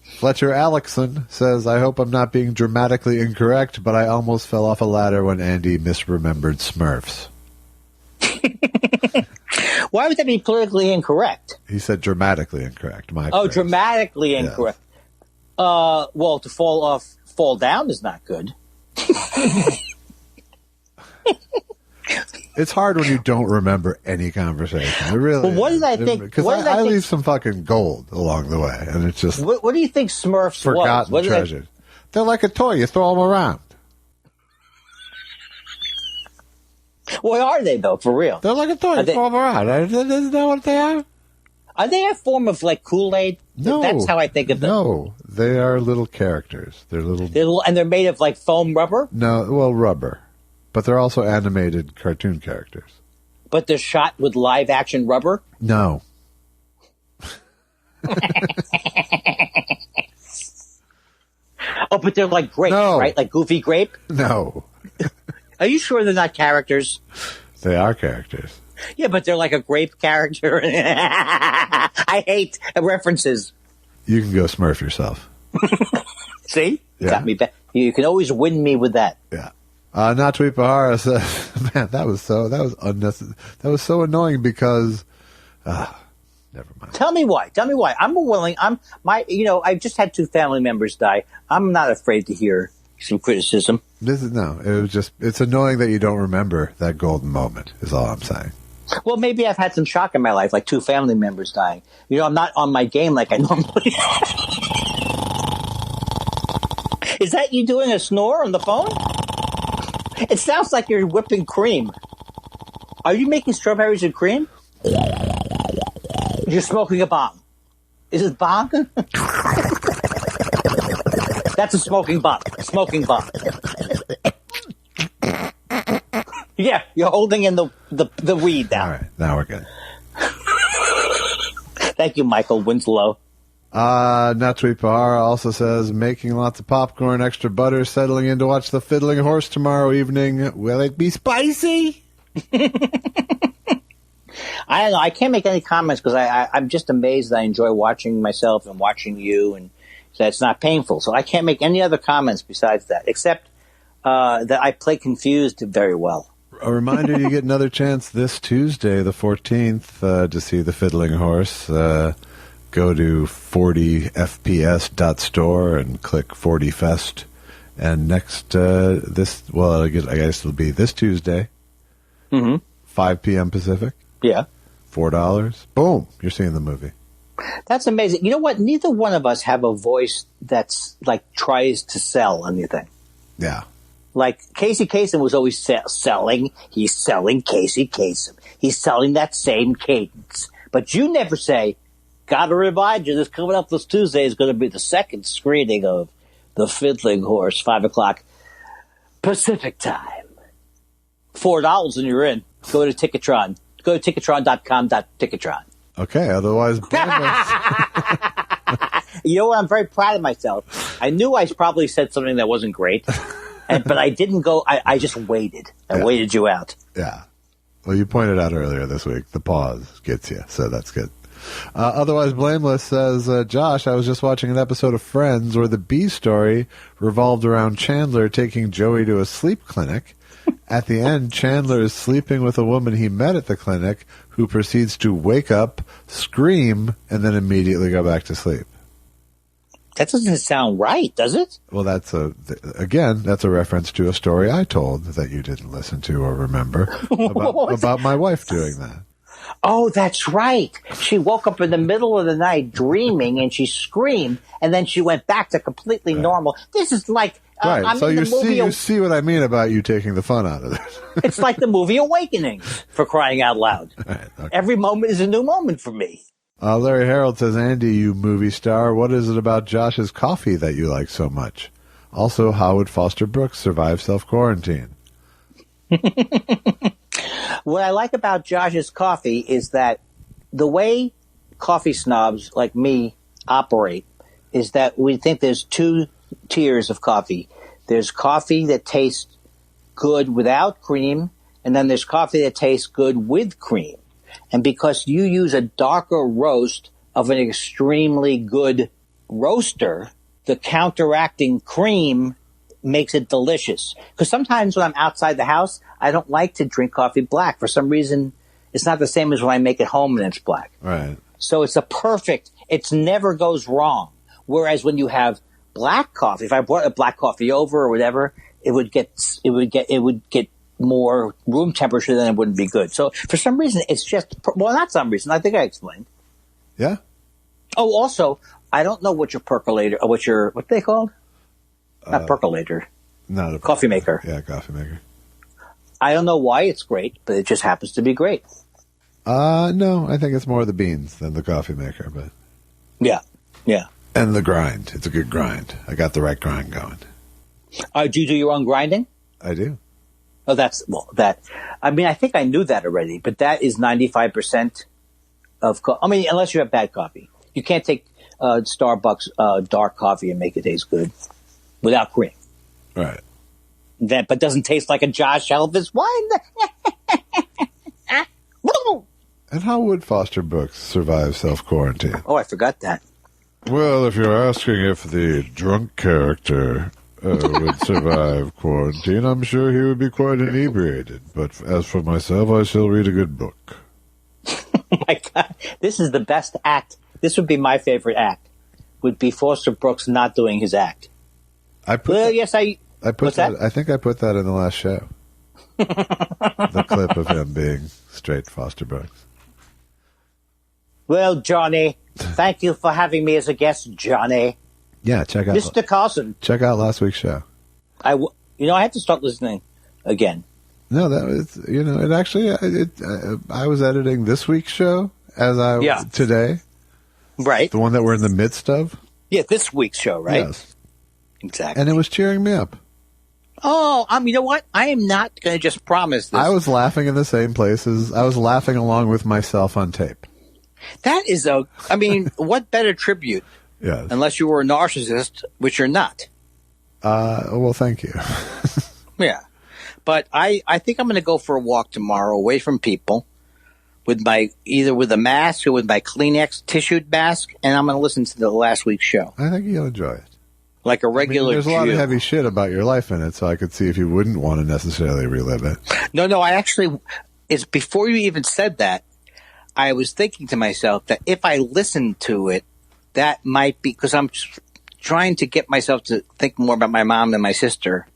Fletcher Alexson says, I hope I'm not being dramatically incorrect, but I almost fell off a ladder when Andy misremembered Smurfs. Why would that be politically incorrect? He said dramatically incorrect. Dramatically incorrect. Yeah. Well, to fall down is not good. It's hard when you don't remember any conversation. It really. Well, what did I think? Because I leave some fucking gold along the way, and it's just. What do you think Smurfs forgotten was? Treasures. They're like a toy. You throw them around. What are they though? For real? They're like a toy. You throw them around. Isn't that what they are? Are they a form of like Kool-Aid? No, that's how I think of them. No, they are little characters. They're little, and they're made of like foam rubber. No, well, rubber. But they're also animated cartoon characters. But they're shot with live action rubber? No. Oh, but they're like grapes, right? Like Goofy Grape? No. Are you sure they're not characters? They are characters. Yeah, but they're like a grape character. I hate references. You can go Smurf yourself. See? Yeah. Got me back. You can always win me with that. Yeah. Natweet Bahara says, man, that was unnecessary. That was so annoying because, never mind. Tell me why. I've just had 2 family members die. I'm not afraid to hear some criticism. It's annoying that you don't remember that golden moment is all I'm saying. Well, maybe I've had some shock in my life, like 2 family members dying. I'm not on my game like I normally Is that you doing a snore on the phone? It sounds like you're whipping cream. Are you making strawberries and cream? You're smoking a bong. Is it bong? That's a smoking bong. Smoking bong. Yeah, you're holding in the weed now. All right, now we're good. Thank you, Michael Winslow. Natweet Bahara also says, making lots of popcorn, extra butter, settling in to watch The Fiddling Horse tomorrow evening. Will it be spicy? I don't know. I can't make any comments because I'm just amazed that I enjoy watching myself and watching you, and so it's not painful. So I can't make any other comments besides that, except that I play Confused very well. A reminder, you get another chance this Tuesday, the 14th, to see The Fiddling Horse. Go to 40fps.store and click 40fest. And next, I guess it'll be this Tuesday, 5 p.m. Pacific. Yeah. $4. Boom. You're seeing the movie. That's amazing. You know what? Neither one of us have a voice that's like tries to sell anything. Yeah. Like Casey Kasem was always selling. He's selling Casey Kasem. He's selling that same cadence. But you never say, gotta remind you, this coming up this Tuesday is going to be the second screening of The Fiddling Horse, 5 o'clock Pacific time. $4 and you're in. Go to Ticketron. Go to ticketron.com.ticketron. Okay, otherwise blameless. You know what? I'm very proud of myself. I knew I probably said something that wasn't great, but I didn't go. I just waited. I waited you out. Yeah. Well, you pointed out earlier this week, the pause gets you, so that's good. Otherwise Blameless says, Josh, I was just watching an episode of Friends where the B story revolved around Chandler taking Joey to a sleep clinic. At the end, Chandler is sleeping with a woman he met at the clinic who proceeds to wake up, scream, and then immediately go back to sleep. That doesn't sound right, does it? Well, that's a reference to a story I told that you didn't listen to or remember about my wife doing that. Oh, that's right. She woke up in the middle of the night dreaming and she screamed and then she went back to completely normal. This is like, right. I'm so in the movie. You see what I mean about you taking the fun out of this. It's like the movie Awakening, for crying out loud. Right, okay. Every moment is a new moment for me. Larry Harold says, Andy, you movie star, what is it about Josh's coffee that you like so much? Also, how would Foster Brooks survive self-quarantine? What I like about Josh's coffee is that the way coffee snobs like me operate is that we think there's 2 tiers of coffee. There's coffee that tastes good without cream, and then there's coffee that tastes good with cream. And because you use a darker roast of an extremely good roaster, the counteracting cream makes it delicious. Because sometimes when I'm outside the house, I don't like to drink coffee black. For some reason, it's not the same as when I make it home and it's black. Right. So it's it never goes wrong. Whereas when you have black coffee, if I brought a black coffee over or whatever, it would get more room temperature, then it wouldn't be good. So for some reason, it's just, well, not some reason. I think I explained. Yeah. Oh, also, I don't know what your percolator, or what are they called? Not percolator. Not a coffee maker. Yeah, coffee maker. I don't know why it's great, but it just happens to be great. No, I think it's more the beans than the coffee maker, but. Yeah. And the grind. It's a good grind. I got the right grind going. Do you do your own grinding? I do. Oh, I think I knew that already, but that is 95% of, unless you have bad coffee. You can't take Starbucks dark coffee and make it taste good without cream. Right. But doesn't taste like a Josh Elvis wine. And how would Foster Brooks survive self-quarantine? Oh, I forgot that. Well, if you're asking if the drunk character would survive quarantine, I'm sure he would be quite inebriated. But as for myself, I shall read a good book. Oh my God, this is the best act. This would be my favorite act. Would be Foster Brooks not doing his act. I think I put that in the last show. The clip of him being straight Foster Brooks. Well, Johnny, thank you for having me as a guest, Johnny. Yeah, check out Mr. Carson. Check out last week's show. I had to start listening again. No, that was it actually. I was editing this week's show today. Right. The one that we're in the midst of. Yeah, this week's show, right? Yes. Exactly. And it was cheering me up. Oh, you know what? I am not going to just promise this. I was laughing in the same places. I was laughing along with myself on tape. That is what better tribute? Yes. Unless you were a narcissist, which you're not. Well, thank you. Yeah. But I think I'm going to go for a walk tomorrow away from people either with a mask or with my Kleenex tissued mask, and I'm going to listen to the last week's show. I think you'll enjoy it. Like a regular there's a lot of heavy shit about your life in it, so I could see if you wouldn't want to necessarily relive it. No, it's before you even said that, I was thinking to myself that if I listened to it, that might be, because I'm trying to get myself to think more about my mom and my sister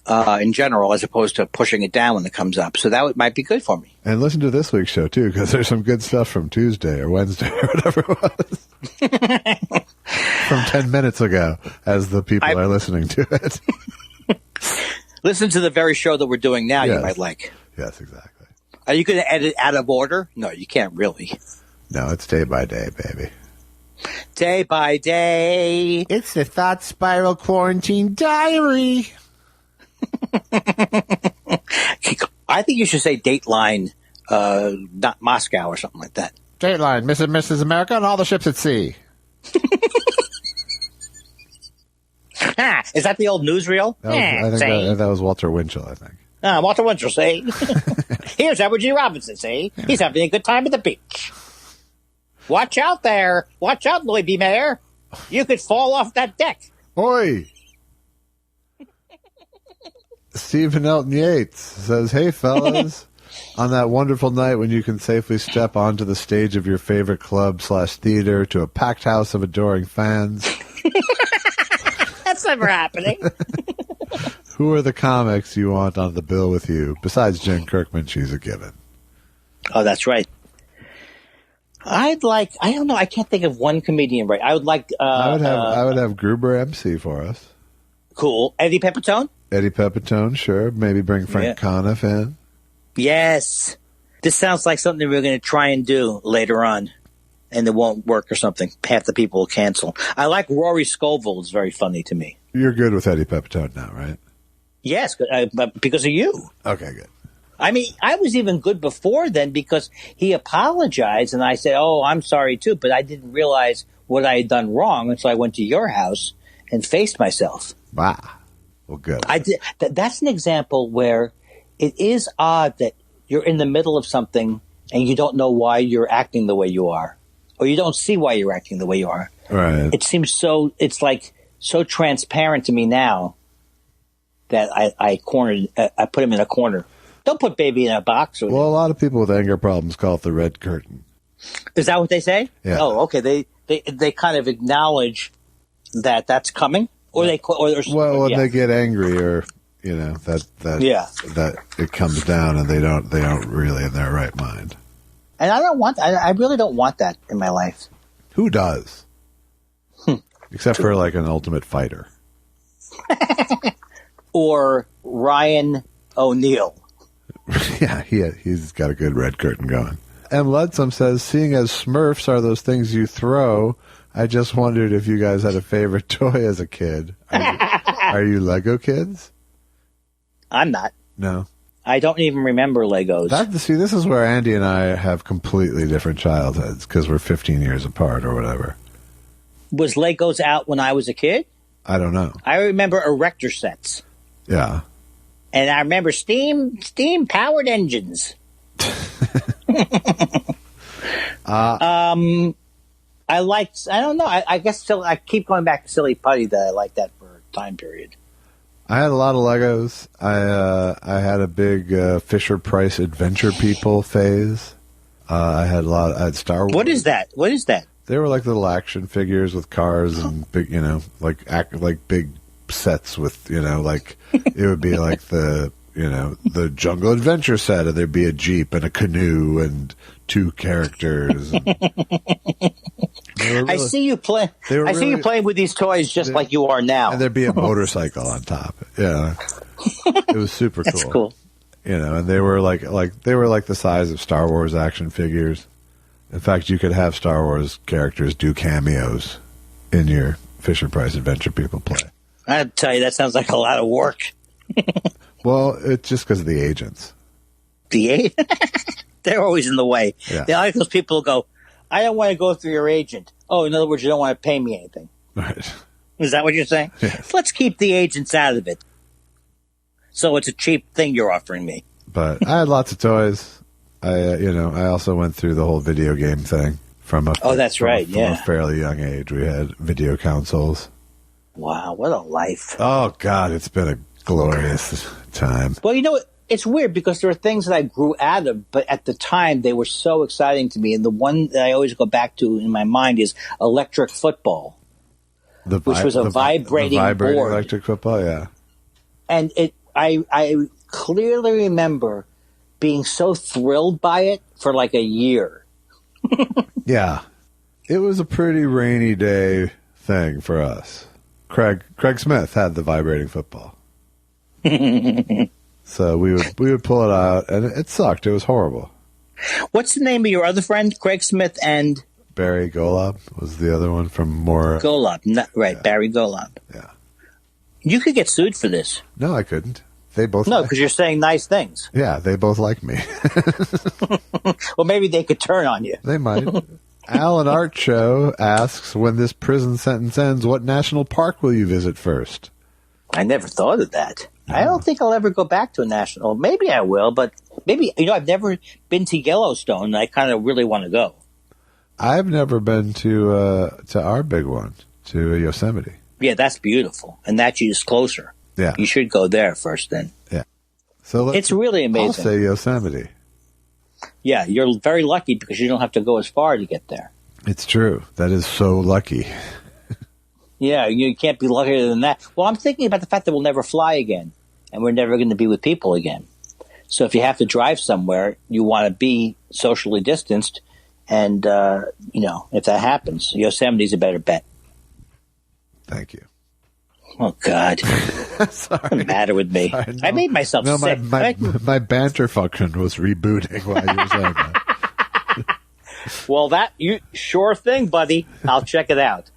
in general, as opposed to pushing it down when it comes up. So that might be good for me. And listen to this week's show, too, because there's some good stuff from Tuesday or Wednesday or whatever it was. From 10 minutes ago, as the people are listening to it. Listen to the very show that we're doing now, yes. You might like. Yes, exactly. Are you going to edit out of order? No, you can't really. No, it's day by day, baby. Day by day. It's the Thought Spiral Quarantine Diary. I think you should say Dateline, not Moscow or something like that. Dateline, Mrs. America and all the ships at sea. Is that the old newsreel? I think that was Walter Winchell, I think. Walter Winchell, say. Here's Edward G. Robinson, see? Yeah. He's having a good time at the beach. Watch out there. Watch out, Louis B. Mayer. You could fall off that deck. Oi! Stephen Elton Yates says, hey, fellas. On that wonderful night when you can safely step onto the stage of your favorite club/theater to a packed house of adoring fans. That's never happening. Who are the comics you want on the bill with you? Besides Jen Kirkman, she's a given. Oh, that's right. I don't know, I can't think of one comedian right. I would like... I would have Gruber MC for us. Cool. Eddie Pepitone? Eddie Pepitone, sure. Maybe bring Frank Conniff in. Yes. This sounds like something we're going to try and do later on, and it won't work or something. Half the people will cancel. I like Rory Scovel. It's very funny to me. You're good with Eddie Pepitone now, right? Yes, because of you. Okay, good. I mean, I was even good before then because he apologized, and I said, oh, I'm sorry too, but I didn't realize what I had done wrong, and so I went to your house and faced myself. Wow. Well, good. That's an example where it is odd that you're in the middle of something and you don't know why you're acting the way you are, or you don't see why you're acting the way you are. Right. It seems it's like so transparent to me now that I put him in a corner. Don't put baby in a box. Well, a lot of people with anger problems call it the red curtain. Is that what they say? Yeah. Oh, okay. They kind of acknowledge that that's coming, or they when they get angry, or that it comes down, and they don't really in their right mind. And I really don't want that in my life. Who does? Except for like an ultimate fighter. Or Ryan O'Neal. Yeah, he's got a good red curtain going. And Ludsum says, seeing as Smurfs are those things you throw, I just wondered if you guys had a favorite toy as a kid. Are you Lego kids? I'm not. No. I don't even remember Legos. This is where Andy and I have completely different childhoods because we're 15 years apart or whatever. Was Legos out when I was a kid? I don't know. I remember erector sets. Yeah. And I remember steam powered engines. I don't know. I guess I keep going back to Silly Putty that I like that for a time period. I had a lot of Legos. I had a big Fisher Price Adventure People phase. I had Star Wars. What is that? They were like little action figures with cars and big, like big sets with, like it would be like the Jungle Adventure set, and there'd be a Jeep and a canoe and 2 characters. I see you play. I see you playing with these toys just like you are now. And there'd be a motorcycle on top. Yeah, it was super cool. That's cool. And they were like the size of Star Wars action figures. In fact, you could have Star Wars characters do cameos in your Fisher Price Adventure People play. I tell you, that sounds like a lot of work. Well, it's just because of the agents. They're always in the way. Yeah. The articles people go, I don't want to go through your agent. Oh, in other words, you don't want to pay me anything. Right. Is that what you're saying? Yes. Let's keep the agents out of it. So it's a cheap thing you're offering me. But I had lots of toys. I also went through the whole video game thing from a fairly young age. We had video consoles. Wow, what a life. Oh, God, it's been a glorious time. Well, it's weird because there are things that I grew out of, but at the time they were so exciting to me. And the one that I always go back to in my mind is electric football, which was a vibrating board. Electric football, yeah. And I clearly remember being so thrilled by it for like a year. Yeah. It was a pretty rainy day thing for us. Craig Smith had the vibrating football. So we would pull it out, and it sucked. It was horrible. What's the name of your other friend? Craig Smith and Barry Golob was the other one from more. Golob, right? Yeah. Barry Golob. Yeah. You could get sued for this. No, I couldn't. They both. No, because you're saying nice things. Yeah, they both like me. Well, maybe they could turn on you. They might. Alan Art Show asks, when this prison sentence ends, what national park will you visit first? I never thought of that. No. I don't think I'll ever go back to a national. Maybe I will, but maybe, I've never been to Yellowstone, and I kind of really want to go. I've never been to our big one, to Yosemite. Yeah, that's beautiful, and that's just closer. Yeah. You should go there first then. Yeah. So it's really amazing. I'll say Yosemite. Yeah, you're very lucky because you don't have to go as far to get there. It's true. That is so lucky. Yeah, you can't be luckier than that. Well, I'm thinking about the fact that we'll never fly again, and we're never going to be with people again. So if you have to drive somewhere, you want to be socially distanced, and, if that happens, Yosemite's a better bet. Thank you. Oh, God. What's the matter with me? Sorry, no. I made myself sick. My banter function was rebooting while you were saying that. Well, sure thing, buddy. I'll check it out.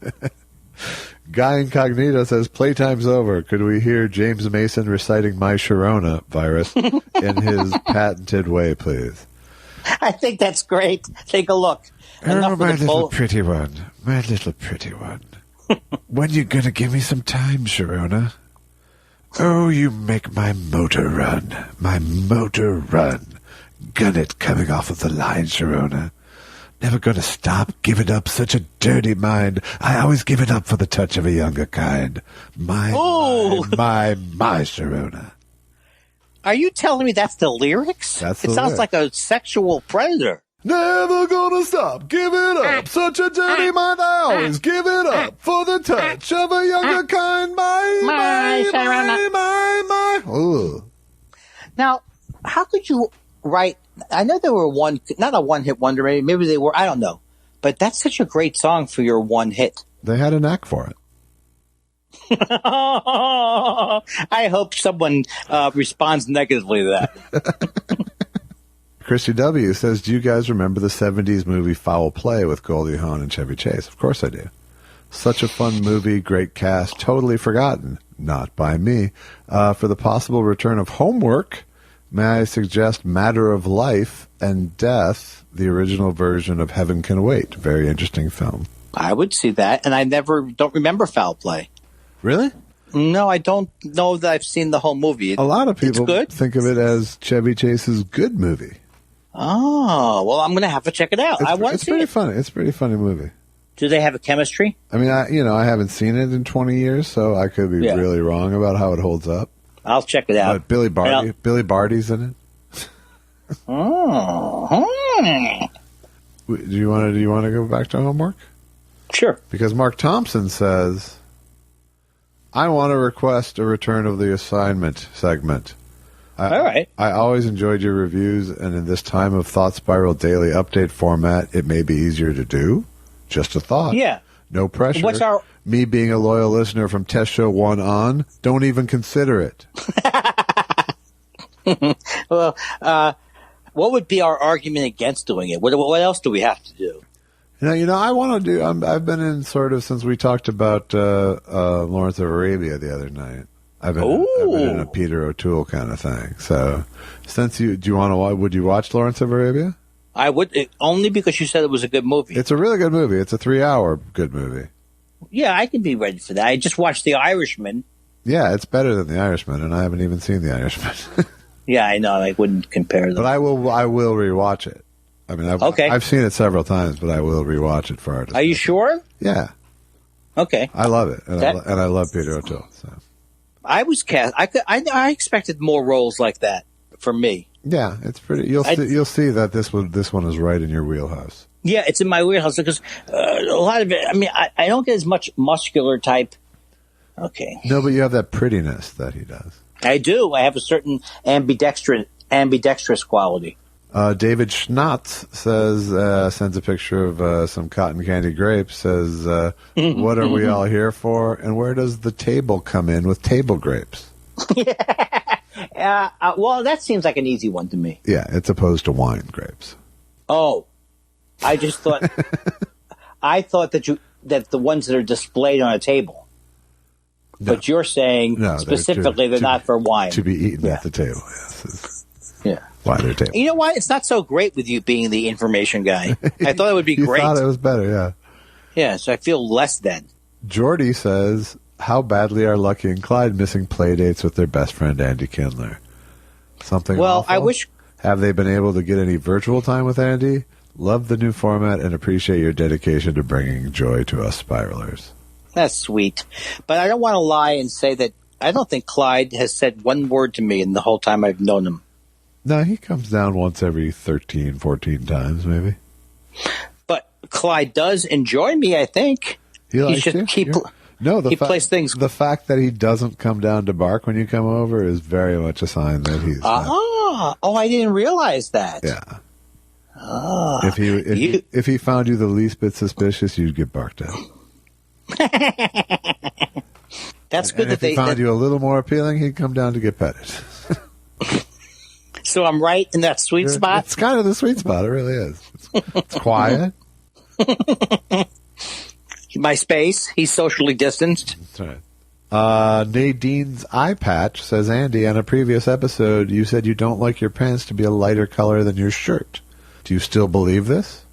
Guy Incognito says, playtime's over. Could we hear James Mason reciting My Sharona virus in his patented way, please? I think that's great. Take a look. Oh, my little pretty one. My little pretty one. When you gonna give me some time, Sharona? Oh, you make my motor run. My motor run. Gun it coming off of the line, Sharona. Never gonna stop. Give it up. Such a dirty mind. I always give it up for the touch of a younger kind. My Sharona. Are you telling me that's the lyrics? That's it the sounds lyrics. like a sexual predator. Never gonna stop. Give it up. Such a dirty mind. I always give it up for the touch of a younger kind. My. Ooh. Now, how could you write? I know they were not a one-hit wonder. Maybe they were. I don't know. But that's such a great song for your one hit. They had a knack for it. I hope someone responds negatively to that. Christy W. says, do you guys remember the 70s movie Foul Play with Goldie Hawn and Chevy Chase? Of course I do. Such a fun movie, great cast, totally forgotten. Not by me. For the possible return of Homework, may I suggest Matter of Life and Death, the original version of Heaven Can Wait. Very interesting film. I would see that, and I don't remember Foul Play. Really? No, I don't know that I've seen the whole movie. A lot of people think of it as Chevy Chase's good movie. Oh, well, I'm going to have to check it out. I want to see it. Funny. It's a pretty funny movie. Do they have a chemistry? I mean, I haven't seen it in 20 years, so I could be really wrong about how it holds up. I'll check it out. But Billy Barty's in it. Oh. Do you want to go back to Homework? Sure. Because Mark Thompson says, I want to request a return of the assignment segment. All right. I always enjoyed your reviews, and in this time of Thought Spiral daily update format, it may be easier to do. Just a thought. Yeah. No pressure. Me being a loyal listener from Test Show 1 on, don't even consider it. Well, what would be our argument against doing it? What else do we have to do? I want to do. I've been in sort of since we talked about Lawrence of Arabia the other night. I've been in a Peter O'Toole kind of thing. So, since would you watch Lawrence of Arabia? I would, only because you said it was a good movie. It's a really good movie. It's a 3-hour good movie. Yeah, I can be ready for that. I just watched The Irishman. Yeah, it's better than The Irishman, and I haven't even seen The Irishman. Yeah, I know. I wouldn't compare them. But I will rewatch it. I mean, I've seen it several times, but I will rewatch it for our discussion. Are you sure? Yeah. Okay. I love it, and I love Peter O'Toole. So. I was cast. I expected more roles like that for me. Yeah, it's pretty. You'll see that this one is right in your wheelhouse. Yeah, it's in my wheelhouse because a lot of it. I mean, I don't get as much muscular type. Okay. No, but you have that prettiness that he does. I do. I have a certain ambidextrous quality. David Schnotz says, sends a picture of some cotton candy grapes, says, what are we all here for? And where does the table come in with table grapes? Well, that seems like an easy one to me. Yeah, it's opposed to wine grapes. Oh, I just thought, that the ones that are displayed on a table. No. But you're saying specifically they're not for wine. To be eaten at the table, yes. Yeah. Why they're table. You know what? It's not so great with you being the information guy. I thought it would be great. You thought it was better, yeah. Yeah, so I feel less than. Jordy says, how badly are Lucky and Clyde missing play dates with their best friend Andy Kindler? Something awful? I wish... Have they been able to get any virtual time with Andy? Love the new format and appreciate your dedication to bringing joy to us spiralers. That's sweet. But I don't want to lie and say that I don't think Clyde has said one word to me in the whole time I've known him. No, he comes down once every 13, 14 times, maybe. But Clyde does enjoy me, I think. He likes you? He plays things. The fact that he doesn't come down to bark when you come over is very much a sign that he's... I didn't realize that. Yeah. If he found you the least bit suspicious, you'd get barked at. That's good. If he found you a little more appealing, he'd come down to get petted. So I'm right in that sweet spot? It's kind of the sweet spot. It really is. It's quiet. My space. He's socially distanced. That's right. Nadine's eye patch says, Andy, on a previous episode, you said you don't like your pants to be a lighter color than your shirt. Do you still believe this?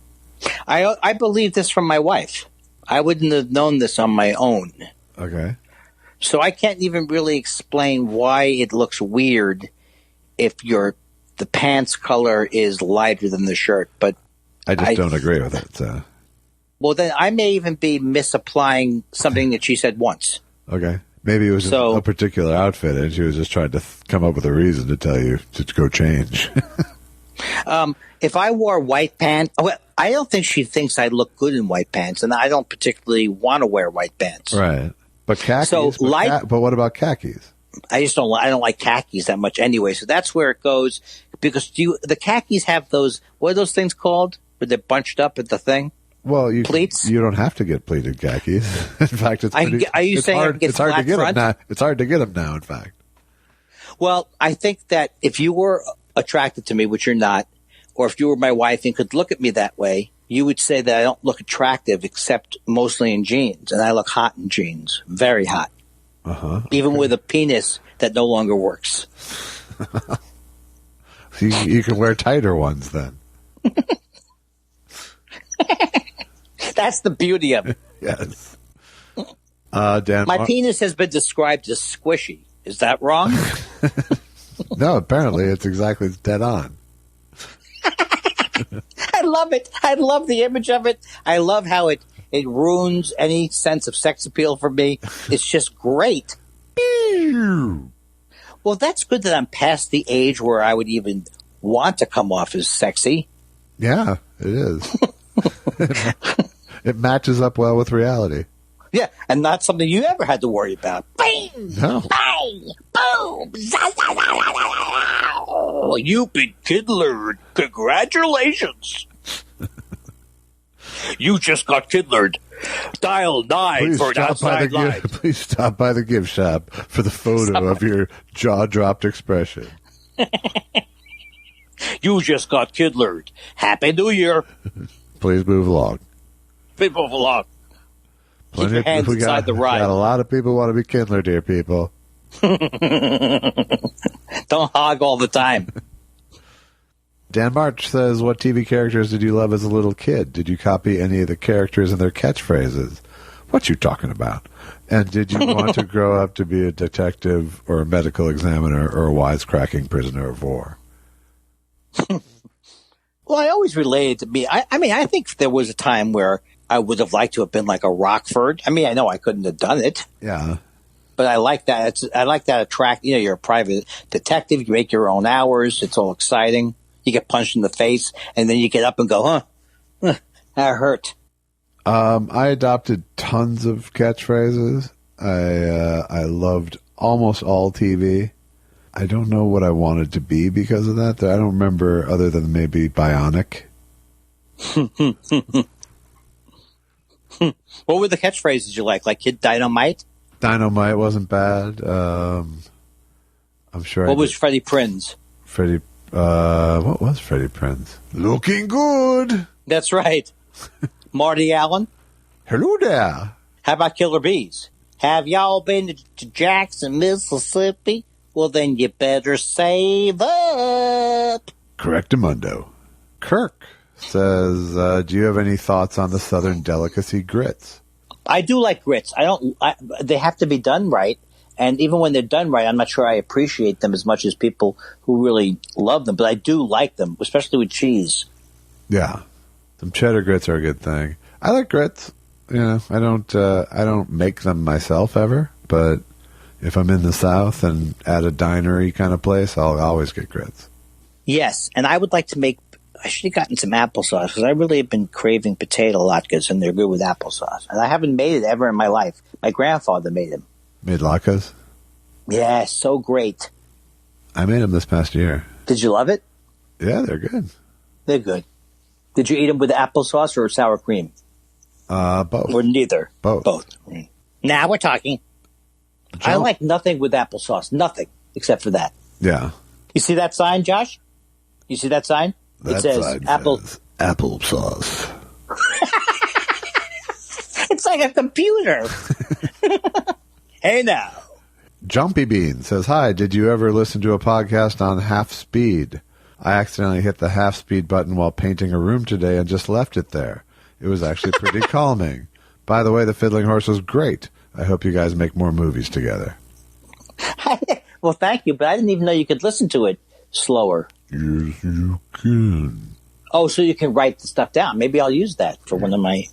I believe this from my wife. I wouldn't have known this on my own. Okay. So I can't even really explain why it looks weird if the pants color is lighter than the shirt. But I just don't agree with it. So. Well, then I may even be misapplying something that she said once. Okay. Maybe it was just a particular outfit, and she was just trying to come up with a reason to tell you to go change. If I wore white pants, well, I don't think she thinks I look good in white pants, and I don't particularly want to wear white pants. Right. But khakis. So but what about khakis? I don't like khakis that much anyway. So that's where it goes. Because the khakis have those, what are those things called? Where they're bunched up at the thing? Well, pleats? You don't have to get pleated khakis. In fact, it's pretty, are you saying hard, it's hard to get them now. It's hard to get them now, in fact. Well, I think that if you were attracted to me, which you're not, or if you were my wife and could look at me that way, you would say that I don't look attractive except mostly in jeans. And I look hot in jeans. Very hot. Uh-huh. Even with a penis that no longer works. You can wear tighter ones then. That's the beauty of it. Yes. Dan, my penis has been described as squishy. Is that wrong? No, apparently it's exactly dead on. I love it. I love the image of it. I love how it ruins any sense of sex appeal for me. It's just great. Well, that's good that I'm past the age where I would even want to come off as sexy. Yeah, it is. It matches up well with reality. Yeah, and not something you ever had to worry about. Bing! No. Bang! Boom! You've been Kindlered. Congratulations. You just got Kindlered. Dial 9 for an outside line. Please stop by the gift shop for the photo of your jaw-dropped expression. You just got Kindlered. Happy New Year. Please move along. Please move along. Keep your hands inside the ride. Got a lot of people want to be Kindler, dear people. Don't hog all the time. Dan March says, what TV characters did you love as a little kid? Did you copy any of the characters and their catchphrases? What you talking about? And did you want to grow up to be a detective or a medical examiner or a wisecracking prisoner of war? Well, I always related to me. I mean, I think there was a time where I would have liked to have been like a Rockford. I mean, I know I couldn't have done it. Yeah. But I like that. I like that you're a private detective. You make your own hours. It's all exciting. You get punched in the face, and then you get up and go, that hurt. I adopted tons of catchphrases. I loved almost all TV. I don't know what I wanted to be because of that. I don't remember other than maybe Bionic. What were the catchphrases you like? Like Kid Dynamite? Dynamite wasn't bad. I'm sure. What was Freddie Prinze? What was Freddie Prinze? Looking good. That's right. Marty Allen? Hello there. How about Killer Bees? Have y'all been to Jackson, Mississippi? Well, then you better save up. Correctamundo. Kirk says, do you have any thoughts on the Southern delicacy grits? I do like grits. They have to be done right. And even when they're done right, I'm not sure I appreciate them as much as people who really love them. But I do like them, especially with cheese. Yeah. Some cheddar grits are a good thing. I like grits. You know, I don't make them myself ever, but if I'm in the South and at a dinery kind of place, I'll always get grits. Yes, and I would like to make. I should have gotten some applesauce because I really have been craving potato latkes, and they're good with applesauce. And I haven't made it ever in my life. My grandfather made them. Made latkes? Yeah, so great. I made them this past year. Did you love it? Yeah, they're good. They're good. Did you eat them with applesauce or sour cream? Both. Or neither? Both. Now we're talking. I like nothing with applesauce. Nothing except for that. Yeah. You see that sign, Josh? You see that sign? That it says sign apple. says applesauce. It's like a computer. Hey now. Jumpy Bean says, hi, did you ever listen to a podcast on half speed? I accidentally hit the half speed button while painting a room today and just left it there. It was actually pretty calming. By the way, the Fiddling Horse was great. I hope you guys make more movies together. Well, thank you, but I didn't even know you could listen to it slower. Yes, you can. Oh, so you can write the stuff down. Maybe I'll use that for one of my...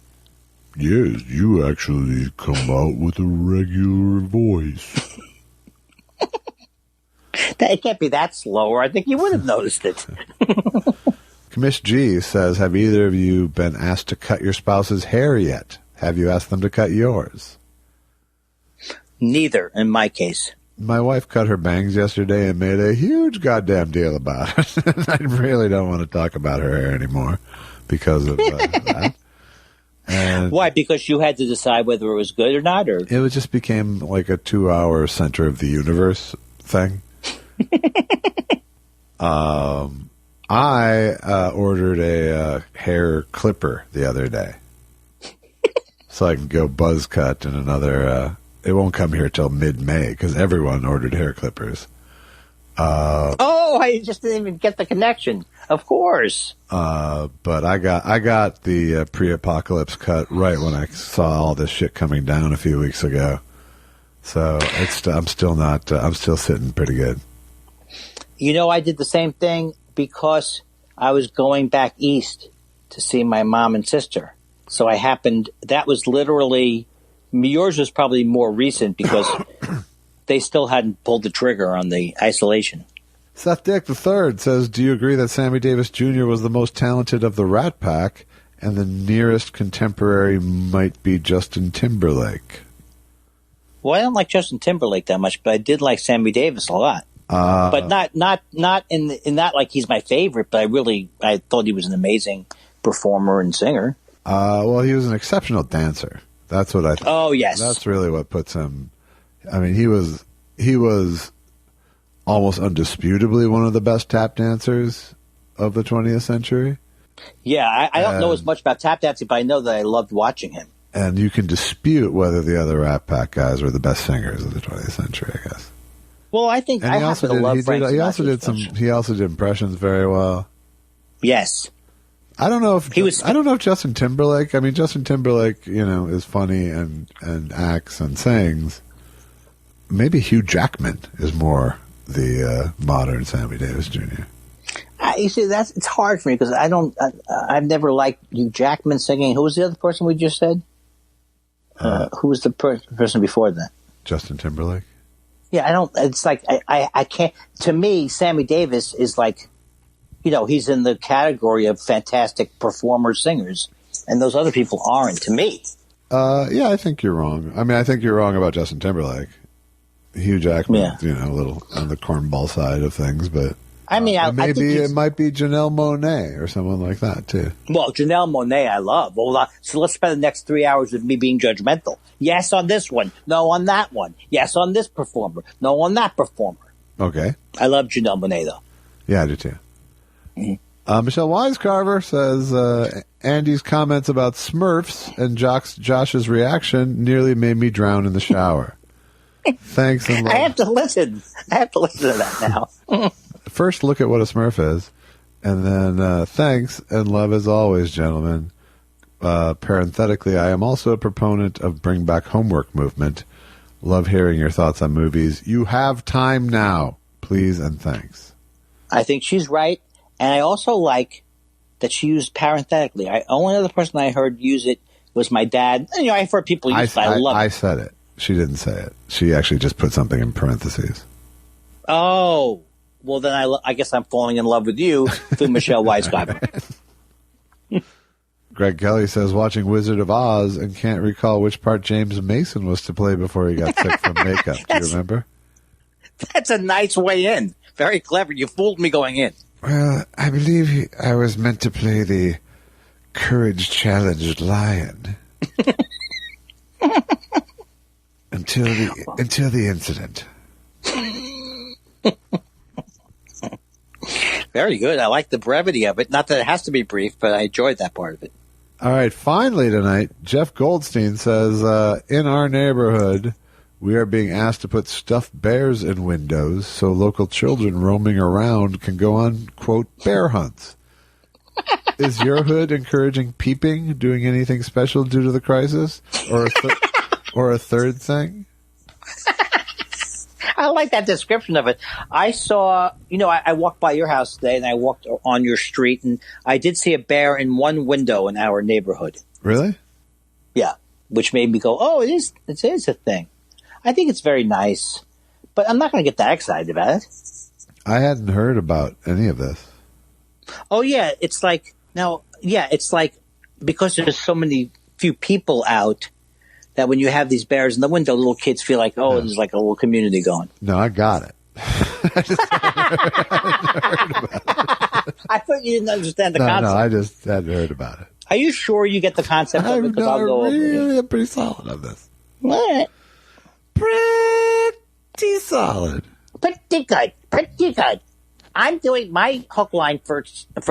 Yes, you actually come out with a regular voice. It can't be that slower. I think you would have noticed it. Commish G says, have either of you been asked to cut your spouse's hair yet? Have you asked them to cut yours? Neither, in my case. My wife cut her bangs yesterday and made a huge goddamn deal about it. I really don't want to talk about her hair anymore because of that. And why? Because you had to decide whether it was good or not? Or it just became like a 2-hour center of the universe thing. I ordered a hair clipper the other day. So I can go buzz cut in another... it won't come here till mid-May because everyone ordered hair clippers. I just didn't even get the connection. Of course. But I got the pre-apocalypse cut right when I saw all this shit coming down a few weeks ago. So I'm still sitting pretty good. You know, I did the same thing because I was going back east to see my mom and sister. So that was literally, yours was probably more recent because they still hadn't pulled the trigger on the isolation. Seth Dick III says, do you agree that Sammy Davis Jr. was the most talented of the Rat Pack and the nearest contemporary might be Justin Timberlake? Well, I don't like Justin Timberlake that much, but I did like Sammy Davis a lot. But not in that like he's my favorite, but I thought he was an amazing performer and singer. Well, he was an exceptional dancer. That's what I think. Oh, yes. That's really what puts him. I mean, he was almost undisputably one of the best tap dancers of the 20th century. Yeah, I don't know as much about tap dancing, but I know that I loved watching him. And you can dispute whether the other Rat Pack guys were the best singers of the 20th century, I guess. Well, I think I happen to love Frank Sinatra. He also did impressions very well. Yes. I don't know if Justin Timberlake. I mean, Justin Timberlake, is funny and acts and sings. Maybe Hugh Jackman is more the modern Sammy Davis Jr. You see, it's hard for me because I've never liked Hugh Jackman singing. Who was the other person we just said? Who was the person before that? Justin Timberlake. Yeah, it's like, I can't, to me, Sammy Davis is like, he's in the category of fantastic performer singers, and those other people aren't, to me. Yeah, I think you're wrong. I mean, I think you're wrong about Justin Timberlake. Hugh Jackman, a little on the cornball side of things, but I mean, it might be Janelle Monáe or someone like that too. Well, Janelle Monáe, I love. Well, so let's spend the next 3 hours with me being judgmental. Yes on this one, no on that one. Yes on this performer, no on that performer. Okay. I love Janelle Monáe though. Yeah, I do too. Mm-hmm. Michelle Wisecarver says Andy's comments about Smurfs and Josh's reaction nearly made me drown in the shower. Thanks and love. I have to listen to that now. First, look at what a Smurf is, and then thanks and love as always, gentlemen. Parenthetically, I am also a proponent of Bring Back Homework movement. Love hearing your thoughts on movies. You have time now. Please and thanks. I think she's right, and I also like that she used parenthetically. Only other person I heard use it was my dad. I've heard people use it. I love it. I said it. She didn't say it. She actually just put something in parentheses. Oh. Well, then I guess I'm falling in love with you through Michelle Wisecarver. Greg Kelly says, watching Wizard of Oz and can't recall which part James Mason was to play before he got sick from makeup. Do you remember? That's a nice way in. Very clever. You fooled me going in. Well, I believe I was meant to play the courage-challenged lion. until the incident. Very good. I like the brevity of it. Not that it has to be brief, but I enjoyed that part of it. All right. Finally tonight, Jeff Goldstein says, in our neighborhood, we are being asked to put stuffed bears in windows so local children roaming around can go on, quote, bear hunts. Is your hood encouraging peeping, doing anything special due to the crisis? Or a third thing? I like that description of it. I saw, I walked by your house today, and I walked on your street, and I did see a bear in one window in our neighborhood. Really? Yeah, which made me go, oh, it is a thing. I think it's very nice, but I'm not going to get that excited about it. I hadn't heard about any of this. Oh, yeah, it's like because there's so few people out, that when you have these bears in the window, little kids feel like, there's like a little community going. No, I got it. I thought you didn't understand the concept. No, I just hadn't heard about it. Are you sure you get the concept of it? Because I'll go over it. I'm pretty solid on this. What? Pretty solid. Pretty good. I'm doing my hook line for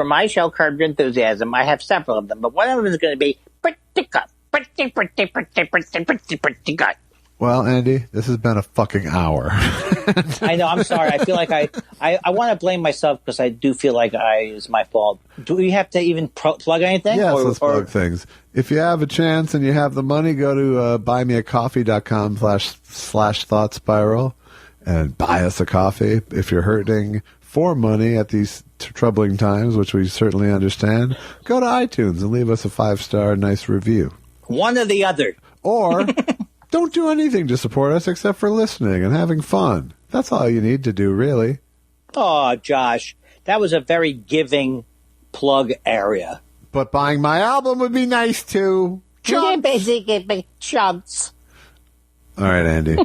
my show, Curb Your Enthusiasm. I have several of them, but one of them is going to be pretty good. Pretty good. Well, Andy, this has been a fucking hour. I know. I'm sorry. I feel like I want to blame myself because I do feel like it's my fault. Do we have to even plug anything? Yes, let's plug things. If you have a chance and you have the money, go to buymeacoffee.com/thought spiral and buy us a coffee. If you're hurting for money at these troubling times, which we certainly understand, go to iTunes and leave us a 5-star nice review. One or the other. Or don't do anything to support us except for listening and having fun. That's all you need to do, really. Oh, Josh, that was a very giving plug area. But buying my album would be nice, too. Chumps. All right, Andy.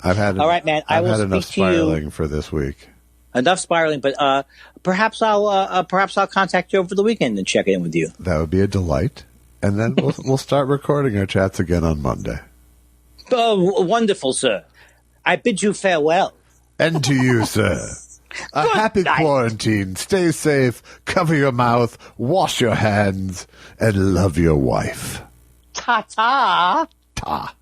I've had all right, man. I've had enough spiraling for this week. Enough spiraling, but perhaps I'll contact you over the weekend and check in with you. That would be a delight. And then we'll start recording our chats again on Monday. Oh, wonderful, sir. I bid you farewell. And to you, sir. A happy quarantine. Stay safe. Cover your mouth. Wash your hands. And love your wife. Ta-ta. Ta.